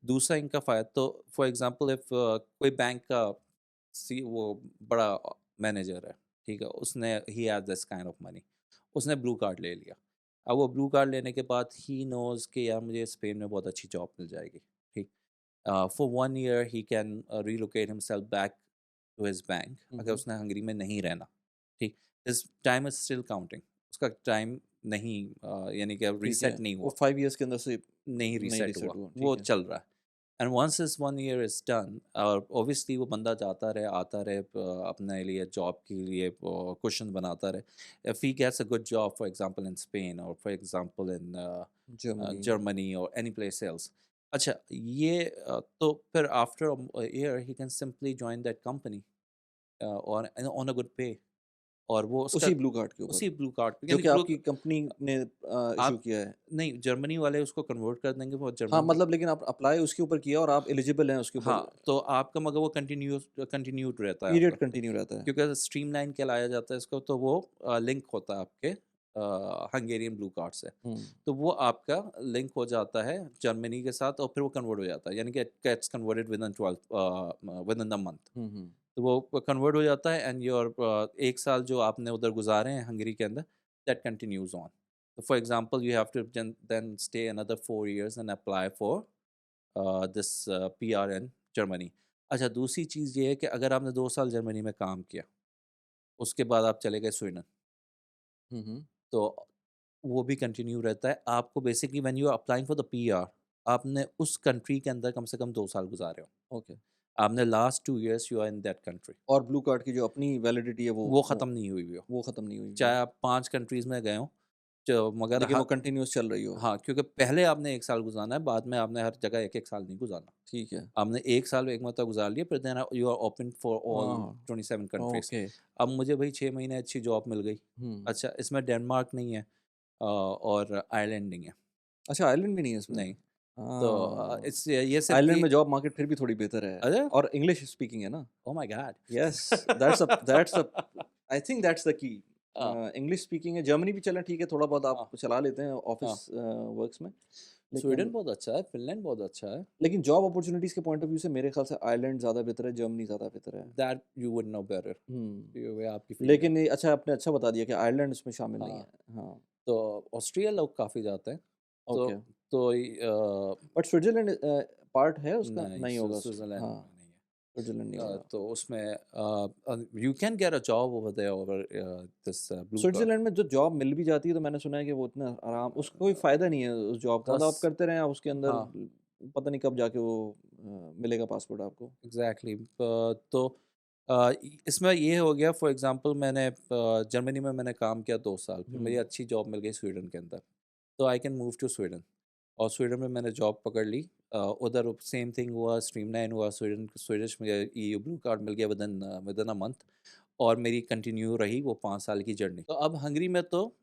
दूसरा इनका फ़ायदा तो फॉर एग्ज़ाम्पल इफ़ कोई बैंक का वो बड़ा मैनेजर है, ठीक है? उसने he has this kind of money, उसने ब्लू कार्ड ले लिया। अब वो ब्लू कार्ड लेने के बाद ही नोज़ कि यार मुझे स्पेन में बहुत अच्छी जॉब मिल जाएगी, ठीक? For 1 year he can relocate himself back to his bank, हुँ, अगर हुँ। उसने हंगरी में नहीं रहना, ठीक? His time is still counting, उसका टाइम नहीं यानी कि अब ठीक है, रीसेट नहीं वो हुआ। 5 इयर्स के अंदर से नहीं नहीं रीसेट रीसेट हुआ, हुआ, वो ठीक है। चल रहा है। And once this 1 year is done, और ऑब्वियसली वो बंदा जाता रहे, आता रहे, अपने लिए जॉब के लिए क्वेश्चन बनाता रहे। If he gets a good job for example in Spain, और for example in Germany Germany और एनी प्लेस एल्स। अच्छा, ये तो फिर after a year he can simply join that company और ऑन अ गुड पे, और वो उसका उसी ब्लू कार्ड के ऊपर, उसी ब्लू कार्ड पे, जो यानी कि ब्लू, आपकी कंपनी ने इश्यू आप किया है। नहीं, जर्मनी वाले उसको कन्वर्ट कर देंगे वो हाँ, जर्मन। मतलब लेकिन आप अप्लाई उसके ऊपर किया और आप एलिजिबल हैं उसके ऊपर, हाँ, तो आपका मगर वो कंटिन्यूड रहता है आपका, पीरियड कंटिन्यू रहता है। क्योंकि स्ट्रीमलाइन कहलाया जाता है इसको, तो वो लिंक होता है आपके हंगेरियन ब्लू कार्ड से। हुँ, तो वो आपका लिंक हो जाता है जर्मनी के साथ, और फिर वो कन्वर्ट हो जाता है, यानी कि it gets converted within the month. हुँ, हुँ। तो वो कन्वर्ट हो जाता है, एंड योर 1 साल जो आपने उधर गुज़ारे हैं हंगरी के अंदर, दैट कंटिन्यूज़ ऑन। तो for example you have to then stay another 4 years and apply for this PR in Germany. अच्छा, दूसरी चीज़ ये है कि अगर आपने 2 साल जर्मनी में काम किया, उसके बाद आप चले गए स्वीडन, हुँ, हुँ। तो वो भी कंटिन्यू रहता है। आपको basically when you are applying for the PR, आपने उस कंट्री के अंदर कम से कम 2 साल गुज़ारे हो। ओके। आपने last 2 years you are in that country. और ब्लू कार्ड की जो अपनी वैलिडिटी है वो ख़त्म नहीं हुई हुई हो। वो खत्म नहीं हुई हुई चाहे है, आप 5 कंट्रीज़ में गए हों, जो मगर लेकिन वो कंटिन्यूअस चल रही हो। हाँ, क्योंकि पहले आपने 1 साल गुज़ारना है, बाद में आपने हर जगह 1-1 साल नहीं गुज़ारना। ठीक है। आपने 1 साल एक मरतबा गुज़ार लिया, फिर then you are open for all हाँ, 27 कंट्रीज़। ओके। अब मुझे भई 6 महीने अच्छी जॉब मिल गई। हुँ। अच्छा, इसमें डेनमार्क नहीं है और आयरलैंड नहीं है। अच्छा आयरलैंड भी नहीं है इसमें? नहीं, तो हाँ, इट्स ये सिर्फ़ आयरलैंड कि में जॉब मार्केट फिर भी थोड़ी बेहतर है अरे! और इंग्लिश स्पीकिंग है ना? Oh my God! Yes, that's the I think that's the key. हाँ, इंग्लिश स्पीकिंग है, जर्मनी भी चलें ठीक है, थोड़ा बहुत आप हाँ, चला लेते हैं हाँ। ऑफ़िस वर्क्स में, स्वीडन लेकिन बहुत अच्छा है, फ़िनलैंड बहुत अच्छा है। जॉब अपॉर्च्युनिटीज़ के पॉइंट ऑफ व्यू से मेरे ख़्याल से आयरलैंड ज़्यादा बेहतर है, जर्मनी ज़्यादा बेहतर है। That you would know better. हुँ, ये आपकी फ़ील्ड है। लेकिन ये अच्छा आपने अच्छा बता दिया कि आयरलैंड उसमें शामिल नहीं हाँ, है। हाँ, तो ऑस्ट्रिया लोग काफ़ी जाते हैं। तो ओके। तो बट स्विट्ज़रलैंड पार्ट है उसका? नहीं, नहीं होगा उसमें, स्विट्ज़रलैंड हाँ, में नहीं है। स्विट्ज़रलैंड नहीं होगा। तो उसमें you can get a job over there over this blue card. Switzerland में जो जॉब मिल भी जाती है तो मैंने सुना है कि वो इतना आराम उसका कोई फ़ायदा नहीं है उस जॉब का, मतलब आप 10 करते रहें आप उसके अंदर हाँ, पता नहीं कब जाके वो मिलेगा पासपोर्ट आपको। एग्ज़ैक्टली। तो इसमें ये हो गया, फॉर एग्ज़ाम्पल मैंने जर्मनी में मैंने काम किया 2 साल, फिर हुँ, मुझे अच्छी जॉब मिल गई स्वीडन के अंदर। तो I can move to Sweden, और स्वीडन में मैंने जॉब पकड़ ली। उधर सेम थिंग हुआ, स्ट्रीमलाइन हुआ, स्वीडिश मुझे ईयू ब्लू कार्ड मिल गया विदिन अ मंथ, और मेरी कंटिन्यू रही वो 5 साल की जर्नी। तो अब हंगरी में तो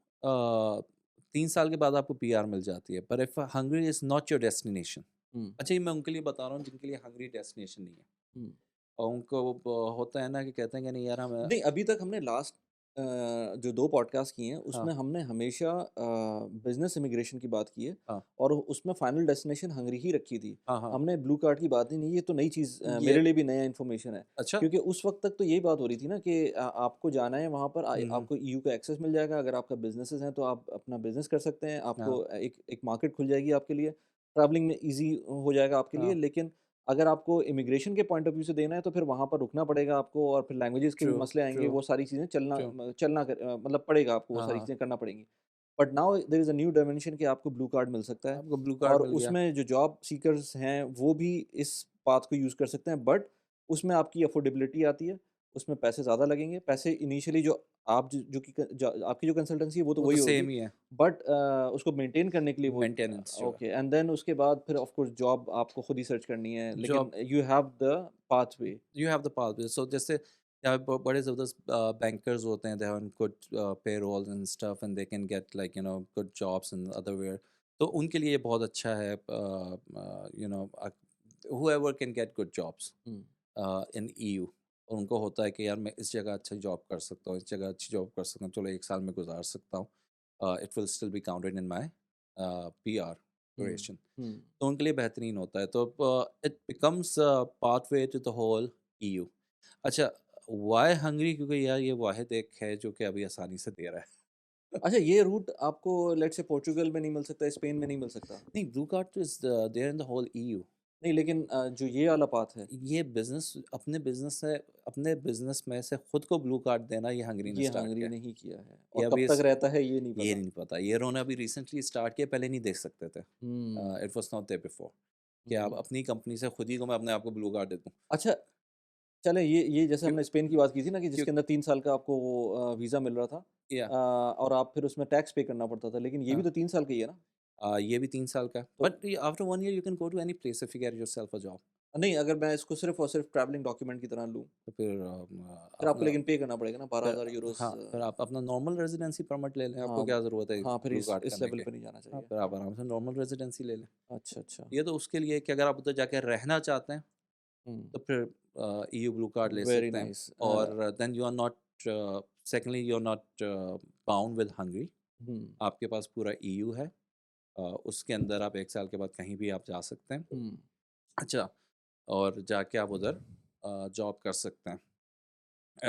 3 साल के बाद आपको पीआर मिल जाती है, पर if Hungary is not your destination. हुँ, अच्छा, ये मैं उनके लिए बता रहा हूँ जिनके लिए हंगरी डेस्टिनेशन नहीं है। हुँ। और उनको होता है ना कि कहते हैं कि नहीं यार हम नहीं, अभी तक हमने लास्ट जो 2 पॉडकास्ट किए हैं, हाँ, उसमें हमने हमेशा बिज़नेस इमिग्रेशन की बात की है हाँ, और उसमें फाइनल डेस्टिनेशन हंगरी ही रखी थी। हाँ, हाँ। हमने ब्लू कार्ड की बात ही नहीं, ये तो नई चीज़ ये मेरे लिए भी नया इन्फॉर्मेशन है। अच्छा। क्योंकि उस वक़्त तक तो यही बात हो रही थी ना कि आपको जाना है वहाँ पर हुँ, हुँ। आपको ईयू का एक्सेस मिल जाएगा, अगर आपका बिज़नेसेस हैं, तो आप अपना बिज़नेस कर सकते हैं, हाँ, आपको एक एक मार्केट खुल जाएगी आपके लिए, ट्रैवलिंग में ईज़ी हो जाएगा आपके लिए। हाँ। लेकिन अगर आपको इमिग्रेशन के पॉइंट ऑफ व्यू से देना है तो फिर वहाँ पर रुकना पड़ेगा आपको और फिर लैंग्वेजेस के भी ट्रू, मसले आएँगे, ट्रू, वो सारी चीज़ें ट्रू। मतलब पड़ेगा आपको, वो हाँ, सारी हाँ। चीज़ें करना पड़ेंगी। But now there is a new dimension कि आपको ब्लू कार्ड मिल सकता है आपको ब्लू कार्ड और मिल गया। उसमें जो जॉब सीकर्स हैं, वो भी इस पाथ को यूज़ कर सकते हैं, बट उसमें आपकी अफोर्डेबिलिटी आती है, उसमें पैसे ज़्यादा लगेंगे। पैसे इनिशियली जो आप ज जो कि क ज आपकी जो कंसल्टेंसी है, वो तो वो तो वही होगी, सेम ही है, बट उसको मेंटेन करने के लिए वो मेंटेनेंस जो है। ओके एंड देन उसके बाद फिर ऑफ कोर्स जॉब आपको खुद ही सर्च करनी है, लेकिन job you have the pathway. You have the pathway. So जैसे यहाँ पे बड़े ज़बरदस्त बैंकर्स होते हैं, they have good payrolls and stuff and they can get like good jobs in other where. तो उनके लिए ये बहुत अच्छा है, you know whoever can get good jobs हुँ, इन ईयू। और उनको होता है कि यार मैं इस जगह अच्छा जॉब कर सकता हूँ, इस जगह अच्छी जॉब कर सकता हूँ, चलो 1 साल में गुजार सकता हूँ। It will still be counted in my PR हुँ, ड्यूरेशन। हुँ। तो उनके लिए बेहतरीन होता है। तो it becomes pathway to the whole EU. अच्छा, व्हाई हंगरी? क्योंकि यार ये वाहिद एक है जो कि अभी आसानी से दे रहा है। अच्छा, ये रूट आपको लेट्स से पोर्चुगल में नहीं मिल सकता, स्पेन में नहीं मिल सकता? नहीं, ब्लू कार्ड तो is there in the whole EU. नहीं, लेकिन जो ये वाला पाथ है, ये बिज़नेस अपने बिज़नेस में से खुद को ब्लू कार्ड देना ये हंगरी ने ये स्टार्ट हंगरी किया है। ने ही किया है ये और कब अभी तक इस रहता है ये नहीं ये पता। नहीं पता। ये इन्होंने अभी रिसेंटली स्टार्ट किया, पहले नहीं देख सकते थे। हुँ, it was not there before कि आप हुँ। अपनी कंपनी से खुद ही को मैं अपने आप को ब्लू कार्ड दे दूँ। अच्छा, चलें ये जैसे क्यों हमने स्पेन की बात की थी ना कि क्यों जिसके अंदर 3 साल का आपको वो वीज़ा मिल रहा था या और आप फिर उसमें टैक्स पे करना पड़ता था, लेकिन ये भी हाँ। तो 3 साल का ही है ना? ये भी 3 साल का है। तो but after 1 year you can go to any place if you get yourself a job. नहीं, अगर मैं इसको सिर्फ़ और सिर्फ़ ट्रैवलिंग डॉक्यूमेंट की तरह लूँ, तो फिर फिर आपको अपना लेकिन पे करना पड़ेगा ना फिर 12,000 यूरोज़ हाँ, फिर आप अपना नॉर्मल रेज़िडेंसी परमिट ले लें, आपको हाँ, क्या ज़रूरत है हाँ, फिर ब्लू कार्ड इस करने लेवल के। पे नहीं जाना हाँ, चाहिए। फिर आप आराम से नॉर्मल रेज़िडेंसी ले लें। अच्छा, अच्छा। ये तो उसके लिए है कि अगर आप उधर जाके रहना चाहते हैं, हुँ, तो फिर ईयू ब्लू कार्ड ले वेरी सकते हैं। नाइस और then you are not secondly you are not bound with Hungary. हुँ, आपके पास पूरा ईयू है। उसके अंदर आप 1 साल के बाद कहीं भी आप जा सकते हैं। हुँ, अच्छा, और जाके आप उधर जॉब कर सकते हैं।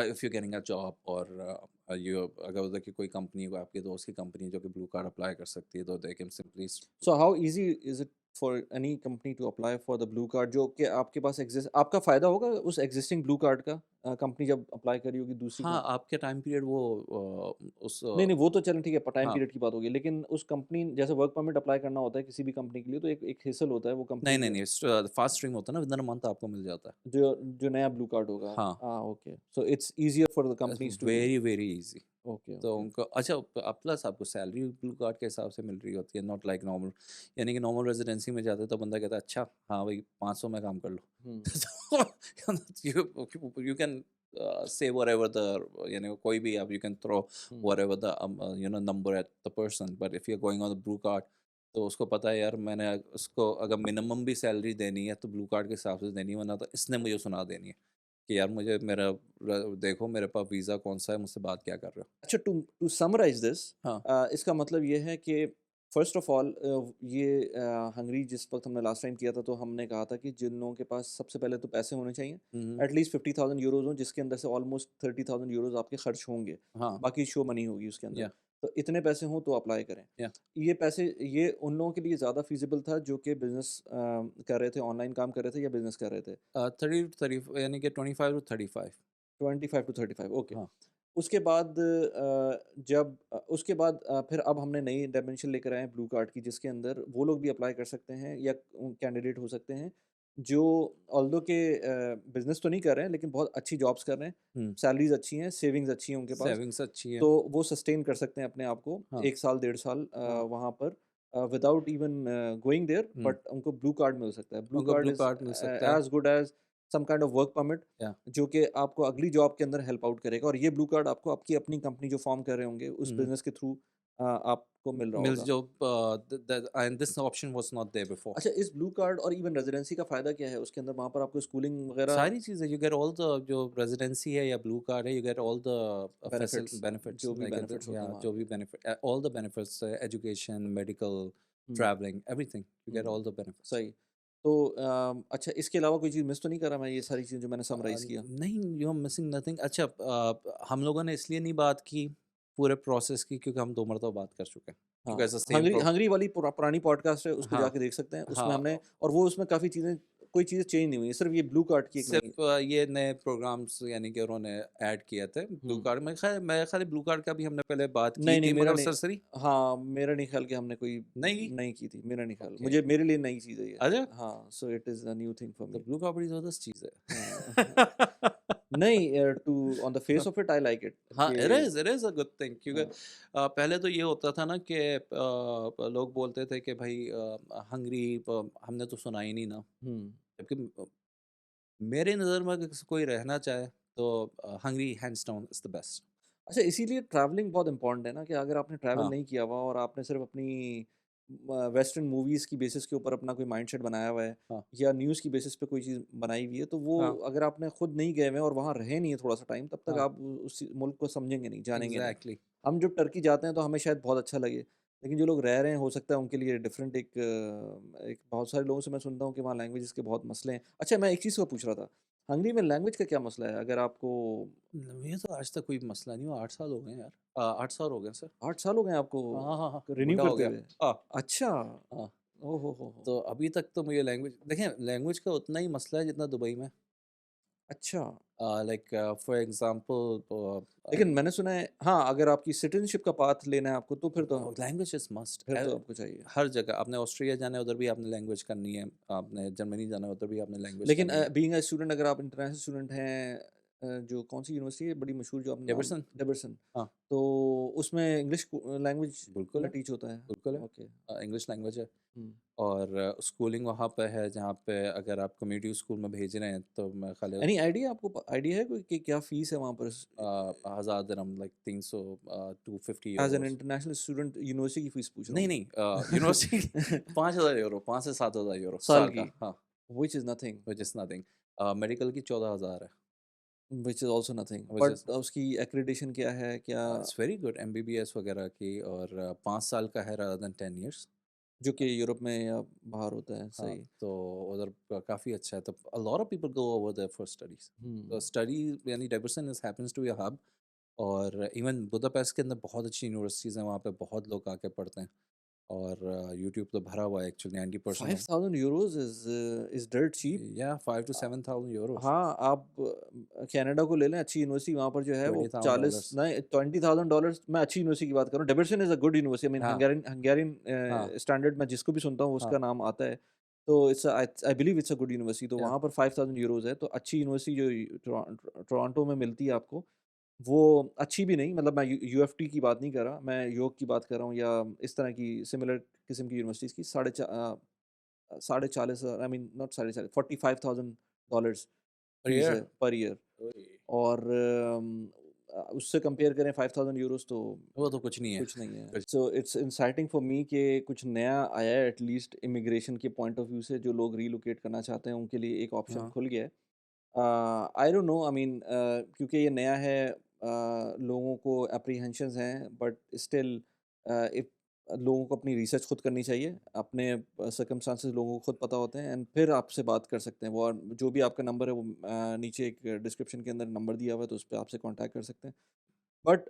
If you getting a job और यू अगर उधर की कोई कंपनी को आपके दोस्त की कंपनी जो कि ब्लू कार्ड अप्लाई कर सकती है, तो they can simply so how easy is it for any company to apply for the blue card जो कि आपके पास एक्सिस्ट आपका फ़ायदा होगा उस एक्जिस्टिंग ब्लू कार्ड का कंपनी जब अप्लाई कर रही होगी दूसरी हाँ, कं आपके टाइम पीरियड वो उस नहीं, नहीं, वो तो चलें ठीक है, प टाइम हाँ, पीरियड की बात होगी, लेकिन उस कंपनी जैसे वर्क परमिट अप्लाई करना होता है किसी भी कंपनी के लिए तो एक एक हेसल होता है वो नहीं, कंपनी नहीं, नहीं, फास्ट स्ट्रीम होता है ना, विदिन अ मंथ आपको मिल जाता है। जो जो नया ब्लू कार्ड होगा। हाँ, okay. So it's easier for the companies to very, very easy. Okay, तो ओके। उनको अच्छा प्लस आपको सैलरी ब्लू कार्ड के हिसाब से मिल रही होती है, नॉट लाइक नॉर्मल। यानी कि नॉर्मल रेज़िडेंसी में जाते हैं तो बंदा कहता है अच्छा, हाँ भाई 500 में काम कर लो। हुँ, So you can say whatever the कोई भी आप you can throw hmm, whatever the number at the person, but if you're going on the blue card तो उसको पता है यार मैंने उसको अगर मिनिमम भी सैलरी देनी है तो ब्लू कार्ड के हिसाब से देनी है, वरना तो इसने मुझे सुना देनी है कि यार मुझे देखो मेरे पास वीज़ा कौन सा है, मुझसे बात क्या कर रहे हो। अच्छा टू टू समराइज़ दिस हाँ, इसका मतलब ये है कि फ़र्स्ट ऑफ़ ऑल ये हंगरी जिस वक़्त हमने लास्ट टाइम किया था तो हमने कहा था कि जिन लोगों के पास सबसे पहले तो पैसे होने चाहिए, हम्म, एट लीस्ट 50,000 यूरोज़ हों जिसके अंदर से ऑलमोस्ट 30,000 यूरोज़ आपके खर्च होंगे, हाँ, बाकी शो मनी होगी उसके अंदर। या तो इतने पैसे हों तो अप्लाई करें। या ये पैसे ये उन लोगों के लिए ज़्यादा फ़ीज़िबल था जो कि बिज़नेस कर रहे थे, ऑनलाइन काम कर रहे थे या बिज़नेस कर रहे थे। 30 यानी कि 25 to 35। 25 to 35 okay. हाँ, उसके बाद उसके बाद फिर अब हमने नई डायमेंशन लेकर आए हैं ब्लू कार्ड की जिसके अंदर वो लोग भी अप्लाई कर सकते हैं या कैंडिडेट हो सकते हैं जो ऑल्दो के बिज़नेस तो नहीं कर रहे हैं लेकिन बहुत अच्छी जॉब्स कर रहे हैं, हम्म, सैलरीज़ अच्छी हैं, सेविंग्स अच्छी हैं उनके पास, सेविंग्स अच्छी है। तो वो सस्टेन कर सकते हैं अपने आप को हाँ, 1 साल, डेढ़ साल हाँ, वहाँ पर without even going there hmm, but उनको ब्लू कार्ड मिल सकता है। ब्लू उनको कार्ड ब्लू इज़ कार्ड मिल सकता है। As good as some kind of work permit Yeah. जो कि आपको अगली जॉब के अंदर हेल्प आउट करेगा, और ये ब्लू कार्ड आपको आपकी अपनी कंपनी जो फॉर्म कर रहे होंगे उस Mhm. बिजनेस के थ्रू आपको मिल रहा Mills होगा। job, and this option was not there before. अच्छा, इस ब्लू कार्ड और इवन रेजिडेंसी का फ़ायदा क्या है उसके अंदर? वहाँ पर आपको स्कूलिंग वगैरह सारी चीज़ें you get all the जो रेजिडेंसी है या ब्लू कार्ड है, you get all the benefits benefits जो भी like बेनिफिट्स होते हैं yeah, वहाँ जो पे। भी benefit all the benefits, education, medical, hmm, traveling, everything you get hmm, all the benefits. सही। तो अच्छा, इसके अलावा कोई चीज़ मिस तो नहीं कर रहा मैं, ये सारी चीज़ें जो मैंने समराइज़ किया? नहीं, यू आर मिसिंग नथिंग। अच्छा, हम लोगों ने इसलिए नहीं बात की पूरे प्रोसेस की क्योंकि हम 2 मरतबा बात कर चुके हैं, क्योंकि हाँ, as a same Hungary pro Hungary वाली पुरानी पॉडकास्ट है, उसको हाँ, जाके देख सकते हैं। उसमें हमने, हाँ, और वो उसमें काफ़ी चीज़ें, कोई चीज़ें चेंज नहीं हुई है, सिर्फ़ ये ब्लू कार्ड की एक नई। सिर्फ ये नए प्रोग्राम्स यानी कि उन्होंने ऐड किए थे ब्लू हुँ। कार्ड में। मेरे ख्याल ब्लू कार्ड का भी हमने पहले बात की नहीं, नहीं, थी मेरा मगर नहीं। सरसरी हाँ, मेरा नहीं ख़्याल कि हमने कोई नहीं। नई की थी, मेरा नहीं ख़्याल। ओके, मेरे लिए नई चीज़ है ये। अच्छा, हाँ, so it is a new thing for तो मी। ब्लू कार्ड बड़ी ज़बरदस्त चीज़ हाँ। है। नहीं, to on the face of it I like it हाँ, कि it is a good thing क्योंकि हाँ। पहले तो ये होता था ना कि लोग बोलते थे कि भाई हंगरी हमने तो सुना ही नहीं ना, हुँ। जबकि मेरे नज़र में अगर कोई रहना चाहे तो Hungary hands down is the best. अच्छा, इसीलिए ट्रैवलिंग बहुत इम्पोर्टेंट है ना, कि अगर आपने ट्रैवल हाँ, नहीं किया हुआ और आपने सिर्फ अपनी वेस्टर्न मूवीज़ की बेसिस के ऊपर अपना कोई माइंडसेट बनाया हुआ है, हाँ, या न्यूज़ की बेसिस पे कोई चीज़ बनाई हुई है, तो वो हाँ, अगर आपने खुद नहीं गए हुए हैं और वहाँ रहे नहीं है थोड़ा सा टाइम, तब तक हाँ, आप उस मुल्क को समझेंगे नहीं, जानेंगे नहीं। एग्ज़ैक्टली। हम जब टर्की जाते हैं तो हमें शायद बहुत अच्छा लगे, लेकिन जो लोग रह रहे हैं हो सकता है उनके लिए डिफरेंट एक बहुत सारे लोगों से मैं सुनता हूँ कि वहाँ लैंग्वेजेस के बहुत मसले हैं। अच्छा, मैं एक चीज़ को पूछ रहा था, हंगरी में लैंग्वेज का क्या मसला है? अगर आपको ये तो आज तक कोई मसला नहीं हुआ, 8 साल हो गए यार। 8 साल हो गए सर। 8 साल हो गए आपको हाँ, हाँ, हाँ, हाँ, रिन्यू बुड्ढा हो करते गया। हुए? हाँ, अच्छा। हाँ, ओह हो! तो अभी तक तो मुझे लैंग्वेज देखें लैंग्वेज का उतना ही मसला है जितना दुबई में। अच्छा, लाइक फॉर एग्ज़ाम्पल लेकिन मैंने सुना है हाँ, अगर आपकी सिटीज़नशिप का पाथ लेना है आपको, तो लैंग्वेज इज़ मस्ट। फिर तो आपको चाहिए। हर जगह आपने ऑस्ट्रेलिया जाना है उधर भी आपने लैंग्वेज करनी है, आपने जर्मनी जाना है उधर भी आपने लैंग्वेज लेकिन करनी है। बीइंग अ स्टूडेंट, अगर आप इंटरनेशनल स्टूडेंट हैं, जो कौन-सी यूनिवर्सिटी है बड़ी मशहूर जो आपने नाम, डेविडसन। डेविडसन, हाँ, तो उसमें इंग्लिश लैंग्वेज बिल्कुल है, टीच होता है? बिल्कुल है। ओके। इंग्लिश लैंग्वेज है हुँ। और स्कूलिंग वहाँ पे है जहाँ पे अगर आप कम्युनिटी स्कूल में भेज रहे हैं तो मेरा ख्याल है एनी आइडिया, आपको आइडिया है कोई कि क्या फ़ीस है वहाँ पर? 1000 दिरहम like 300 250 as an euros. International student university की फ़ीस पूछ रहा नहीं, हूँ नहीं यूनिवर्सिटी 5000 यूरो 5 से 7000 यूरो साल साल की, का। हाँ, which is nothing. Which is nothing. Medical की 14000 है, which is also nothing, which is but उसकी एक्रेडिटेशन क्या है? क्या इट्स वेरी गुड एमबीबीएस वगैरह की और 5 साल का है रादर देन 10 इयर्स। जो कि यूरोप में या बाहर होता है, हाँ, सही। तो उधर काफ़ी अच्छा है, तो a lot of people go over there for studies. तो हुँ। स्टडी यानी Davidson is happens to be a hub और इवन बुदापेस्ट के अंदर बहुत अच्छी यूनिवर्सिटीज़ हैं, वहाँ पे बहुत लोग आके पढ़ते हैं और यूट्यूब तो भरा हुआ है actually 90% of 5000 euros is dirt cheap। या 5 to अ, 7,000 यूरोज़, हाँ, आप कनाडा को ले लें, अच्छी यूनिवर्सिटी वहाँ पर जो है वो 40 $20,000। नहीं, $20,000। मैं अच्छी यूनिवर्सिटी की बात कर रहा हूँ। Davidson is a good university, I mean हाँ, हंगेरियन हाँ, स्टैंडर्ड में जिसको भी सुनता हूँ हाँ, उसका नाम आता है। तो it's I believe it's a good university, तो या वहाँ पर 5000 यूरोज़ है, तो अच्छी यूनिवर्सिटी जो टोरंटो में मिलती है आपको, वो अच्छी भी नहीं, मतलब मैं यूएफटी की बात नहीं कर रहा, मैं योर्क की बात कर रहा हूँ, या इस तरह की सिमिलर किस्म की यूनिवर्सिटीज़ की साढ़े 40, आई मीन नॉट साढ़े 40, $45,000 पर फीस ईयर है पर ईयर। ओए! और उससे कंपेयर करें 5000 यूरोज़, तो वो तो कुछ नहीं है, कुछ नहीं है। कुछ so it's inciting for me कि कुछ नया आया है, एटलीस्ट इमिग्रेशन के पॉइंट ऑफ व्यू से, जो लोग रीलोकेट करना चाहते हैं उनके लिए एक ऑप्शन हाँ, खुल गया है। आई डोंट नो, आई मीन क्योंकि ये नया है, लोगों को एप्रीहेंशंस हैं, बट स्टिल इफ लोगों को अपनी रिसर्च खुद करनी चाहिए, अपने सर्कमस्टांसेस लोगों को खुद पता होते हैं, एंड फिर आपसे बात कर सकते हैं वो, और जो भी आपका नंबर है वो नीचे एक डिस्क्रिप्शन के अंदर नंबर दिया हुआ है, तो उस पर आपसे कांटेक्ट कर सकते हैं। बट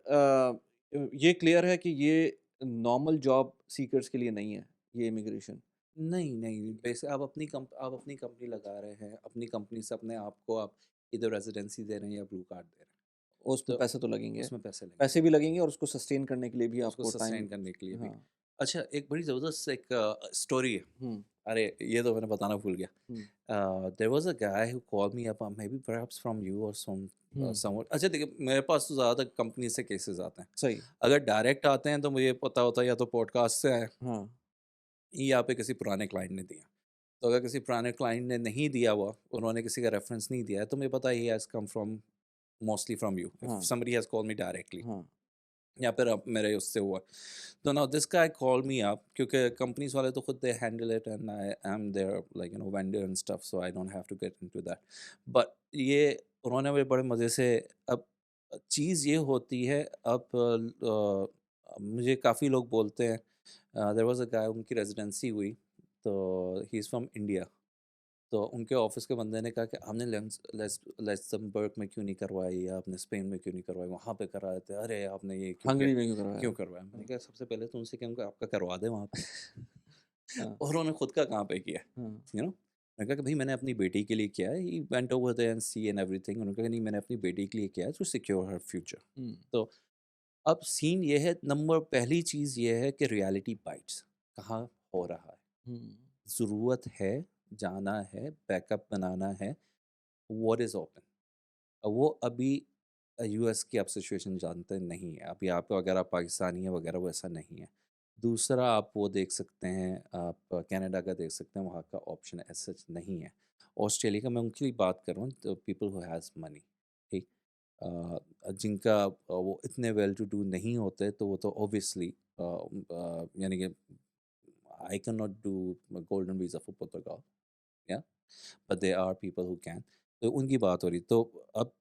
ये क्लियर है कि ये नॉर्मल जॉब सीकर्स के लिए नहीं है, ये इमिग्रेशन। नहीं, नहीं, वैसे आप अपनी कंपनी लगा रहे हैं, अपनी कंपनी से अपने आप को आप इधर रेज़िडेंसी दे रहे हैं या ब्लू कार्ड दे रहे हैं, उसमें तो पैसे तो लगेंगे, उसमें पैसे लगेंगे, पैसे भी लगेंगे, और उसको सस्टेन करने के लिए भी उसको आपको टाइम। सस्टेन करने के लिए भी। हाँ। अच्छा, एक बड़ी ज़बरदस्त एक स्टोरी है। हुँ, अरे! ये तो मैंने बताना भूल गया। हुँ, there was a guy who called me up maybe perhaps from EU और हुँ, समवन। अच्छा देखिए, मेरे पास तो ज़्यादातर कंपनी से केसेज़ आते हैं। सही। अगर डायरेक्ट आते हैं तो मुझे पता होता है या तो पॉडकास्ट से आए हाँ, या पे किसी पुराने क्लाइंट ने दिया। तो अगर किसी पुराने क्लाइंट ने नहीं दिया हुआ, उन्होंने किसी का रेफरेंस नहीं दिया है, तो मुझे पता है he has come from mostly from EU if हाँ, somebody has called me directly, हाँ, या फिर अब मेरे उससे हुआ। तो now this guy call me up, क्योंकि कंपनीज वाले तो खुद they handle it and I am there like vendor and stuff, so I don't have to get into that. But ये उन्होंने मुझे बड़े मज़े से, अब चीज़ ये होती है, अब मुझे काफ़ी लोग बोलते हैं, देयर वाज़ अ गाय, उनकी रेजिडेंसी हुई, तो ही इज़ फ्रॉम इंडिया। तो उनके ऑफिस के बंदे ने कहा कि आपने लक्समबर्ग में क्यों नहीं करवाई, या आपने स्पेन में क्यों नहीं करवाई, वहाँ पे करा थे, अरे आपने ये क्यों किया, हंगरी में क्यों करवाया? क्यों करवाया? मैंने कहा सबसे पहले तो उनसे कहूँगा आपका करवा दे वहाँ पे। हाँ, और उन्होंने खुद का कहाँ पे किया, हाँ, यू नो। मैंने कहा कि भाई मैंने अपनी बेटी के लिए किया है, he went over there and see and everything. उन्होंने कहा नहीं, मैंने अपनी बेटी के लिए किया है टू सिक्योर हर फ्यूचर। हुँ, तो अब सीन ये है, नंबर पहली चीज़ ये है कि रियलिटी बाइट्स कहाँ हो रहा है, हुँ, ज़रूरत है, जाना है, बैकअप बनाना है, व्हाट इज़ ओपन। वो अभी यूएस की आप सिचुएशन जानते नहीं है। अभी आप अगर आप पाकिस्तानी हैं वगैरह, वो ऐसा नहीं है। दूसरा आप वो देख सकते हैं, आप कनाडा का देख सकते हैं, वहाँ का ऑप्शन एज़ सच नहीं है। ऑस्ट्रेलिया का मैं उनकी बात कर रहा हूँ, तो पीपल हू हैज़ मनी, ठीक? जिनका वो इतने वेल टू डू नहीं होते, तो वो तो ऑब्वियसली यानी कि I can not do golden visa for Portugal, या but there are people who can. तो उनकी बात हो रही। तो अब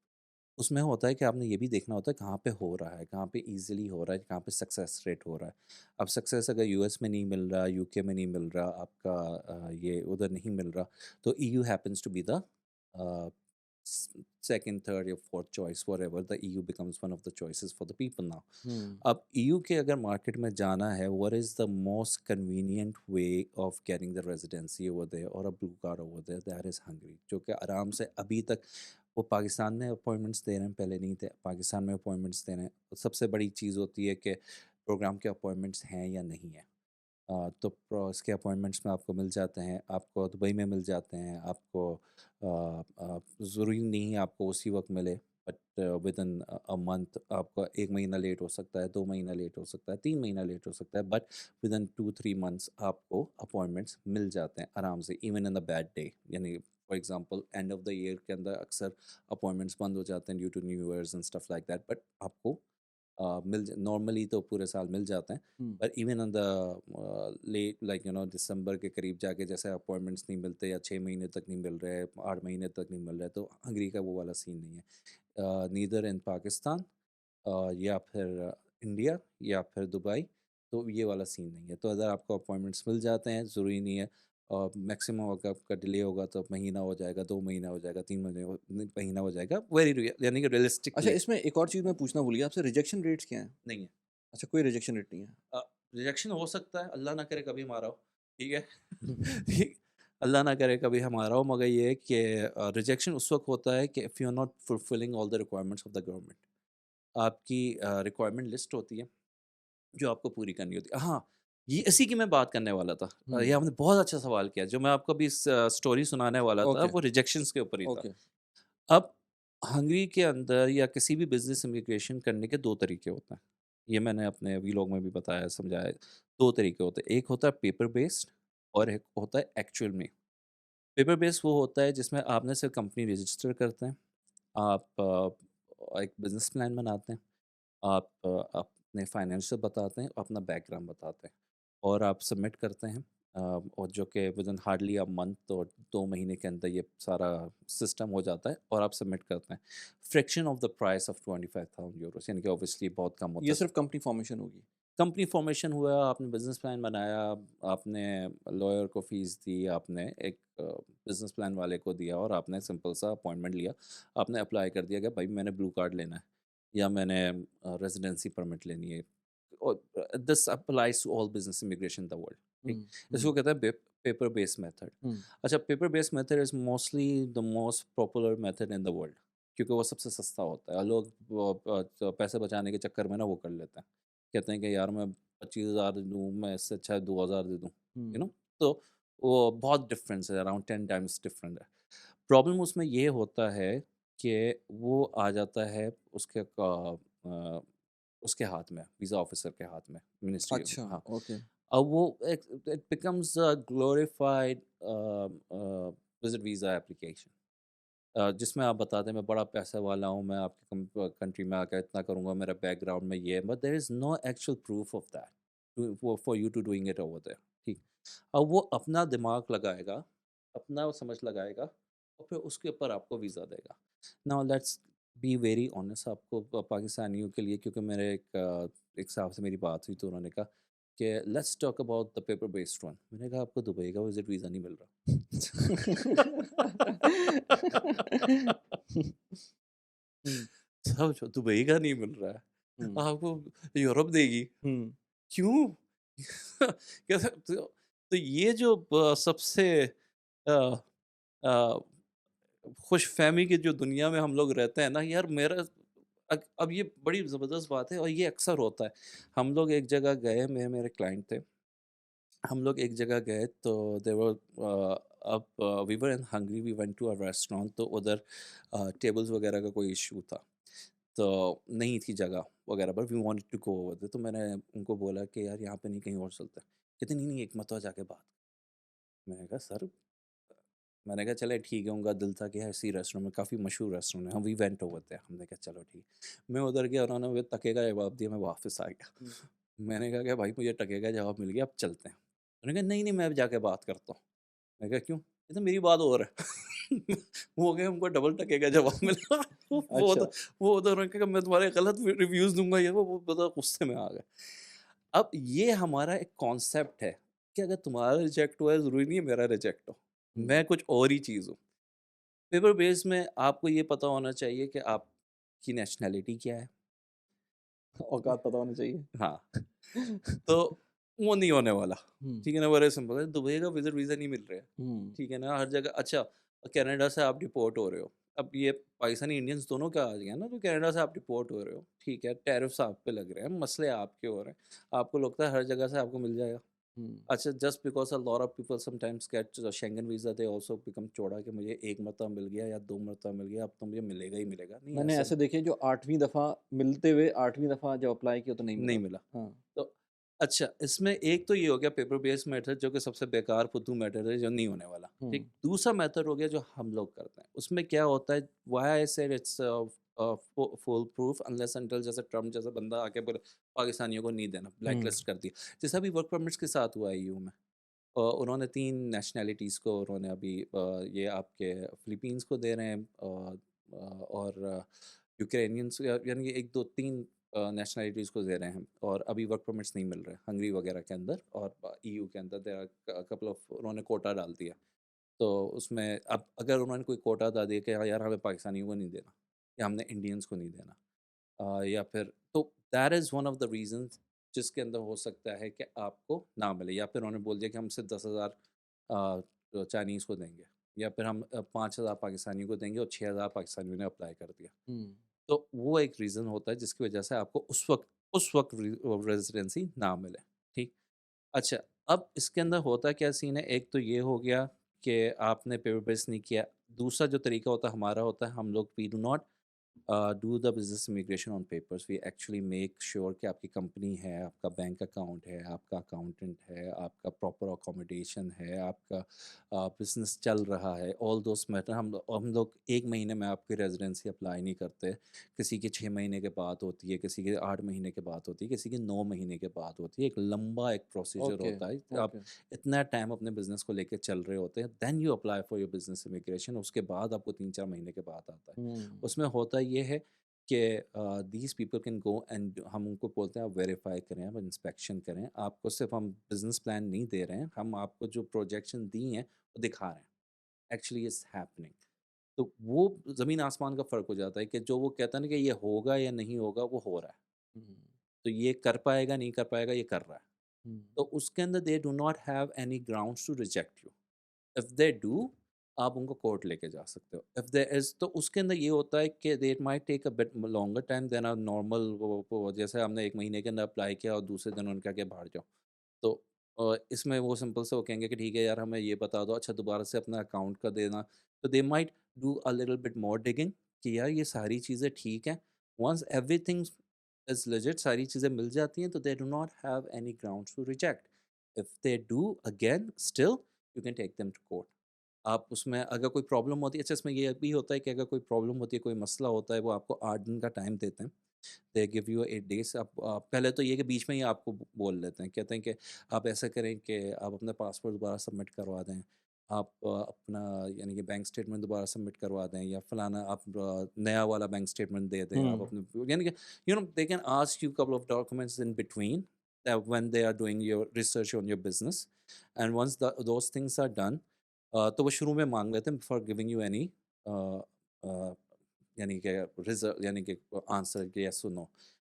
उसमें होता है कि आपने ये भी देखना होता है कहाँ पे हो रहा है, कहाँ पे ईज़िली हो रहा है, कहाँ पे सक्सेस रेट हो रहा है। अब सक्सेस अगर यूएस में नहीं मिल रहा, यूके में नहीं मिल रहा, आपका ये उधर नहीं मिल रहा, तो EU happens to be the second, third या fourth choice, whatever, the EU becomes one of the choices for the people now. हुँ, अब ईयू के अगर मार्केट में जाना है, what is the most convenient way of getting the residency over there और a blue card over there, that is Hungary, जो कि आराम से अभी तक वो पाकिस्तान में अपॉइंटमेंट्स दे रहे हैं, पहले नहीं थे, पाकिस्तान में अपॉइंटमेंट्स दे रहे हैं। तो सबसे बड़ी चीज़ होती है कि प्रोग्राम के अपॉइंटमेंट्स हैं या नहीं है। तो इसके अपॉइंटमेंट्स में आपको मिल जाते हैं, आपको दुबई में मिल जाते हैं, आपको ज़रूरी नहीं है आपको उसी वक्त मिले, but within a month आपका 1 महीना लेट हो सकता है, 2 महीना लेट हो सकता है, 3 महीना लेट हो सकता है, बट विद इन 2-3 मंथ्स आपको अपॉइंटमेंट्स मिल जाते हैं आराम से, even in the bad day. यानी for example end of the year के अंदर अक्सर अपॉइंटमेंट्स बंद हो जाते हैं due to new years and stuff like that, but आपको नॉर्मली तो पूरे साल मिल जाते हैं। हुँ, पर even on the late like December के करीब जाके जैसे अपॉइंटमेंट्स नहीं मिलते, या 6 महीने तक नहीं मिल रहे, 8 महीने तक नहीं मिल रहे, तो हंगरी का वो वाला सीन नहीं है, नीदर इन पाकिस्तान या फिर इंडिया या फिर दुबई। तो ये वाला सीन नहीं है। तो अगर आपको अपॉइंटमेंट्स मिल जाते हैं, ज़रूरी नहीं है, और मैक्सिमम अगर आपका डिले होगा तो महीना हो जाएगा, 2 महीना हो जाएगा, 3 महीना हो जाएगा, वेरी यानी कि अच्छा, रियलिस्टिकली इसमें एक और चीज़ मैं पूछना भूल गया आपसे, रिजेक्शन रेट्स क्या हैं? नहीं है। अच्छा, कोई रिजेक्शन रेट नहीं है। रिजेक्शन हो सकता है, अल्लाह ना करे कभी हमारा हो, ठीक है? हुँ, ठीक, अल्लाह ना करे कभी हमारा हो, मगर ये है कि रिजेक्शन उस वक़्त होता है कि if you are not fulfilling all the requirements of the government. आपकी रिक्वायरमेंट लिस्ट होती है, जो आपको पूरी करनी होती है। हाँ, ये इसी की मैं बात करने वाला था। हुँ, ये आपने बहुत अच्छा सवाल किया, जो मैं आपको अभी स्टोरी सुनाने वाला था, ओके, वो रिजेक्शंस के ऊपर ही था। ओके। अब हंगरी के अंदर या किसी भी बिज़नेस इमिग्रेशन करने के 2 तरीके होते हैं। ये मैंने अपने व्लॉग में भी बताया, समझाया। 2 तरीके होते हैं, एक होता है पेपर बेस्ड और एक होता है एक्चुअल में। पेपर बेस्ड वो होता है जिसमें आपने सिर्फ़ कंपनी रजिस्टर करते हैं, आप एक बिज़नेस प्लान बनाते हैं, आप अपने फाइनेंशियल बताते हैं, अपना बैकग्राउंड बताते हैं और आप सबमिट करते हैं। और जो कि विदिन हार्डली अ मंथ और 2 महीने के अंदर ये सारा सिस्टम हो जाता है और आप सबमिट करते हैं। Fraction of the price of 25,000 euros, यानी कि ऑब्वियसली बहुत कम होता ये है। सिर्फ़ कंपनी फ़ॉर्मेशन होगी। कंपनी फॉर्मेशन हुआ, आपने बिज़नेस प्लान बनाया, आपने लॉयर को फ़ीस दी, आपने एक बिज़नेस प्लान वाले को दिया और आपने सिंपल सा अपॉइंटमेंट लिया। आपने अप्लाई कर दिया कि भाई मैंने ब्लू कार्ड लेना है या मैंने रेज़िडेंसी परमिट लेनी है। और this applies to all business immigration in the world, ठीक? हुँ, इसको हुँ, कहते हैं पेपर बेस्ड मेथड। हुँ, अच्छा, paper based method is mostly the most popular method in the world, क्योंकि वो सबसे सस्ता होता है। लोग वो पैसे बचाने के चक्कर में ना वो कर लेते हैं। कहते हैं कि यार मैं 25,000 दूँ, मैं इससे अच्छा 2,000 दे दूँ, यू हुँ, नो? तो वो बहुत डिफरेंस है, अराउंड 10 टाइम्स डिफरेंट है। प्रॉब्लम उसमें ये होता है कि वो आ जाता है उसके हाथ में, वीज़ा ऑफ़िसर के हाथ में, मिनिस्ट्री, अच्छा, हाँ। ओके। अब वो it becomes a glorified visit visa application, जिसमें आप बताते हैं मैं बड़ा पैसा वाला हूँ, मैं आपकी कंट्री में आकर इतना करूँगा, मेरा बैकग्राउंड में ये है, but there is no actual proof of that for you to doing it over there. ठीक, अब वो अपना दिमाग लगाएगा, अपना वो समझ लगाएगा और फिर उसके ऊपर आपको वीज़ा देगा। Now let's be very honest, आपको पाकिस्तानियों के लिए, क्योंकि मेरे एक साहब से मेरी बात हुई तो उन्होंने कहा कि let's talk about the paper based one. मैंने कहा आपको दुबई का विजिट वीज़ा नहीं मिल रहा। हुँ, समझो, दुबई का नहीं मिल रहा है, हुँ, आपको यूरोप देगी। हुँ, क्यों? कहते तो ये जो सबसे अ अ, खुशफ़हमी की जो दुनिया में हम लोग रहते हैं ना यार, मेरा अब ये बड़ी ज़बरदस्त बात है और ये अक्सर होता है। हम लोग एक जगह गए, मेरे क्लाइंट थे। हम लोग एक जगह गए तो देयर वर अब we were in Hungary, we went to a restaurant, तो उधर टेबल्स वगैरह का कोई इश्यू था। तो नहीं थी जगह वगैरह, but we wanted to go over there. तो मैंने उनको बोला कि यार यहाँ पे नहीं, कहीं और चलते हैं। कहते नहीं, नहीं, एक मरतबा जाके बात। मैंने कहा सर, मैंने कहा चले ठीक है, उनका दिल था कि यार इसी रेस्टोरेंट में, काफ़ी मशहूर रेस्टोरेंट है, हम वी वेंट ओवर देयर। हमने कहा चलो ठीक। मैं उधर गया, उन्होंने मुझे तके का जवाब दिया, मैं वापस आ गया। हुँ, मैंने कहा कि भाई मुझे टके का जवाब मिल गया, अब चलते हैं। उन्होंने कहा नहीं, नहीं, मैं अब जाके बात करता हूँ। मैंने कहा क्यों? कहते मेरी बात और है। वो हो गया, हमको डबल टके का जवाब मिला। वो अच्छा, तो वो उधर उन्होंने कहा मैं तुम्हारे गलत रिव्यूज़ दूँगा, ये वो बड़ा गुस्से में आ गए। अब ये हमारा एक कॉन्सेप्ट है कि अगर तुम्हारा रिजेक्ट हुआ है, ज़रूरी नहीं है मेरा रिजेक्ट हो। हुँ, मैं कुछ और ही चीज़ हूँ। पेपर बेस में आपको ये पता होना चाहिए कि आपकी नेशनैलिटी क्या है। औकात पता होनी चाहिए। हाँ, तो वो नहीं होने वाला। हुँ, ठीक है ना? बड़े सिंपल है, दुबई का विज़िट वीज़ा नहीं मिल रहा है। हुँ, ठीक है ना? हर जगह अच्छा, कनाडा से आप डिपोर्ट हो रहे हो। अब ये पाकिस्तानी इंडियंस दोनों का आ गया ना, तो कनाडा से आप डिपोर्ट हो रहे हो। ठीक है, टैरिफ्स आप पे लग रहे हैं, मसले आपके हो रहे हैं। आपको लगता है हर जगह से आपको मिल जाएगा। हुँ, अच्छा, just because a lot of people sometimes get Schengen visa, they also become चौड़ा कि मुझे 1 मरतबा मिल गया या 2 मरतबा मिल गया, अब तो मुझे मिलेगा ही मिलेगा। नहीं, मैंने ऐसा ऐसे देखे जो 8वीं दफ़ा मिलते हुए 8वीं दफ़ा जब अप्लाई किया तो नहीं नहीं मिला। मिला। हाँ, तो अच्छा, इसमें एक तो ये हो गया पेपर बेस्ड मेथड, जो कि सबसे बेकार फुद्दू मेथड है, जो नहीं होने वाला। हुँ, ठीक, दूसरा मेथड हो गया जो हम लोग करते हैं। उसमें क्या होता है, why I said it's full proof unless until, जैसे ट्रम्प जैसा बंदा आके बोले पाकिस्तानियों को नहीं देना, ब्लैक हुँ, लिस्ट कर दिया। जैसा अभी वर्क परमिट्स के साथ हुआ है ईयू में। उन्होंने 3 नेशनैलिटीज़ को उन्होंने अभी ये आपके फिलीपींस को दे रहे हैं, और यूक्रेनियंस, यानी कि 1, 2, 3 नेशनैलिटीज़ को दे रहे हैं, और अभी वर्क परमिट्स नहीं मिल रहे हैं हंगरी वगैरह के अंदर, और ईयू के अंदर देयर आर कपल ऑफ, उन्होंने कोटा डाल दिया। तो उसमें अब अगर उन्होंने कोई कोटा डाल दिया कि हाँ यार हमें पाकिस्तानियों को नहीं देना, या हमने इंडियंस को नहीं देना, या फिर तो that is one of the reasons जिसके अंदर हो सकता है कि आपको ना मिले, या फिर उन्होंने बोल दिया कि हम सिर्फ 10,000 चाइनीज़ को देंगे, या फिर हम 5,000 पाकिस्तानियों को देंगे और 6,000 पाकिस्तानियों ने अप्लाई कर दिया। हुँ, तो वो एक रीज़न होता है जिसकी वजह से आपको उस वक़्त रेज़िडेंसी ना मिले, ठीक? अच्छा, अब इसके अंदर होता क्या सीन है, एक तो ये हो गया कि आपने पेपर बेस नहीं किया। दूसरा जो तरीका होता है हमारा, होता है हम लोग we do not do the business immigration on papers, we actually make sure कि आपकी कंपनी है, आपका बैंक अकाउंट है, आपका अकाउंटेंट है, आपका प्रॉपर अकोमोडेशन है, आपका बिज़नेस चल रहा है, ऑल दोस मैटर। हम लोग 1 महीने में आपकी रेज़िडेंसी अप्लाई नहीं करते। किसी की 6 महीने के बाद होती है, किसी के 8 महीने के बाद होती है, किसी की 9 महीने के बाद होती है। एक लंबा एक प्रोसीजर ओके, होता है। आप ओके, इतना टाइम अपने बिज़नेस को लेके चल रहे होते हैं, then you apply for your business immigration, उसके बाद आपको 3-4 महीने के बाद आता है। हुँ, उसमें होता ये है कि these people can go and, हम उनको बोलते हैं आप वेरीफ़ाई करें, आप इंस्पेक्शन करें। आपको सिर्फ़ हम बिज़नेस प्लान नहीं दे रहे हैं, हम आपको जो प्रोजेक्शन दी हैं, वो दिखा रहे हैं। Actually it's happening. तो वो ज़मीन आसमान का फ़र्क हो जाता है कि जो वो कहता है ना कि ये होगा या नहीं होगा, वो हो रहा है। हुँ, तो ये कर पाएगा, नहीं कर पाएगा, ये कर रहा है। हुँ, तो उसके अंदर they do not have any grounds to reject you. If they do, आप उनको कोर्ट लेके जा सकते हो। इफ देयर इज, तो उसके अंदर ये होता है कि they might take a bit longer time than a normal, वो जैसे हमने 1 महीने के अंदर अप्लाई किया और दूसरे दिन उन्होंने कहा कि बाहर जाओ। तो इसमें वो सिंपल से वो कहेंगे कि ठीक है यार, हमें ये बता दो, अच्छा दोबारा से अपना अकाउंट का देना। तो they might do a little bit more digging कि यार ये सारी चीज़ें ठीक हैं। वंस एवरीथिंग इज़ लेजिट, सारी चीज़ें मिल जाती हैं, तो they do not have any grounds to reject. If they do again still you can take them to court. आप उसमें अगर कोई प्रॉब्लम होती है, अच्छा इसमें ये भी होता है कि अगर कोई प्रॉब्लम होती है, कोई मसला होता है, वो आपको 8 दिन का टाइम देते हैं। They give you 8 days. आप पहले तो ये कि बीच में ही आपको बोल देते हैं, कहते हैं कि आप ऐसा करें कि आप अपना पासपोर्ट दोबारा सबमिट करवा दें, आप अपना यानी कि बैंक स्टेटमेंट दोबारा सबमिट करवा दें, या फलाना आप नया वाला बैंक स्टेटमेंट दे दें आप हुँ। अपने, यानी कि they can ask you couple of documents in between when they are doing your research on your business, and once those things are done, तो वो शुरू में मांग लेते हैं बिफोर गिविंग यू एनी यानी कि रिजल्ट, यानी कि आंसर कि यस और no.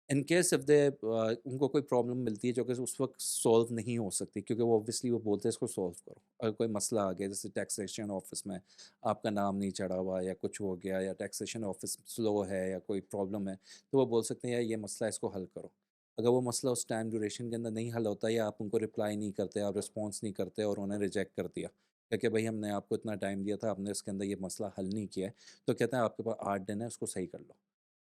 In case if they उनको कोई प्रॉब्लम मिलती है जो कि उस वक्त सॉल्व नहीं हो सकती, क्योंकि वो ऑब्वियसली वो बोलते हैं इसको सॉल्व करो। अगर कोई मसला आ गया, जैसे टैक्सेशन ऑफिस में आपका नाम नहीं चढ़ा हुआ या कुछ हो गया, या टैक्सेशन ऑफिस स्लो है या कोई प्रॉब्लम है, तो वो बोल सकते हैं यार ये मसला है, इसको हल करो। अगर वो मसला उस टाइम ड्यूरेशन के अंदर नहीं हल होता, या आप उनको रिप्लाई नहीं करते, आप रिस्पॉन्स नहीं करते और उन्हें रिजेक्ट कर दिया क्योंकि भाई हमने आपको इतना टाइम दिया था, आपने इसके अंदर ये मसला हल नहीं किया है, तो कहते हैं आपके पास 8 दिन है, उसको सही कर लो।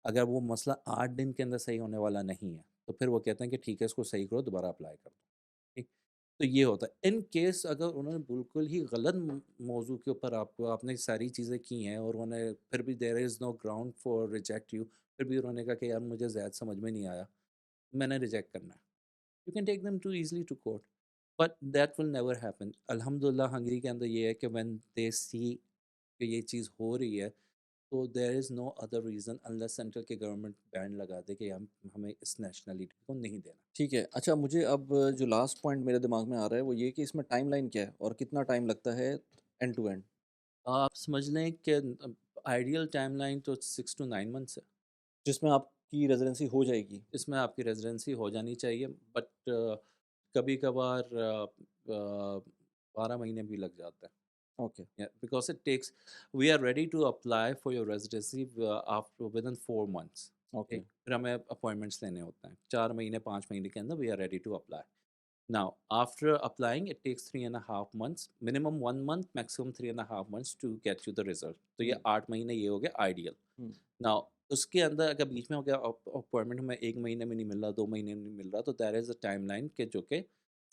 अगर वो मसला 8 दिन के अंदर सही होने वाला नहीं है, तो फिर वो कहते हैं कि ठीक है इसको सही करो, दोबारा अप्लाई कर दो। ठीक? तो ये होता है। इन केस अगर उन्होंने बिल्कुल ही गलत मौजू के ऊपर आपको आपने सारी चीज़ें की हैं और उन्होंने फिर भी there is no ground for reject you, फिर भी उन्होंने कहा कि यार मुझे ज़्यादा समझ में नहीं आया, मैंने रिजेक्ट करना है। You can take them to easily to court, but that will never happen. अल्हम्दुलिल्लाह हंगरी के अंदर ये है कि व्हेन दे सी कि ये चीज़ हो रही है, तो there is no other reason unless central की गवर्नमेंट बैन लगा दे कि हम हमें इस नेशनैलिटी को नहीं देना। ठीक है। अच्छा, मुझे अब जो लास्ट पॉइंट मेरे दिमाग में आ रहा है वो ये कि इसमें टाइमलाइन क्या है और कितना टाइम लगता है एंड टू एंड? आप समझ लें कि आइडियल टाइमलाइन तो 6 टू 9 मंथ्स है। जिसमें आपकी रेज़िडेंसी हो जाएगी? इसमें आपकी रेज़िडेंसी हो जानी चाहिए, बट कभी-कभार 12 महीने भी लग जाते हैं। Okay, Yeah, because it takes, we are ready to apply for your residency after within 4 months. Okay. ठीक, फिर हमें अपॉइंटमेंट्स लेने होते हैं 4 महीने 5 महीने के अंदर we are ready to apply. Now, after applying, it takes 3.5 months, minimum 1 month, maximum 3.5 months to get you the result. तो ये हुँ, 8 महीने ये हो गया आइडियल। हुँ, Now, उसके अंदर अगर बीच में हो गया अपॉइंटमेंट हमें 1 महीने में नहीं मिल रहा, 2 महीने में नहीं मिल रहा, तो देयर इज़ अ टाइमलाइन के जो कि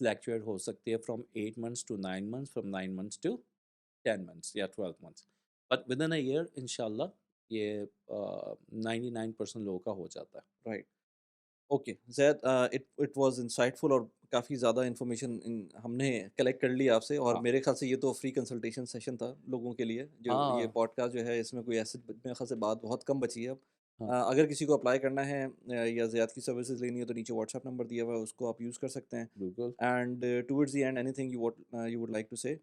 फ्लैक्चुएट हो सकती है from 8 months to 9 months, from 9 months to 10 months या 12 months, but within a year इंशाल्लाह ये 99% लोगों का हो जाता है। Right. Okay, Zaid, it it was insightful और काफ़ी ज़्यादा इन्फॉर्मेशन इन हमने कलेक्ट कर ली आपसे, और हाँ, मेरे ख़्याल से ये तो फ्री कंसल्टेशन सेशन था लोगों के लिए। जो ये हाँ, पॉडकास्ट जो है इसमें कोई ऐसे मेरे ख़्याल से बात बहुत कम बची है अब। हाँ, अगर किसी को अप्लाई करना है या ज़ियाद की सर्विसेज़ लेनी है तो नीचे व्हाट्सएप नंबर दिया हुआ है, उसको आप यूज़ कर सकते हैं। बिल्कुल। And towards the end anything you would like to say?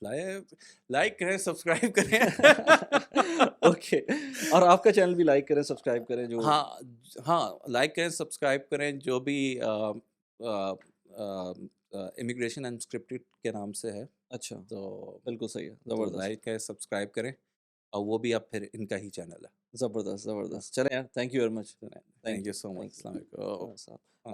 Apply, like करें, सब्सक्राइब करें। ओके। और आपका चैनल भी लाइक करें, सब्सक्राइब करें जो। हाँ, हाँ, लाइक करें, सब्सक्राइब करें, जो भी इमिग्रेशन अनस्क्रिप्टेड के नाम से है, अच्छा, तो बिल्कुल सही है, तो ज़बरदस्त। लाइक करें, सब्सक्राइब करें, और वो भी अब फिर इनका ही चैनल है। ज़बरदस्त, हाँ, ज़बरदस्त। चलें यार, thank you very much. Thank you so much. Thank अस्सलाम यू। वालेकुम। साहब।